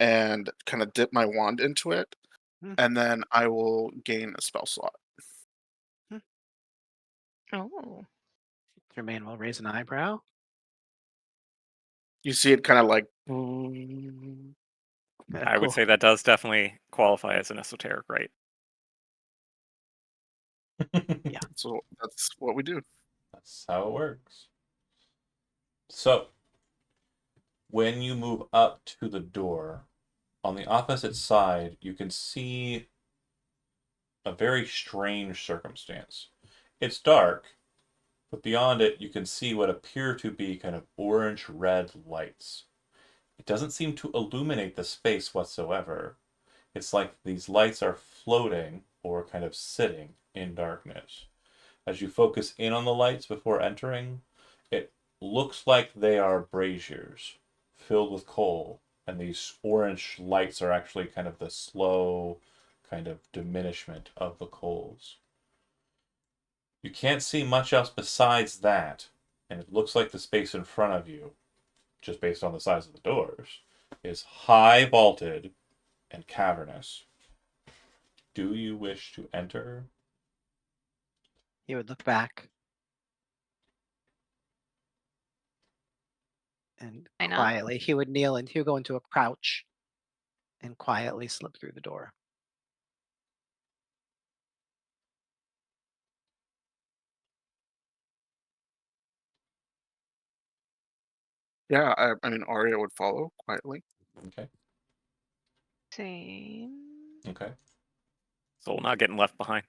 and kind of dip my wand into it, Hmm. and then I will gain a spell slot. Oh. Jermaine will raise an eyebrow. You see it kind of like I would Cool. say that does definitely qualify as an esoteric rite. Yeah. so that's what we do. That's how it works. So, When you move up to the door, on the opposite side, you can see a very strange circumstance. It's dark, but beyond it, you can see what appear to be kind of orange-red lights. It doesn't seem to illuminate the space whatsoever. It's like these lights are floating or kind of sitting in darkness. As you focus in on the lights before entering, it looks like they are braziers filled with coal, and these orange lights are actually kind of the slow kind of diminishment of the coals. You can't see much else besides that, and it looks like the space in front of you, just based on the size of the doors, is high vaulted and cavernous. Do you wish to enter? He would look back and Why not? quietly he would kneel and he would go into a crouch and quietly slip through the door. Yeah, I mean, Arya would follow quietly. Okay. Same. Okay. Soul not getting left behind.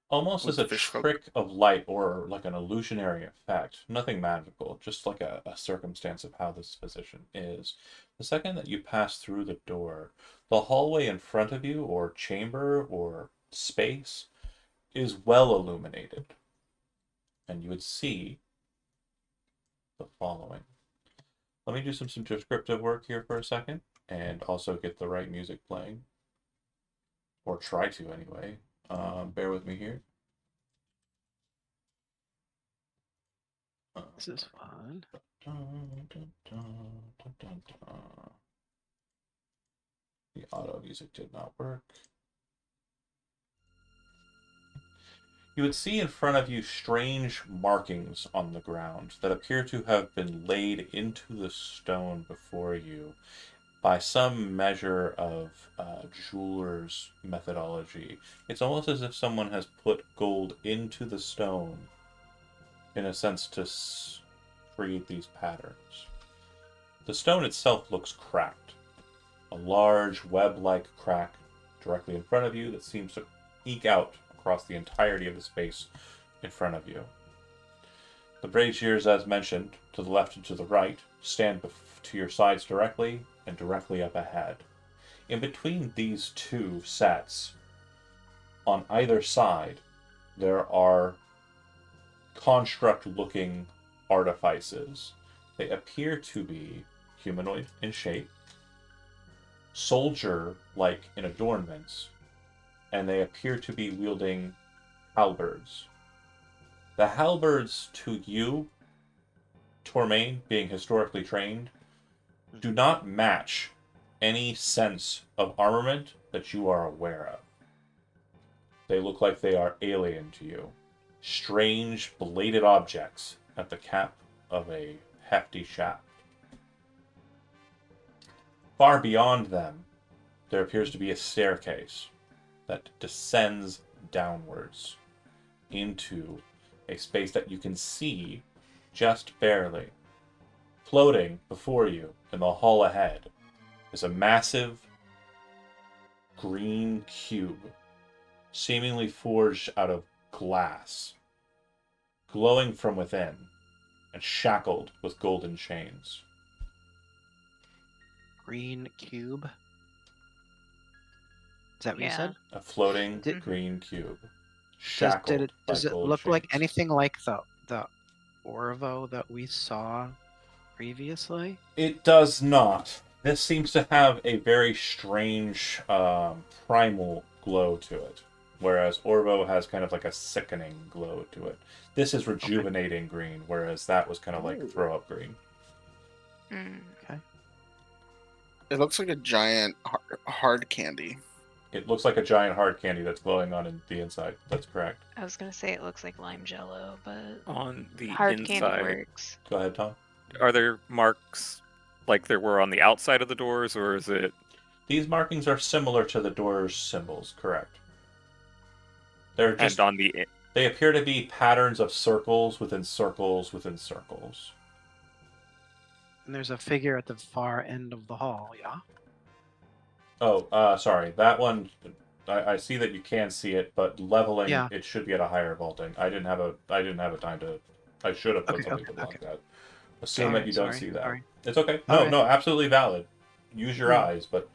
Almost With as a fish folk. trick of light or like an illusionary effect. Nothing magical, just like a circumstance of how this position is. The second that you pass through the door, the hallway in front of you, or chamber, or space, is well illuminated. And you would see the following. Let me do some descriptive work here for a second, and also get the right music playing. Or try to, anyway. Bear with me here. This is fun. The auto music did not work. You would see in front of you strange markings on the ground that appear to have been laid into the stone before you by some measure of jeweler's methodology. It's almost as if someone has put gold into the stone, in a sense, to create these patterns. The stone itself looks cracked. A large web-like crack directly in front of you that seems to eke out across the entirety of the space in front of you. The braziers, as mentioned, to the left and to the right, stand to your sides directly and directly up ahead. In between these two sets, on either side, there are construct-looking artifices. They appear to be humanoid in shape, soldier-like in adornments, and they appear to be wielding halberds. The halberds, to you, Tormain, being historically trained, do not match any sense of armament that you are aware of. They look like they are alien to you. Strange, bladed objects at the cap of a hefty shaft. Far beyond them, there appears to be a staircase that descends downwards into a space that you can see just barely. Floating before you in the hall ahead is a massive green cube, seemingly forged out of glass, glowing from within and shackled with golden chains. Green cube. Is that what you Yeah. said? A floating Did- green cube, Does, shackled does by it gold look like chains. anything like the Orvo that we saw previously? It does not. This seems to have a very strange primal glow to it, whereas Orvo has kind of like a sickening glow to it. This is rejuvenating green, whereas that was kind of like throw up green. Mm. It looks like a giant hard candy. It looks like a giant hard candy that's glowing on the inside. That's correct. I was gonna say it looks like lime jello, but On the hard inside, candy works. Go ahead, Tom. are there marks like there were on the outside of the doors, or is it? These markings are similar to the door's symbols, correct? They're just And on the they appear to be patterns of circles within circles within circles. And there's a figure at the far end of the hall, yeah? Oh, sorry. That one, I see that you can see it, but leveling Yeah. it should be at a higher vaulting. I didn't have a time to. I should have put Okay, something okay, to block okay. that. Assume that you don't Sorry, see that. sorry. It's okay. No, Alright. no, absolutely valid. Use your Hmm. eyes, but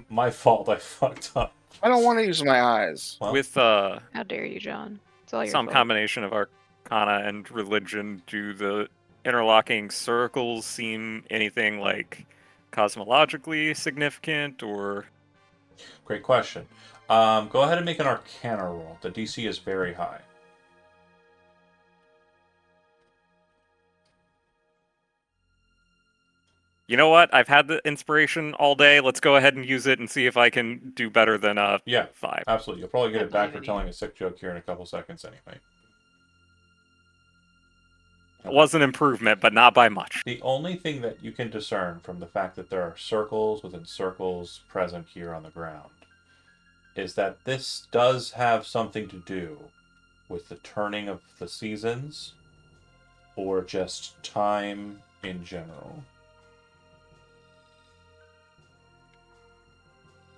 my fault. I fucked up. I don't want to use my eyes. Well, With How dare you, John? It's all your some fault. combination of arcana and religion, do the interlocking circles seem anything like cosmologically significant, or great question. Go ahead and make an Arcana roll. The DC is very high. you know what? I've had the inspiration all day. Let's go ahead and use it and see if I can do better than Yeah, 5. absolutely. You'll probably get I it back believe for in you. telling a sick joke here in a couple seconds anyway. It was an improvement, but not by much. The only thing that you can discern from the fact that there are circles within circles present here on the ground is that this does have something to do with the turning of the seasons or just time in general.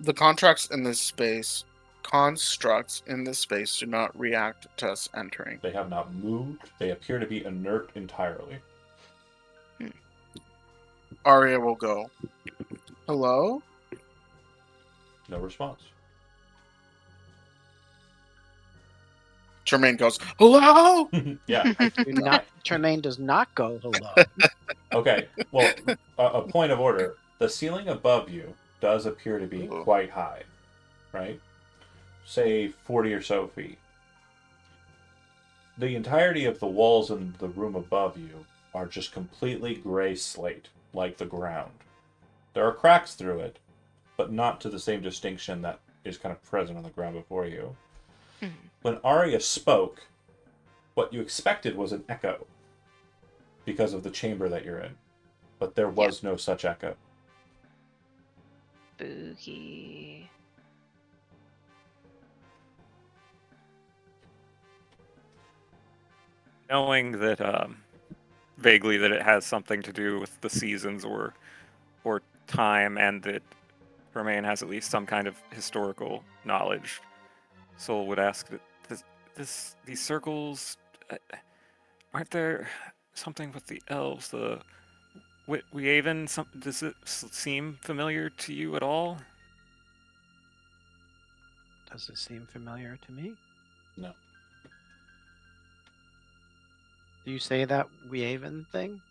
The constructs in this space do not react to us entering. They have not moved. They appear to be inert entirely. Arya will go, hello? No response. Tremaine goes, hello? Yeah. Tremaine does not go hello. Okay. Well, a point of order. The ceiling above you does appear to be Ooh. quite high, right? Say 40 or so feet. The entirety of the walls in the room above you are just completely gray slate, like the ground. There are cracks through it, but not to the same distinction that is kind of present on the ground before you. Mhm. When Arya spoke, what you expected was an echo because of the chamber that you're in, but there was no such echo. Spooky. Knowing that vaguely that it has something to do with the seasons or time, and that Romain has at least some kind of historical knowledge, Soul would ask that these circles, aren't there something with the elves, the Weaven? Does it seem familiar to you at all? Does it seem familiar to me? No. Do you say that Weaven thing?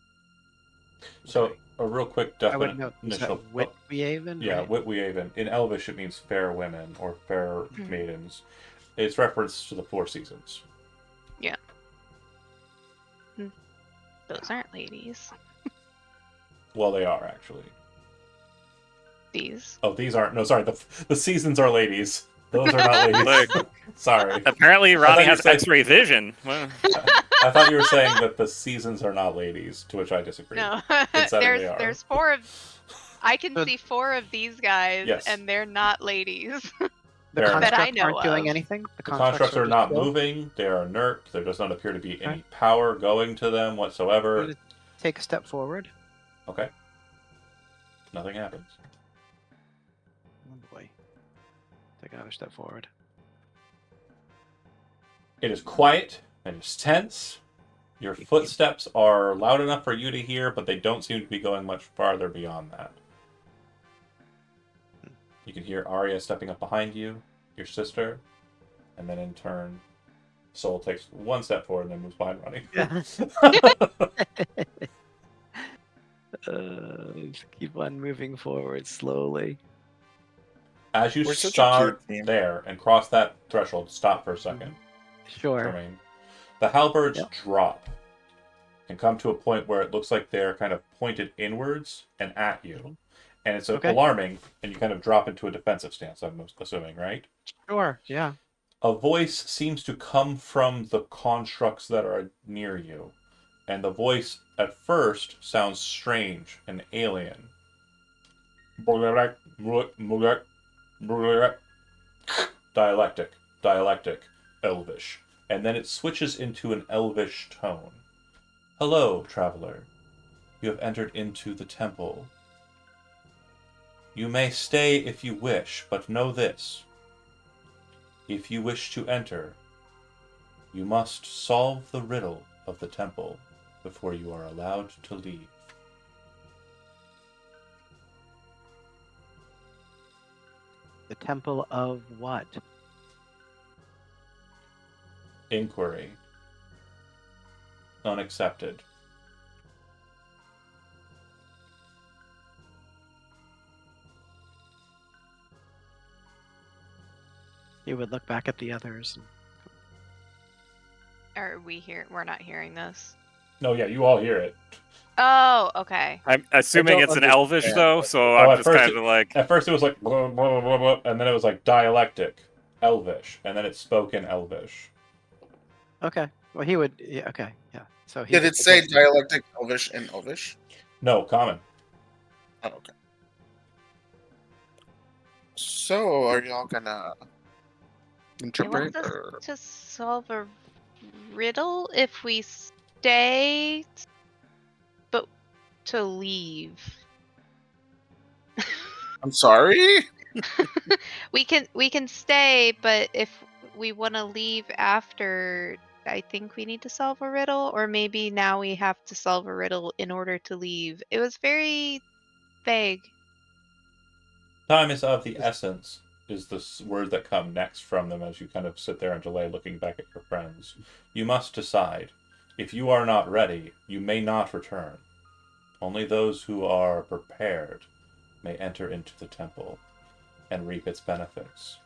So, a real quick I would definite know. Is initial. that Wit Weaven? Yeah, right? Witweaven. In Elvish, it means fair women or fair Mhm. maidens. It's reference to the four seasons. Those aren't ladies. Well, they are actually. These. Oh, these aren't. No, sorry. The seasons are ladies. Those are not ladies. Sorry. Apparently, thought Ronnie you has said- X-ray vision. Well, I thought you were saying that the seasons are not ladies, to which I disagree. No, Decidedly they are. there's 4 of. I can But- see 4 of these guys, Yes. and they're not ladies. The Fair enough. That I constructs know aren't doing of. anything. The constructs are just not still? moving. They are inert. There does not appear to be Okay. any power going to them I'm whatsoever. gonna take a step forward. Okay. Nothing happens. Oh boy. Take another step forward. It is quiet. It is tense. Your footsteps are loud enough for you to hear, but they don't seem to be going much farther beyond that. You can hear Arya stepping up behind you, your sister, and then in turn, Soul takes one step forward and then moves behind Ronnie. Just keep on moving forward slowly. As you We're such a start cute team. there and cross that threshold, stop for a second. Sure. Tremaine. The halberds Yep. drop and come to a point where it looks like they're kind of pointed inwards and at you. And it's Okay. alarming, and you kind of drop into a defensive stance, I'm assuming, right? Sure. Yeah. A voice seems to come from the constructs that are near you. And the voice, at first, sounds strange and alien. Dialectic, Elvish. And then it switches into an Elvish tone. Hello, traveler. You have entered into the temple. You may stay if you wish, but know this. If you wish to enter, you must solve the riddle of the temple before you are allowed to leave. The temple of what? Inquiry. Unaccepted. He would look back at the others. Are we here? We're not hearing this. No, yeah, you all hear it. Oh, okay. I'm assuming don't it's an Elvish understand though, what- so Oh, I'm at just first kind of like, At first it was like blah, blah, blah, blah, and then it was like dialectic, Elvish, and then it's spoken Elvish. Okay. Well, he would. Yeah, okay. Yeah. So he Did would it say suggest- dialectic Elvish and Elvish? No, common. Oh, okay. So, are y'all gonna He interpret? wants us Or... to solve a riddle if we stay, but to leave. I'm sorry? we can stay, but if we want to leave after, I think we need to solve a riddle, or maybe now we have to solve a riddle in order to leave. It was very vague. Time is of the essence, is the word that come next from them as you kind of sit there and delay looking back at your friends. You must decide. If you are not ready, you may not return. Only those who are prepared may enter into the temple and reap its benefits.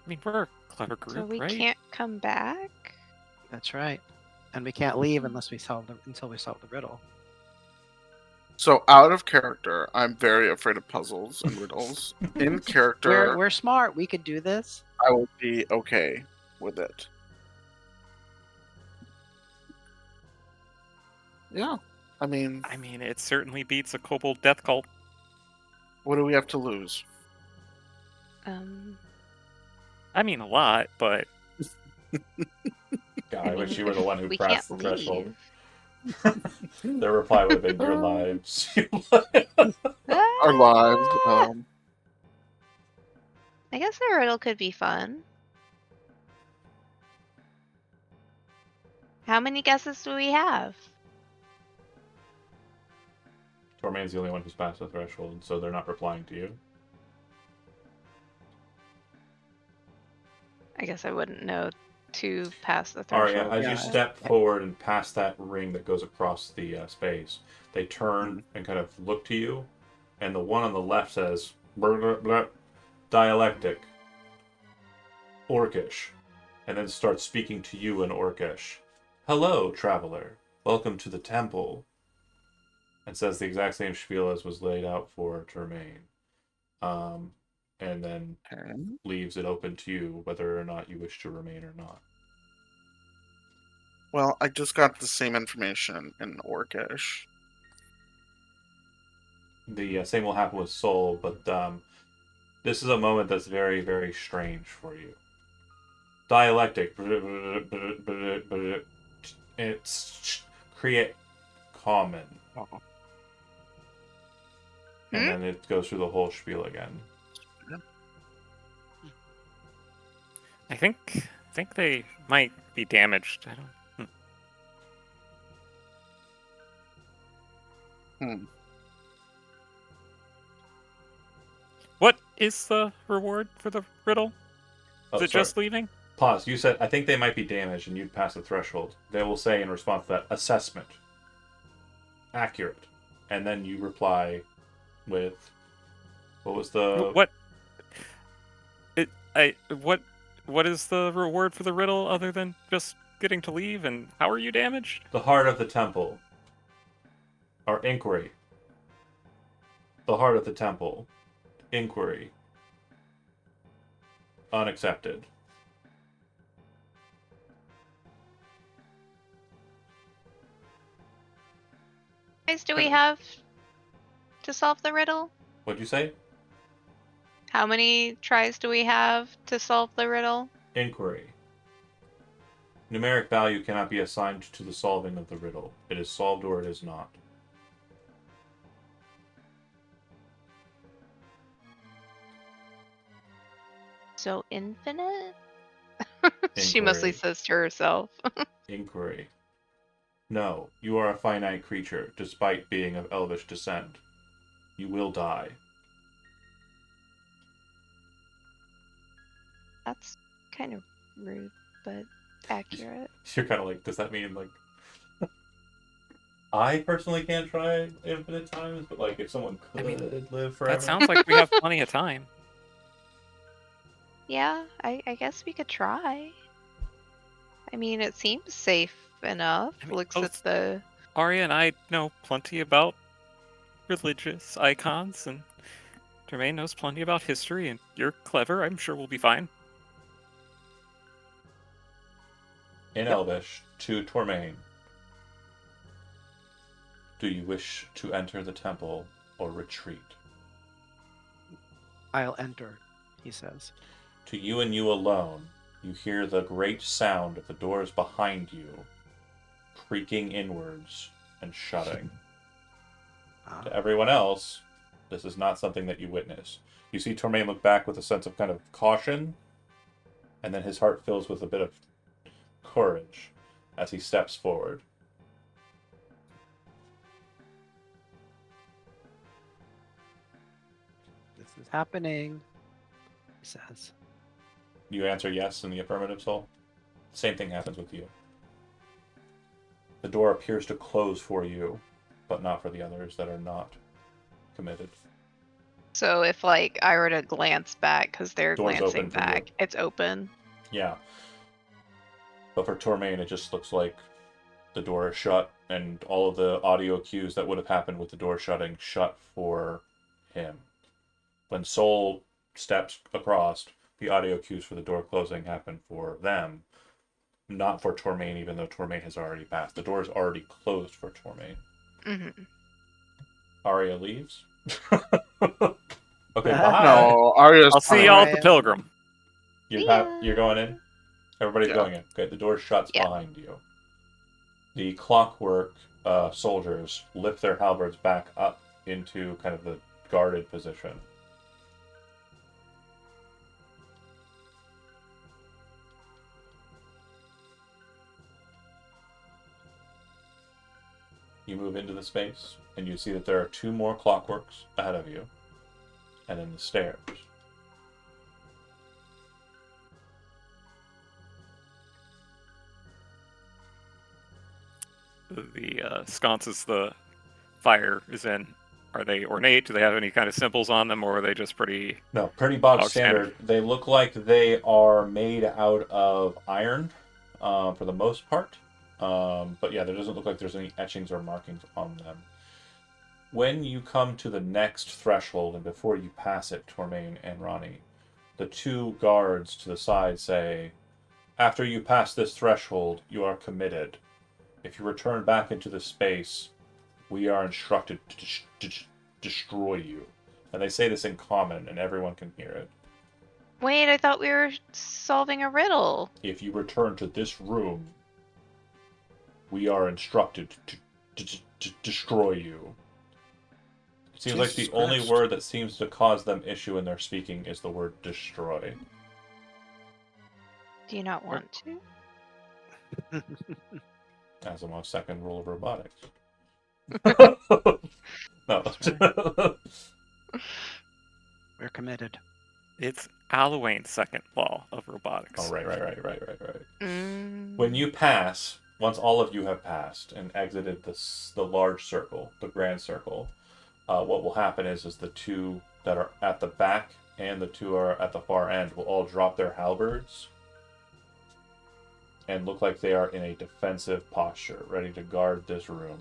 I mean, we're a clever So group, we right? can't come back. That's right. And we can't leave unless we until we solve the riddle. So, out of character, I'm very afraid of puzzles and riddles. In character, We're smart. We could do this. I will be okay with it. Yeah. I mean, I mean, it certainly beats a kobold death cult. what do we have to lose? I mean, a lot, but God, I wish you were the one who we crossed can't the threshold. leave. Their reply would have been your lives. Our lives. I guess the riddle could be fun. How many guesses do we have? Tormain's the only one who's passed the threshold, so they're not replying to you. I guess I wouldn't know to pass the Alright, threshold. as Yeah. you step forward and past that ring that goes across the space, they turn and kind of look to you, and the one on the left says, blah, blah, blah, dialectic, Orcish, and then starts speaking to you in Orcish. Hello, traveler. Welcome to the temple. And says the exact same spiel as was laid out for Termaine. And then Okay. leaves it open to you whether or not you wish to remain or not. Well, I just got the same information in Orcish. The same will happen with Soul, but this is a moment that's very, very strange for you. Dialectic. It's create common. And then it goes through the whole spiel again. I think they might be damaged. I don't. What is the reward for the riddle? Oh, Is it sorry. just leaving? Pause. You said, I think they might be damaged and you'd pass the threshold. They will say in response to that, assessment. Accurate. And then you reply with, what was the... What? What is the reward for the riddle other than just getting to leave? And how are you damaged? The heart of the temple. Our inquiry. The heart of the temple. Inquiry. Unaccepted. Guys, do we have to solve the riddle? What'd you say? How many tries do we have to solve the riddle? Inquiry. Numeric value cannot be assigned to the solving of the riddle. It is solved or it is not. So infinite? She mostly Inquiry. says to herself. Inquiry. No, you are a finite creature, despite being of elvish descent. You will die. That's kind of rude, but accurate. You're kind of like, does that mean, like... I personally can't try infinite times, but, like, if someone could I mean, live forever... That sounds like we have plenty of time. Yeah, I guess we could try. I mean, it seems safe enough. I mean, Looks at both- the. Arya and I know plenty about religious icons, and Jermaine knows plenty about history, and you're clever. I'm sure we'll be fine. In Elvish, to Tormain. Do you wish to enter the temple or retreat? I'll enter, he says. To you and you alone, you hear the great sound of the doors behind you creaking inwards and shutting. Ah, To everyone else, this is not something that you witness. You see Tormain look back with a sense of kind of caution, and then his heart fills with a bit of courage as he steps forward. this is happening, he says. You answer yes in the affirmative, Soul. Same thing happens with you. The door appears to close for you, but not for the others that are not committed. So if like I were to glance back because they're Door's glancing open for you. back, it's open. Yeah. But for Tormain, it just looks like the door is shut, and all of the audio cues that would have happened with the door shutting shut for him. When Soul steps across, the audio cues for the door closing happen for them, not for Tormain, even though Tormain has already passed. The door is already closed for Tormain. Mm-hmm. Arya leaves. Okay, bye. No, Arya's I'll see fine. y'all at the Arya. Pilgrim. You're going in? Everybody's Yeah. going in. Okay, the door shuts Yeah. behind you. The clockwork soldiers lift their halberds back up into kind of the guarded position. You move into the space, and you see that there are two more clockworks ahead of you, and then the stairs. The sconces the fire is in. Are they ornate? Do they have any kind of symbols on them, or are they just pretty? No, pretty bog Bog standard. They look like they are made out of iron, for the most part. But yeah, there doesn't look like there's any etchings or markings on them. When you come to the next threshold, and before you pass it, Tormain and Ronnie, the two guards to the side say, "After you pass this threshold, you are committed. If you return back into the space, we are instructed to destroy you." And they say this in common, and everyone can hear it. Wait, I thought we were solving a riddle. If you return to this room, we are instructed to destroy you. It seems like Jesus the only Christ. word that seems to cause them issue in their speaking is the word destroy. Do you not want to? Asimov's second rule of robotics. No. We're committed. It's Alwyn's second law of robotics. Oh, right. Mm. When you pass, once all of you have passed and exited the large circle, the grand circle, what will happen is the two that are at the back and the two are at the far end will all drop their halberds and look like they are in a defensive posture, ready to guard this room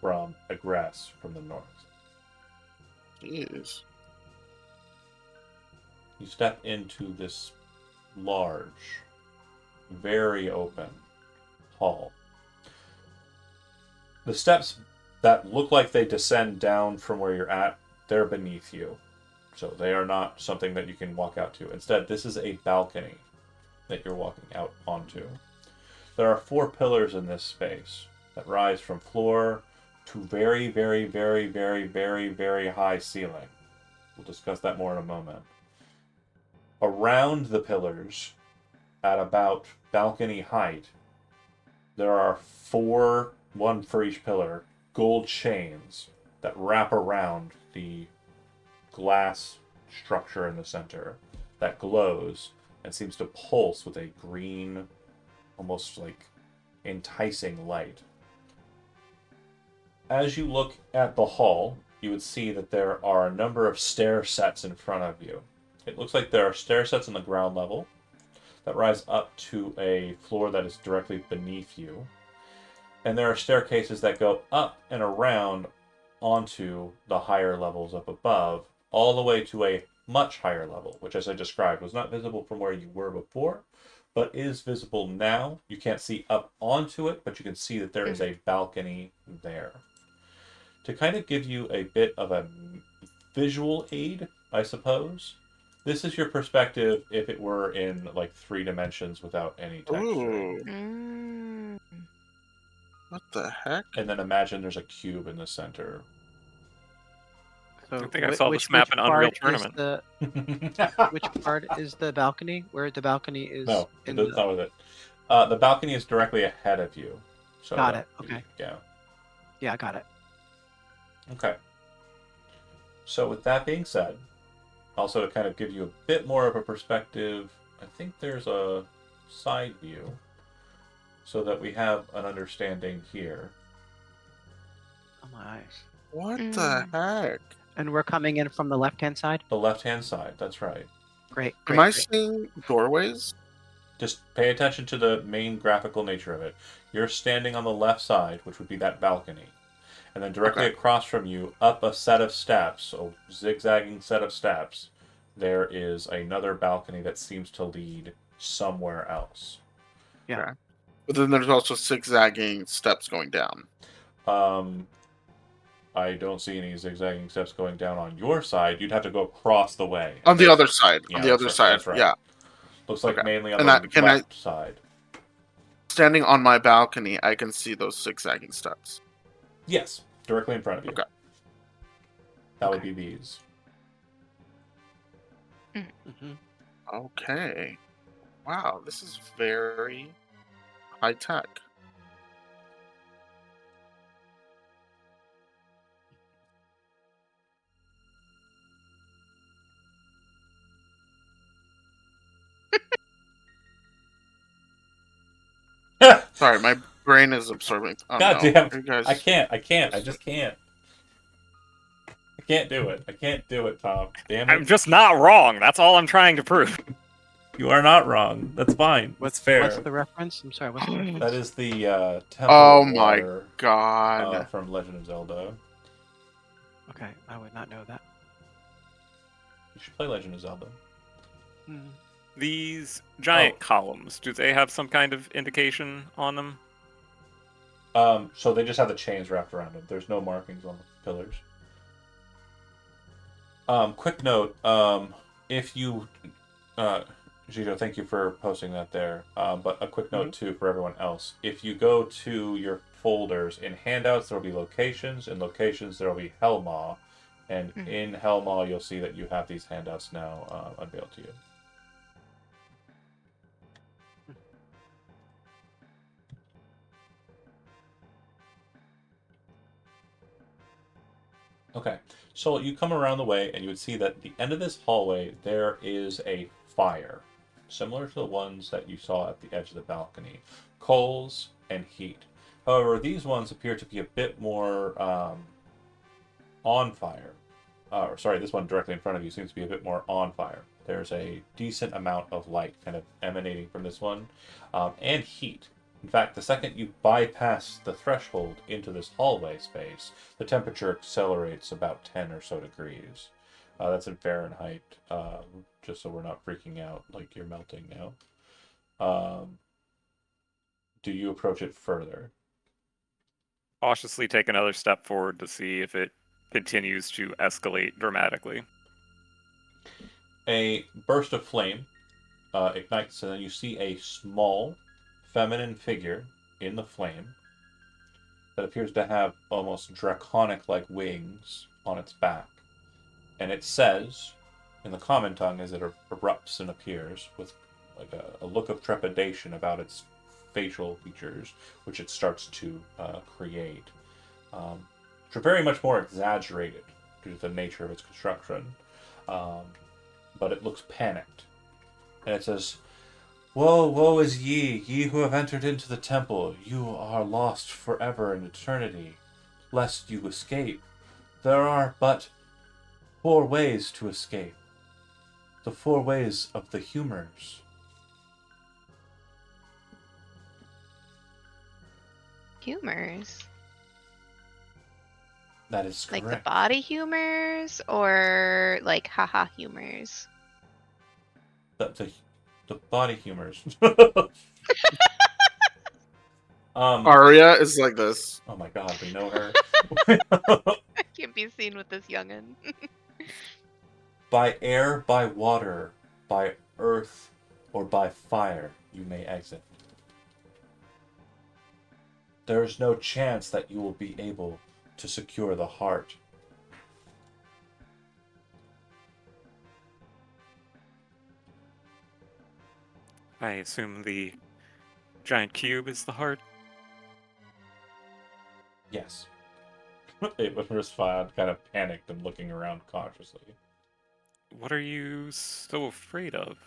from aggress from the north. Jeez. You step into this large, very open hall. The steps that look like they descend down from where you're at, they're beneath you. So they are not something that you can walk out to. Instead, this is a balcony that you're walking out onto. There are 4 pillars in this space that rise from floor to very, very, very, very, very, very high ceiling. We'll discuss that more in a moment. Around the pillars, at about balcony height, there are 4, one for each pillar, gold chains that wrap around the glass structure in the center that glows and seems to pulse with a green, almost like enticing light. As you look at the hall, you would see that there are a number of stair sets in front of you. It looks like there are stair sets on the ground level that rise up to a floor that is directly beneath you. And there are staircases that go up and around onto the higher levels up above, all the way to a much higher level, which, as I described, was not visible from where you were before, but is visible now. You can't see up onto it, but you can see that there is a balcony there. To kind of give you a bit of a visual aid, I suppose, this is your perspective if it were in like 3 dimensions without any texture. Ooh, Mm. what the heck? And then imagine there's a cube in the center. So I think I saw this map in Unreal Tournament. Which part is the balcony? Where the balcony is? No, in that's not with it. The balcony is directly ahead of you. So Got it, okay. Yeah. Yeah, I got it. Okay. So with that being said, also to kind of give you a bit more of a perspective, I think there's a side view so that we have an understanding here. Oh my eyes. What the heck? And we're coming in from the left-hand side? The left-hand side, that's right. Great. Am I seeing doorways? Just pay attention to the main graphical nature of it. You're standing on the left side, which would be that balcony. And then directly across from you, up a set of steps, a zigzagging set of steps, there is another balcony that seems to lead somewhere else. Yeah. But then there's also zigzagging steps going down. I don't see any zigzagging steps going down on your side. You'd have to go across the way. On the other side. Yeah, on the that's other right, side. that's right. Yeah. Looks like Okay. mainly on And the I- left side. Standing on my balcony, I can see those zigzagging steps. Yes, directly in front of you. Okay. That would be these. Mm-hmm. Okay. Wow, this is very high tech. Sorry, my brain is absorbing. Oh, God no. damn. You guys... I can't. I just can't. I can't do it. I can't do it, Tom. Damn it. I'm just not wrong. That's all I'm trying to prove. You are not wrong. That's fine. That's fair. What's the reference? I'm sorry. What's the reference? That is the Temple Oh of my Water, God. from Legend of Zelda. Okay, I would not know that. You should play Legend of Zelda. Mm. These giant columns, do they have some kind of indication on them? So they just have the chains wrapped around them. There's no markings on the pillars. Quick note, if you, Gito, thank you for posting that there. But a quick note too for everyone else. If you go to your folders in handouts, there will be locations. In locations, there will be Helmaw, and in Helmaw, you'll see that you have these handouts now unveiled to you. Okay, so you come around the way and you would see that at the end of this hallway there is a fire, similar to the ones that you saw at the edge of the balcony. Coals and heat. However, these ones appear to be a bit more on fire. This one directly in front of you seems to be a bit more on fire. There's a decent amount of light kind of emanating from this one, and heat. In fact, the second you bypass the threshold into this hallway space, the temperature accelerates about 10 or so degrees. That's in Fahrenheit, just so we're not freaking out like you're melting now. Do you approach it further? Cautiously take another step forward to see if it continues to escalate dramatically. A burst of flame ignites, and then you see a small feminine figure in the flame that appears to have almost draconic-like wings on its back. And it says, in the common tongue as it erupts and appears, with like a look of trepidation about its facial features, which it starts to create, which are very much more exaggerated due to the nature of its construction. But it looks panicked. And it says, "Woe, woe is ye who have entered into the temple. You are lost forever in eternity, lest you escape. There are but 4 ways to escape. The 4 ways of the humors." Humors. That is correct. Like the body humors or like haha humors? The body humors. Arya is like this. Oh my god, we know her. I can't be seen with this youngin. By air, by water, by earth, or by fire, you may exit. There is no chance that you will be able to secure the heart. I assume the giant cube is the heart. Yes. It was respond, kind of panicked and looking around cautiously. What are you so afraid of?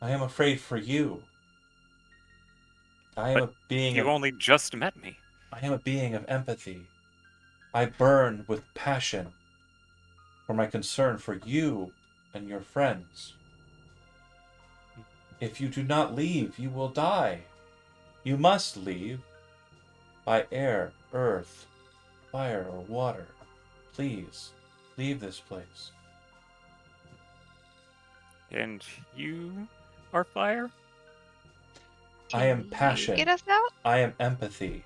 I am afraid for you. I am But a being You of only just met me. I am a being of empathy. I burn with passion for my concern for you and your friends. If you do not leave, you will die. You must leave. By air, earth, fire, or water. Please, leave this place. And you are fire? I am Can you passion. Get us out? I am empathy.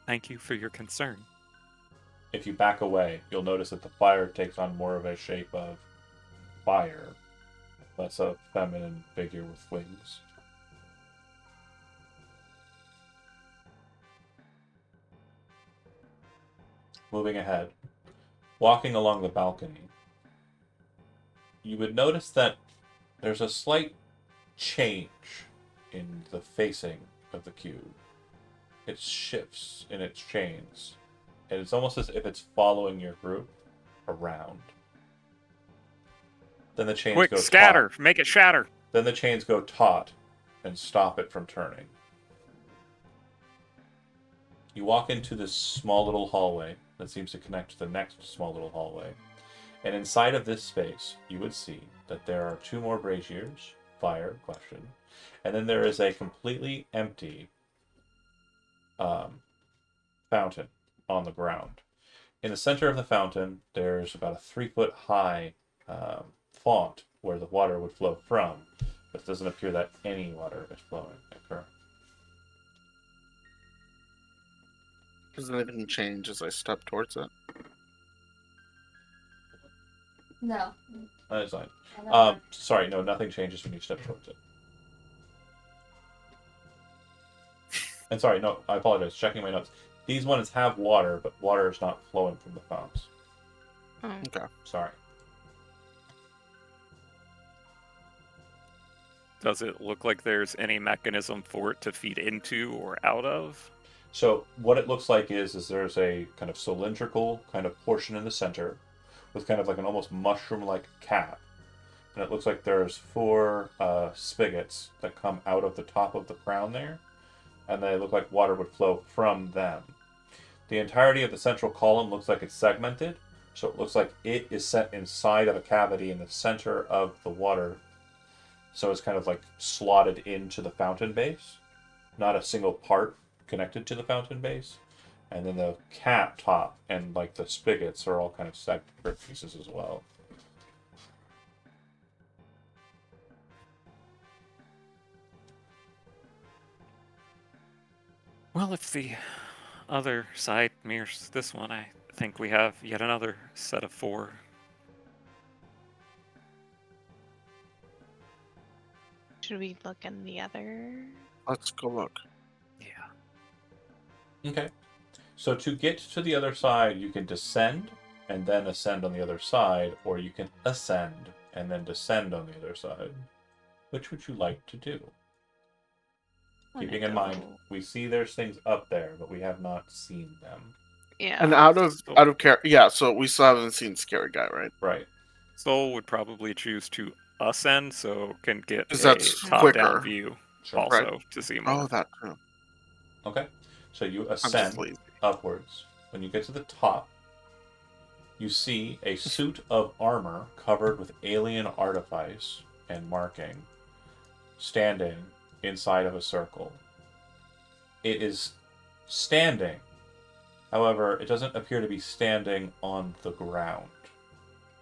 Thank you for your concern. If you back away, you'll notice that the fire takes on more of a shape of fire, less a feminine figure with wings. Moving ahead, walking along the balcony, you would notice that there's a slight change in the facing of the cube. It shifts in its chains, and it's almost as if it's following your group around. Then the chains Quick, go scatter! taut. Make it shatter! Then the chains go taut and stop it from turning. You walk into this small little hallway that seems to connect to the next small little hallway. And inside of this space, you would see that there are 2 more braziers, fire, question, and then there is a completely empty fountain on the ground. In the center of the fountain, there's about a 3-foot high font where the water would flow from, but it doesn't appear that any water is flowing at current. Does anything change as I step towards it? No. That is fine. Another- Sorry, no, nothing changes when you step towards it. And sorry, no, I apologize. Checking my notes. These ones have water, but water is not flowing from the fountains. Oh. Okay. Sorry. Does it look like there's any mechanism for it to feed into or out of? So what it looks like is there's a kind of cylindrical kind of portion in the center with kind of like an almost mushroom-like cap. And it looks like there's 4 spigots that come out of the top of the crown there. And they look like water would flow from them. The entirety of the central column looks like it's segmented. So it looks like it is set inside of a cavity in the center of the water. So it's kind of like slotted into the fountain base. Not a single part connected to the fountain base. And then the cap top and like the spigots are all kind of separate pieces as well. Well, if the other side mirrors this one, I think we have yet another set of 4. Should we look in the other? Let's go look. Yeah. Okay. So to get to the other side, you can descend and then ascend on the other side, or you can ascend and then descend on the other side. Which would you like to do? Keeping in mind, we see there's things up there, but we have not seen them. Yeah. And out of So- care, yeah. So we still haven't seen Scary Guy, right? Right. Soul would probably choose to ascend, so can get 'Cause a that's top-down quicker. view Sure. also to see more. Oh, that too. Okay. So you I'm just ascend lazy. upwards. When you get to the top, you see a suit of armor covered with alien artifice and marking standing inside of a circle. It is standing. However, it doesn't appear to be standing on the ground.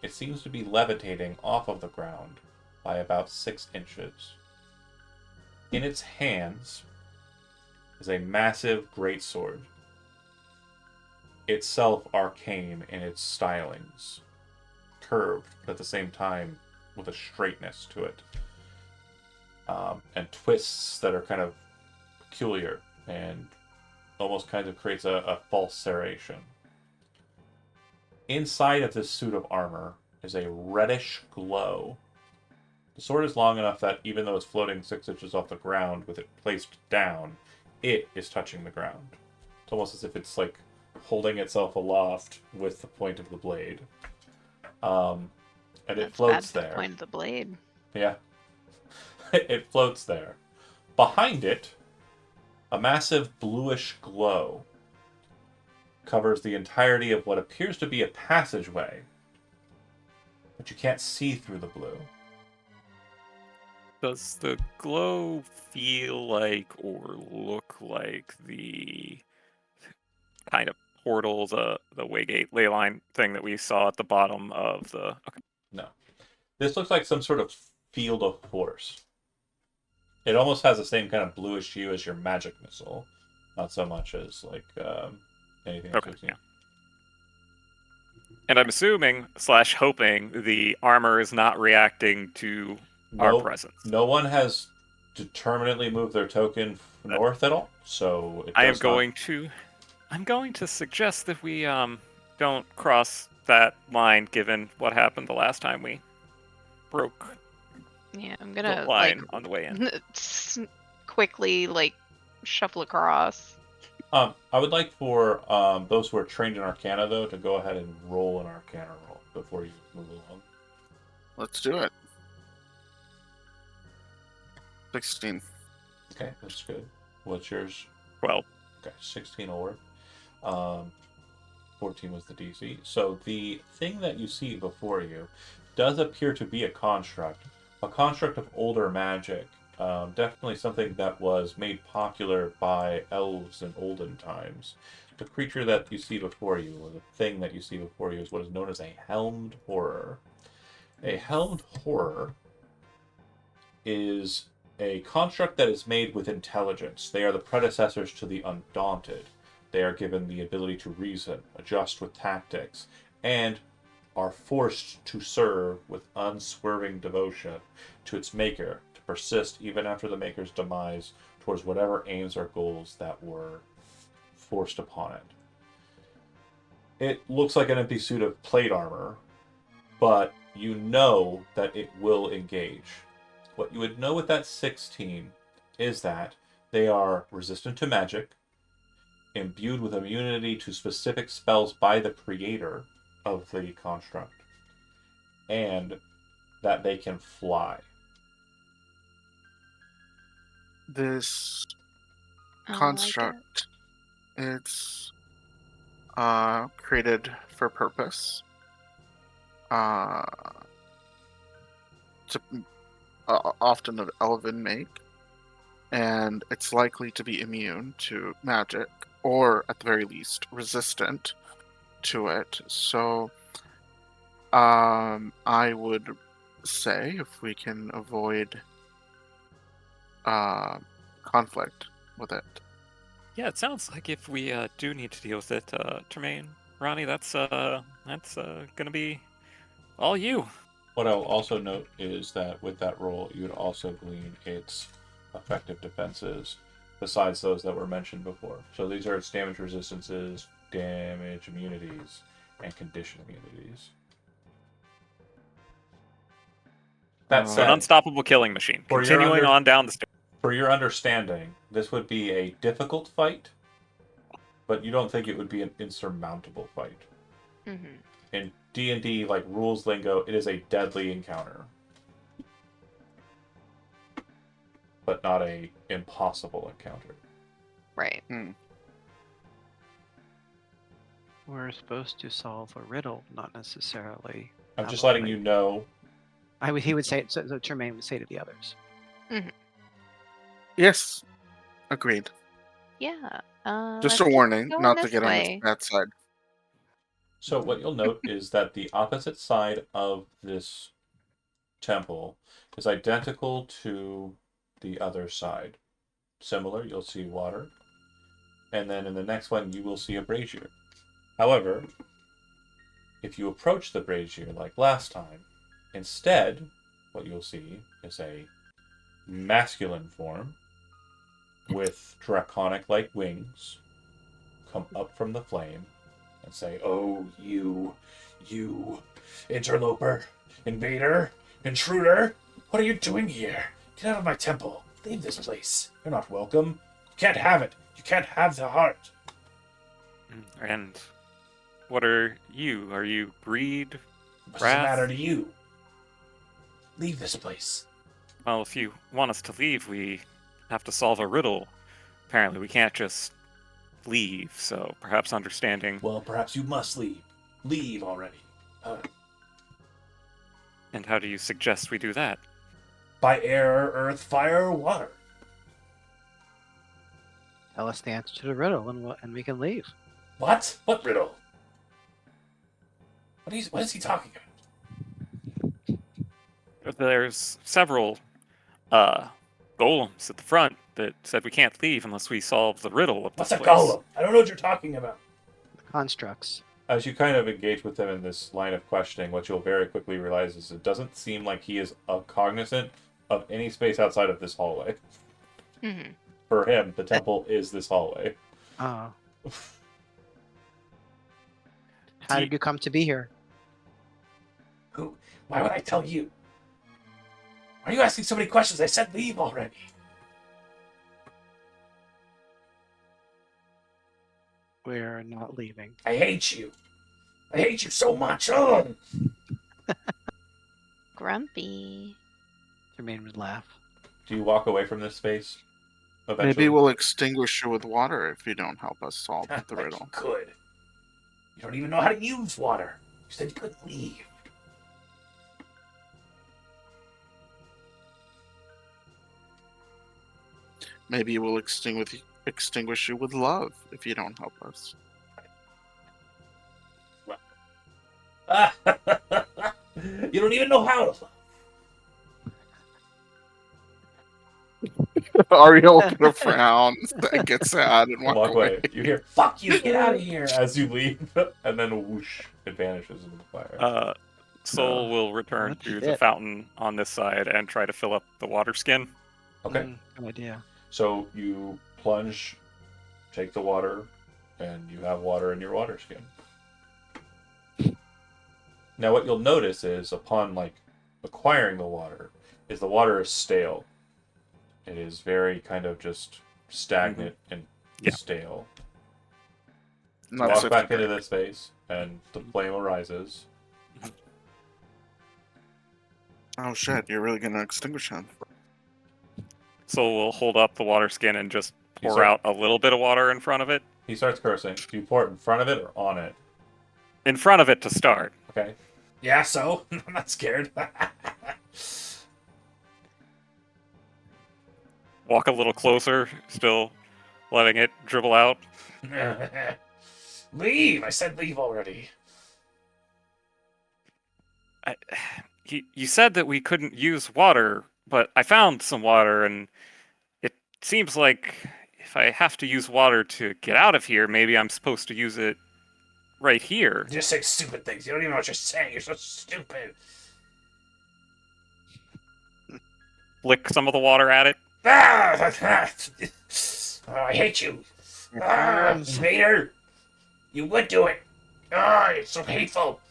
It seems to be levitating off of the ground by about 6 inches. In its hands is a massive greatsword, itself arcane in its stylings, curved, but at the same time with a straightness to it, and twists that are kind of peculiar and almost kind of creates a false serration. Inside of this suit of armor is a reddish glow. The sword is long enough that even though it's floating 6 inches off the ground with it placed down, it is touching the ground. It's almost as if it's like holding itself aloft with the point of the blade. And it That's floats bad for there. the point of the blade. Yeah. It floats there. Behind it, a massive bluish glow covers the entirety of what appears to be a passageway, but you can't see through the blue. Does the glow feel like or look like the kind of portal, the Waygate ley line thing that we saw at the bottom of the... Okay. No. This looks like some sort of field of force. It almost has the same kind of bluish hue as your magic missile, not so much as like anything else Okay, we've seen. yeah. And I'm assuming / hoping the armor is not reacting to our No, presence. no one has determinately moved their token north at all, so it I am does not- I'm going to suggest that we don't cross that line given what happened the last time we broke Yeah, I'm the gonna line on the way in. quickly shuffle across. I would like for those who are trained in Arcana, though, to go ahead and roll an Arcana roll before you move along. Let's do it. 16. Okay, that's good. What's yours? 12. Okay, 16 will work. 14 was the DC. So the thing that you see before you does appear to be a construct of older magic. Definitely something that was made popular by elves in olden times. The creature that you see before you, or the thing that you see before you, is what is known as a helmed horror. A helmed horror is a construct that is made with intelligence. They are the predecessors to the Undaunted. They are given the ability to reason, adjust with tactics, and are forced to serve with unswerving devotion to its maker, to persist even after the maker's demise towards whatever aims or goals that were forced upon it. It looks like an empty suit of plate armor, but you know that it will engage. What you would know with that 16 is that they are resistant to magic, imbued with immunity to specific spells by the creator of the construct, and that they can fly. This I like it. construct, it's created for purpose. To often of elven make, and it's likely to be immune to magic, or at the very least resistant to it. So I would say if we can avoid conflict with it, Yeah, it sounds like if we do need to deal with it, Tremaine, Ronnie, that's gonna be all you. What I'll also note is that with that roll, you would also glean its effective defenses, besides those that were mentioned before. So these are its damage resistances, damage immunities, and condition immunities. That So an said, unstoppable killing machine. For your Continuing under- on down the stairs. for your understanding, this would be a difficult fight, but you don't think it would be an insurmountable fight. Mm-hmm. In D&D, like rules lingo, it is a deadly encounter, but not a impossible encounter. Right. We're supposed to solve a riddle, not necessarily. I'm have just a letting fight. you know. He would say, so Tremaine would say to the others. Yes, agreed. Yeah. Just a let's keep warning, going not to this get on his way. bad side. So what you'll note is that the opposite side of this temple is identical to the other side. Similar, you'll see water. And then in the next one, you will see a brazier. However, if you approach the brazier like last time, instead, what you'll see is a masculine form with draconic-like wings come up from the flame and say, "Oh, you interloper, invader, intruder, what are you doing here? Get out of my temple. Leave this place. You're not welcome. You can't have it. You can't have the heart." And what are you? Are you greed? What does it Wrath? matter to you? Leave this place. Well, if you want us to leave, we have to solve a riddle. Apparently, we can't just leave, so perhaps understanding. Well, perhaps you must leave. Leave already. And how do you suggest we do that? By air, earth, fire, or water. Tell us the answer to the riddle, and we can leave. What? What riddle? What is he talking about? There's several golems at the front that said we can't leave unless we solve the riddle of this What's a place. golem? I don't know what you're talking about. Constructs. As you kind of engage with him in this line of questioning, what you'll very quickly realize is it doesn't seem like he is cognizant of any space outside of this hallway. Mm-hmm. For him, the temple is this hallway. Oh. How did you come to be here? Who? Why would I tell you? Why are you asking so many questions? I said leave already. We're not leaving. I hate you. I hate you so much. Oh. Grumpy. Tremaine would laugh. Do you walk away from this space? Eventually? Maybe we'll extinguish you with water if you don't help us solve the Like riddle. you could. You don't even know how to use water. You said you couldn't leave. Maybe we'll extinguish you with love if you don't help us. You don't even know how to love. Ariel gonna frown, then get sad and walk, Walk away. away. You hear, "Fuck you, get out of here," as you leave, and then whoosh, it vanishes into the fire. Soul will return That's to the it. fountain on this side and try to fill up the water skin. Okay. Good idea. So you plunge, take the water, and you have water in your water skin. Now what you'll notice is upon acquiring the water is stale. It is very kind of just stagnant and Yeah. stale. Not Walk so back good. into this space and the flame arises. Oh shit, you're really gonna extinguish him. Soul will hold up the water skin and just You pour start- out a little bit of water in front of it. He starts cursing. Do you pour it in front of it or on it? In front of it to start. Okay. Yeah, so I'm not scared. Walk a little closer, still letting it dribble out. Leave! I said leave already. You said that we couldn't use water, but I found some water, and it seems like if I have to use water to get out of here, maybe I'm supposed to use it right here. You just say stupid things. You don't even know what you're saying. You're so stupid. Flick some of the water at it. Ah! Oh, I hate you. Vader! You would do it. Ah, it's so hateful.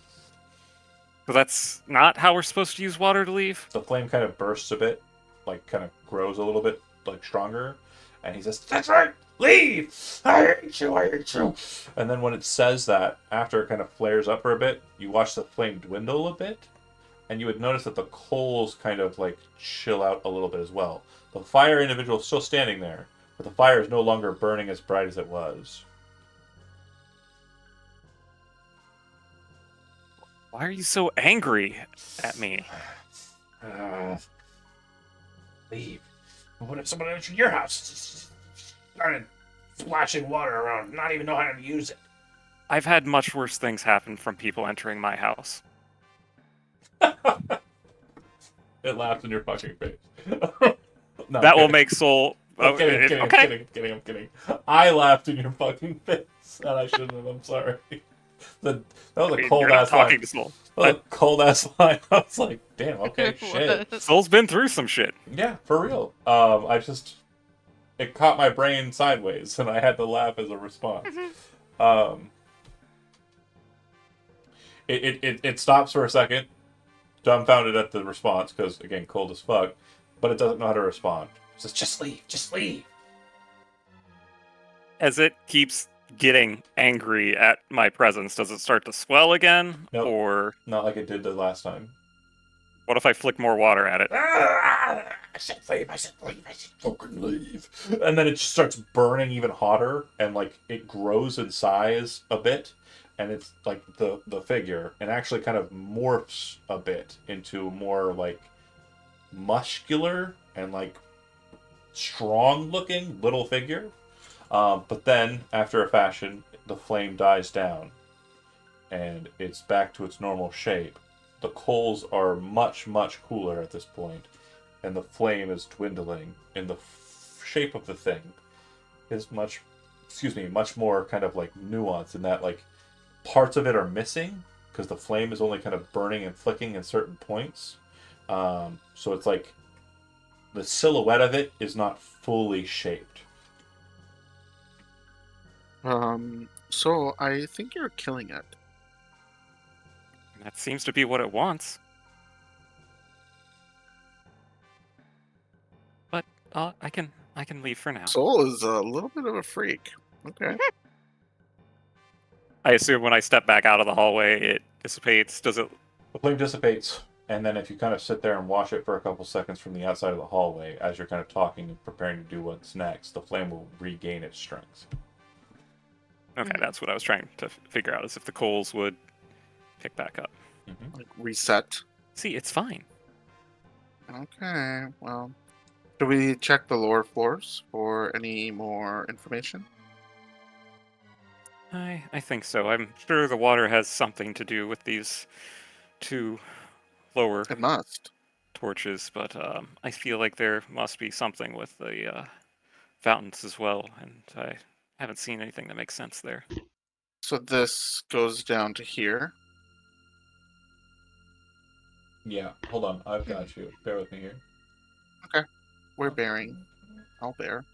So that's not how we're supposed to use water to leave? The flame kind of bursts a bit, like kind of grows a little bit, like stronger, and he says, "That's right, leave! I hate you, I hate you." And then when it says that, after it kind of flares up for a bit, you watch the flame dwindle a bit, and you would notice that the coals kind of like chill out a little bit as well. The fire individual is still standing there, but the fire is no longer burning as bright as it was. Why are you so angry at me? Leave. What if someone entered your house? Started splashing water around, not even know how to use it. I've had much worse things happen from people entering my house. It laughs in your fucking face. No, That I'm will kidding. make Soul... I'm kidding, I'm kidding. I laughed in your fucking face, and I shouldn't have. I'm sorry. That was a cold You're not ass line. talking to Soul. That was a cold ass line. I was like, damn, okay, shit. What? Soul's been through some shit. Yeah, for real. It caught my brain sideways, and I had to laugh as a response. It stops for a second, dumbfounded at the response, because, again, cold as fuck, but it doesn't know how to respond. It says, just leave. As it keeps getting angry at my presence, does it start to swell again? Nope. Or Not like it did the last time. what if I flick more water at it? I said leave, I said fucking leave. And then it just starts burning even hotter, and like it grows in size a bit, and it's like the figure, and actually kind of morphs a bit into more like muscular and like strong looking little figure. But then after a fashion, the flame dies down, and it's back to its normal shape. The coals are much, much cooler at this point, and the flame is dwindling, and the shape of the thing is much more kind of like nuanced in that like parts of it are missing because the flame is only kind of burning and flicking in certain points. So it's like the silhouette of it is not fully shaped. So I think you're killing it. That seems to be what it wants. But I can leave for now. Soul is a little bit of a freak. Okay. I assume when I step back out of the hallway, it dissipates. Does it? The flame dissipates, and then if you kind of sit there and watch it for a couple seconds from the outside of the hallway, as you're kind of talking and preparing to do what's next, the flame will regain its strength. Okay, that's what I was trying to figure out, is if the coals would pick back up. Mm-hmm. Like reset. See, it's fine. Okay. Well, do we check the lower floors for any more information? I think so. I'm sure the water has something to do with these two lower It must. torches, but I feel like there must be something with the fountains as well, and I haven't seen anything that makes sense there. So this goes down to here. Yeah, hold on. I've got you. Bear with me here. We're bearing. I'll bear.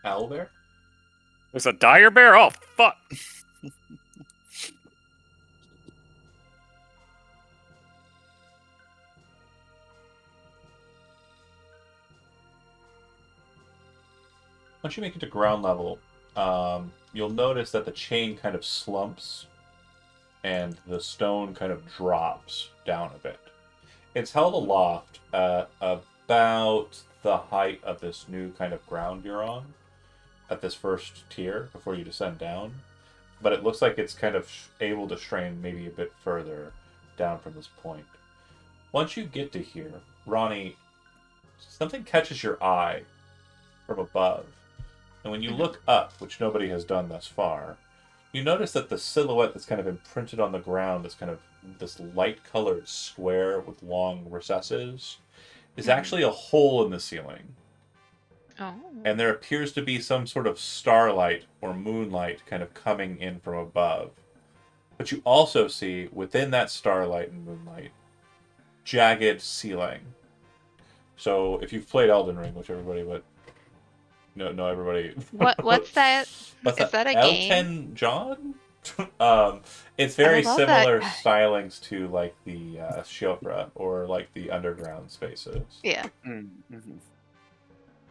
Owlbear? There's a dire bear? Oh, fuck! Once you make it to ground level, you'll notice that the chain kind of slumps and the stone kind of drops down a bit. It's held aloft at about the height of this new kind of ground you're on at this first tier before you descend down. But it looks like it's kind of able to strain maybe a bit further down from this point. Once you get to here, Ronnie, something catches your eye from above. And when you look up, which nobody has done thus far, you notice that the silhouette that's kind of imprinted on the ground, is kind of this light-colored square with long recesses, is actually a hole in the ceiling. Oh. and there appears to be some sort of starlight or moonlight kind of coming in from above. But you also see within that starlight and moonlight jagged ceiling. So if you've played Elden Ring, which everybody would know everybody. What's that? What's Is that a game? Elton John? It's I very love similar that. stylings to like the Shiokra or like the underground spaces. Yeah. Mm-hmm.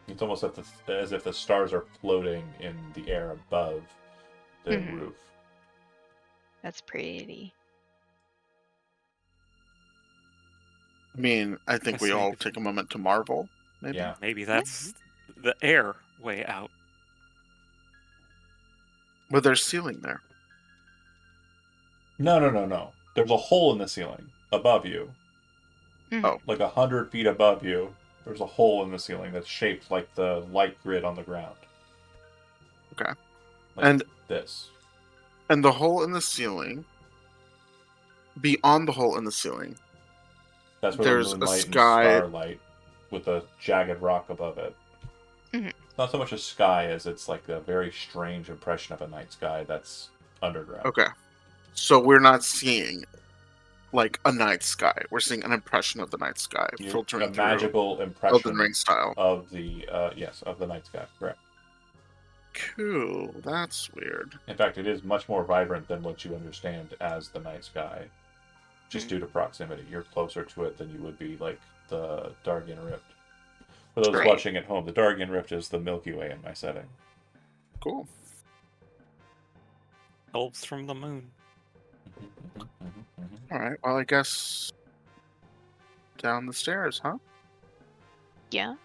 It's almost as if the stars are floating in the air above the Mhm. roof. That's pretty. I mean, I think Yes, we all maybe. take a moment to marvel. Maybe. Yeah. Maybe that's the air way out. But there's ceiling there. No. There's a hole in the ceiling above you. Mhm. Oh. Like 100 feet above you, there's a hole in the ceiling that's shaped like the light grid on the ground. Okay. Like And this. And the hole in the ceiling, beyond the hole in the ceiling, That's where there's the a moonlight and sky. starlight with a jagged rock above it. Mhm. It's not so much a sky as it's like a very strange impression of a night sky that's underground. Okay. So we're not seeing like a night sky. We're seeing an impression of the night sky filtering A through magical Elden impression Ring style. of the of the night sky. Correct. Cool. That's weird. In fact, it is much more vibrant than what you understand as the night sky, just due to proximity. You're closer to it than you would be like the Dargian Rift. For those Right. watching at home, the Dargian Rift is the Milky Way in my setting. Cool. Elves from the moon. All right. Well, I guess down the stairs, huh? Yeah.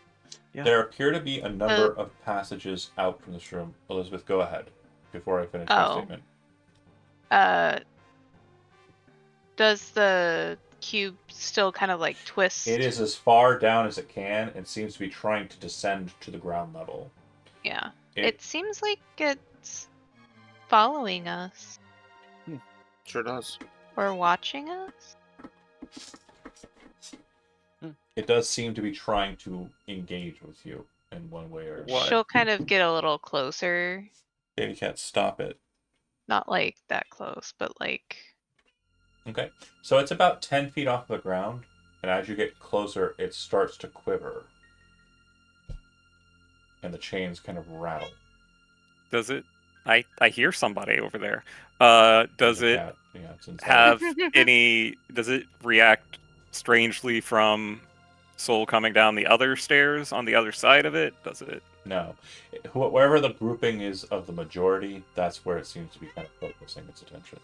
Yeah. There appear to be a number of passages out from this room. Elizabeth, go ahead before I finish my Oh. statement. Does the cube still kind of like twist? It is as far down as it can and seems to be trying to descend to the ground level. Yeah. It- It seems like it's following us Sure does. or watching us. It does seem to be trying to engage with you in one way or What? She'll kind of get a little closer. You can't stop it. Not like that close, but like. Okay. So it's about 10 feet off the ground, and as you get closer, it starts to quiver. And the chains kind of rattle. Does it? I hear somebody over there. Does There's a it cat. Yeah, it's inside. have any? Does it react strangely from Soul coming down the other stairs on the other side of it? Does it? No. Wherever the grouping is of the majority, that's where it seems to be kind of focusing its attention.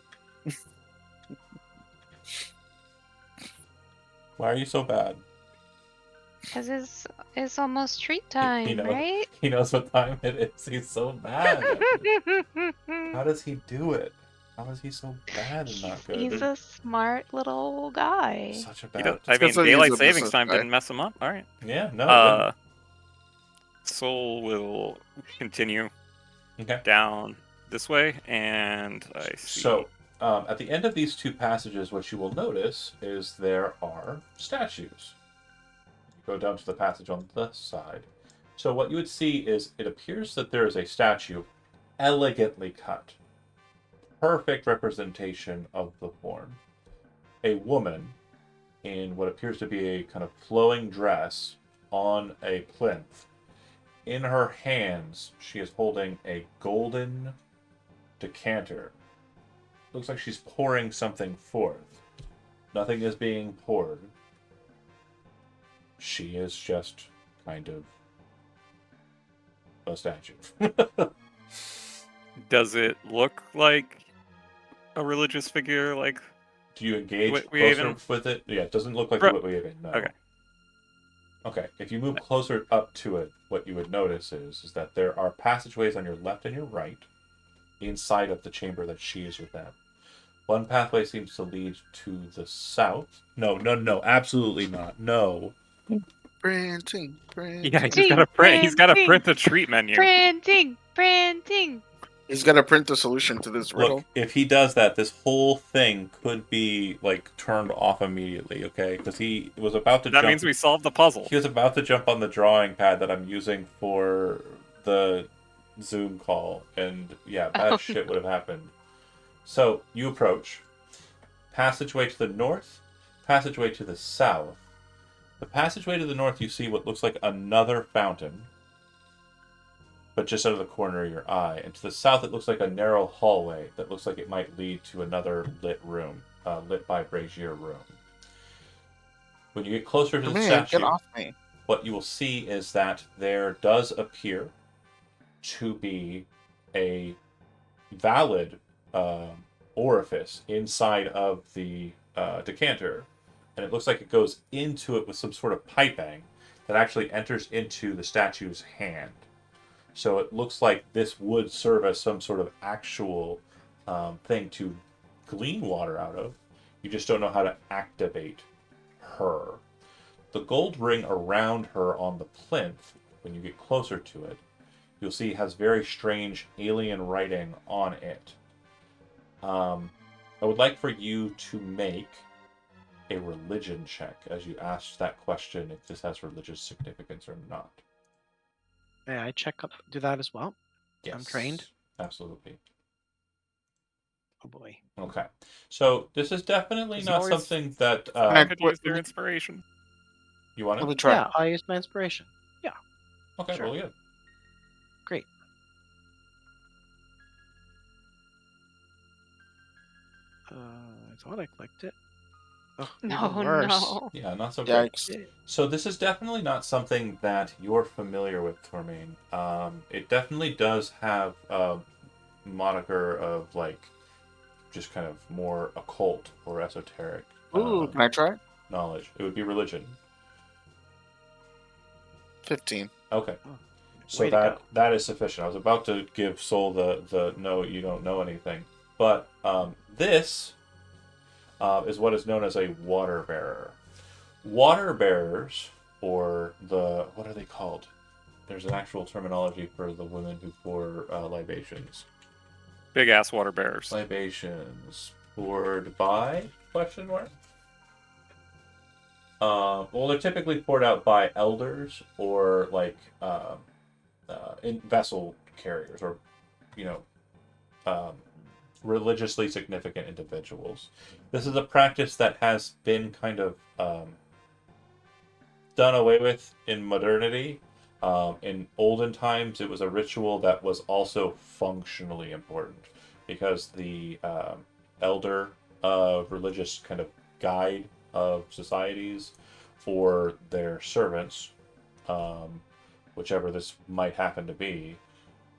Why are you so bad? Because it's almost treat time, knows. right? He knows what time it is. He's so bad. How does he do it? How is he so bad and not good? He's a smart little guy. Such a He bad. does, I mean, because he's daylight a savings business time guy. didn't mess him up. All right. Yeah, no. it didn't. Soul will continue Okay. down this way, and I see. So, at the end of these two passages, what you will notice is there are statues. You go down to the passage on the side. So, what you would see is it appears that there is a statue elegantly cut. Perfect representation of the form. A woman in what appears to be a kind of flowing dress on a plinth. In her hands, she is holding a golden decanter. Looks like she's pouring something forth. Nothing is being poured. She is just kind of a statue. Does it look like a religious figure? Like, Do you engage Witwehaven? closer with it? Yeah, it doesn't look like Bro- the Witwehaven, no. okay. Okay, if you move closer up to it, what you would notice is that there are passageways on your left and your right inside of the chamber that she is within. One pathway seems to lead to the south. No, absolutely not. No. Printing. yeah, he's got to print. He's got to Printing. print the treat menu. Printing. He's got to print the solution to this riddle. Look, if he does that, this whole thing could be like turned off immediately. Okay, because he was about to That jump. means we solved the puzzle. He was about to jump on the drawing pad that I'm using for the Zoom call, and yeah, bad Oh, shit would have happened. So you approach. Passageway to the north, passageway to the south. The passageway to the north, you see what looks like another fountain, but just out of the corner of your eye. And to the south, it looks like a narrow hallway that looks like it might lead to another lit room, lit by brazier room. When you get closer to the Man, statue, get off me. what you will see is that there does appear to be a valid orifice inside of the decanter, and it looks like it goes into it with some sort of piping that actually enters into the statue's hand. So it looks like this would serve as some sort of actual thing to glean water out of. You just don't know how to activate her. The gold ring around her on the plinth, when you get closer to it, you'll see has very strange alien writing on it. I would like for you to make a religion check as you ask that question if this has religious significance or not. May I do that as well? Yes. I'm trained. Absolutely. Oh boy. Okay. So this is definitely There's not always- something that I could Wait, use their inspiration. you want Let me to. try. Yeah, I'll use my inspiration. Okay, sure. really good. Great. I thought I clicked it. Oh, no, even worse. no. Yeah, not so great. Yikes. So this is definitely not something that you're familiar with, Tormain. It definitely does have a moniker of like just kind of more occult or esoteric Ooh, can I try? knowledge. It would be religion. 15. Okay. Oh, So way to that go. that is sufficient. I was about to give Soul the no, you don't know anything, but this is what is known as a water bearer. Water bearers, or what are they called? There's an actual terminology for the women who pour libations. Big ass water bearers. Libations poured by ? Well, they're typically poured out by elders or like in vessel carriers, or you know, religiously significant individuals. This is a practice that has been kind of done away with in modernity. In olden times, it was a ritual that was also functionally important because the elder religious kind of guide of societies for their servants, whichever this might happen to be,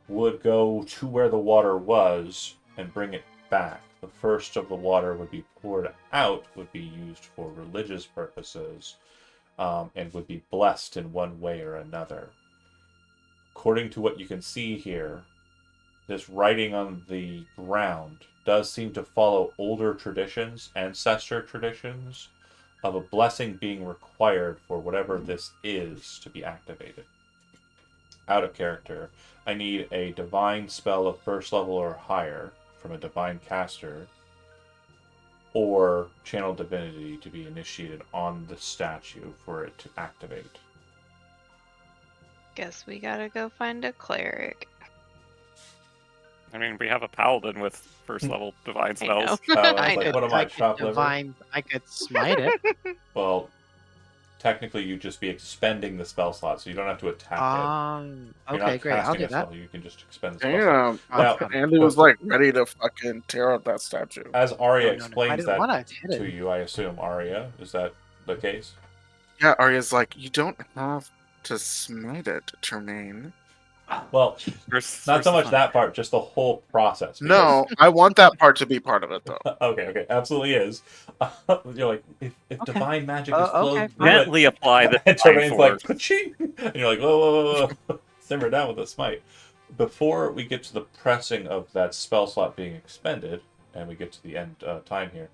would go to where the water was and bring it back. The first of the water would be poured out, would be used for religious purposes, and would be blessed in one way or another. According to what you can see here, this writing on the ground does seem to follow older traditions, ancestor traditions, of a blessing being required for whatever this is to be activated. Out of character, I need a divine spell of first level or higher from a divine caster, or channel divinity to be initiated on the statue for it to activate. Guess we gotta go find a cleric. I mean, we have a paladin with first level divine I know. spells. I was like, what am I, could chopped liver? I could smite it. Well, technically you'd just be expending the spell slot, so you don't have to attack it. You're Okay, not great. I'll casting do a that. spell, you can just expend the spell slot. Damn. Now, Andy was like ready to fucking tear out that statue. As Arya No, I explains didn't that want to hit to it. you, I assume, Arya, is that the case? Yeah, Arya's like, you don't have to smite it, Tremaine. Well, Where's not so the much fun? that part, just the whole process. because- No, I want that part to be part of it, though. Okay, absolutely is. You're like, if Okay. divine magic is Okay, flowing through fine. it, Gently apply the and divine Terrain's like, force. ka-ching! And you're like, whoa. Simmer down with the smite. Before we get to the pressing of that spell slot being expended, and we get to the end time here,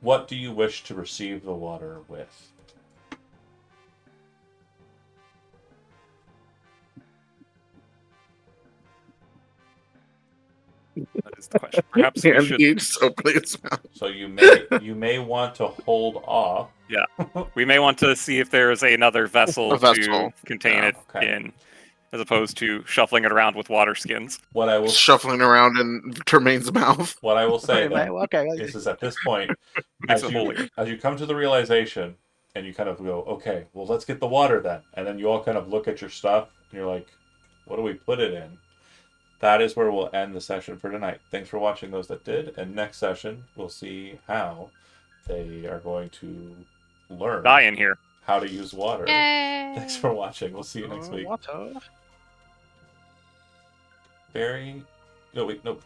what do you wish to receive the water with? That is the question. Perhaps we And should he just opened his mouth. So you may want to hold off. we may want to see if there is another vessel, A vessel, to contain yeah. it Okay. in, as opposed to shuffling it around with water skins. What I will Shuffling around in Tremaine's mouth. what I will say Okay, then okay. is at this point, Makes as it holier. you come to the realization and you kind of go, okay, well let's get the water then, and then you all kind of look at your stuff and you're like, what do we put it in? That is where we'll end the session for tonight. Thanks for watching those that did, and next session we'll see how they are going to learn Die in here. how to use water. Yay! Thanks for watching. We'll see you next week. Water. Barry, no wait, nope.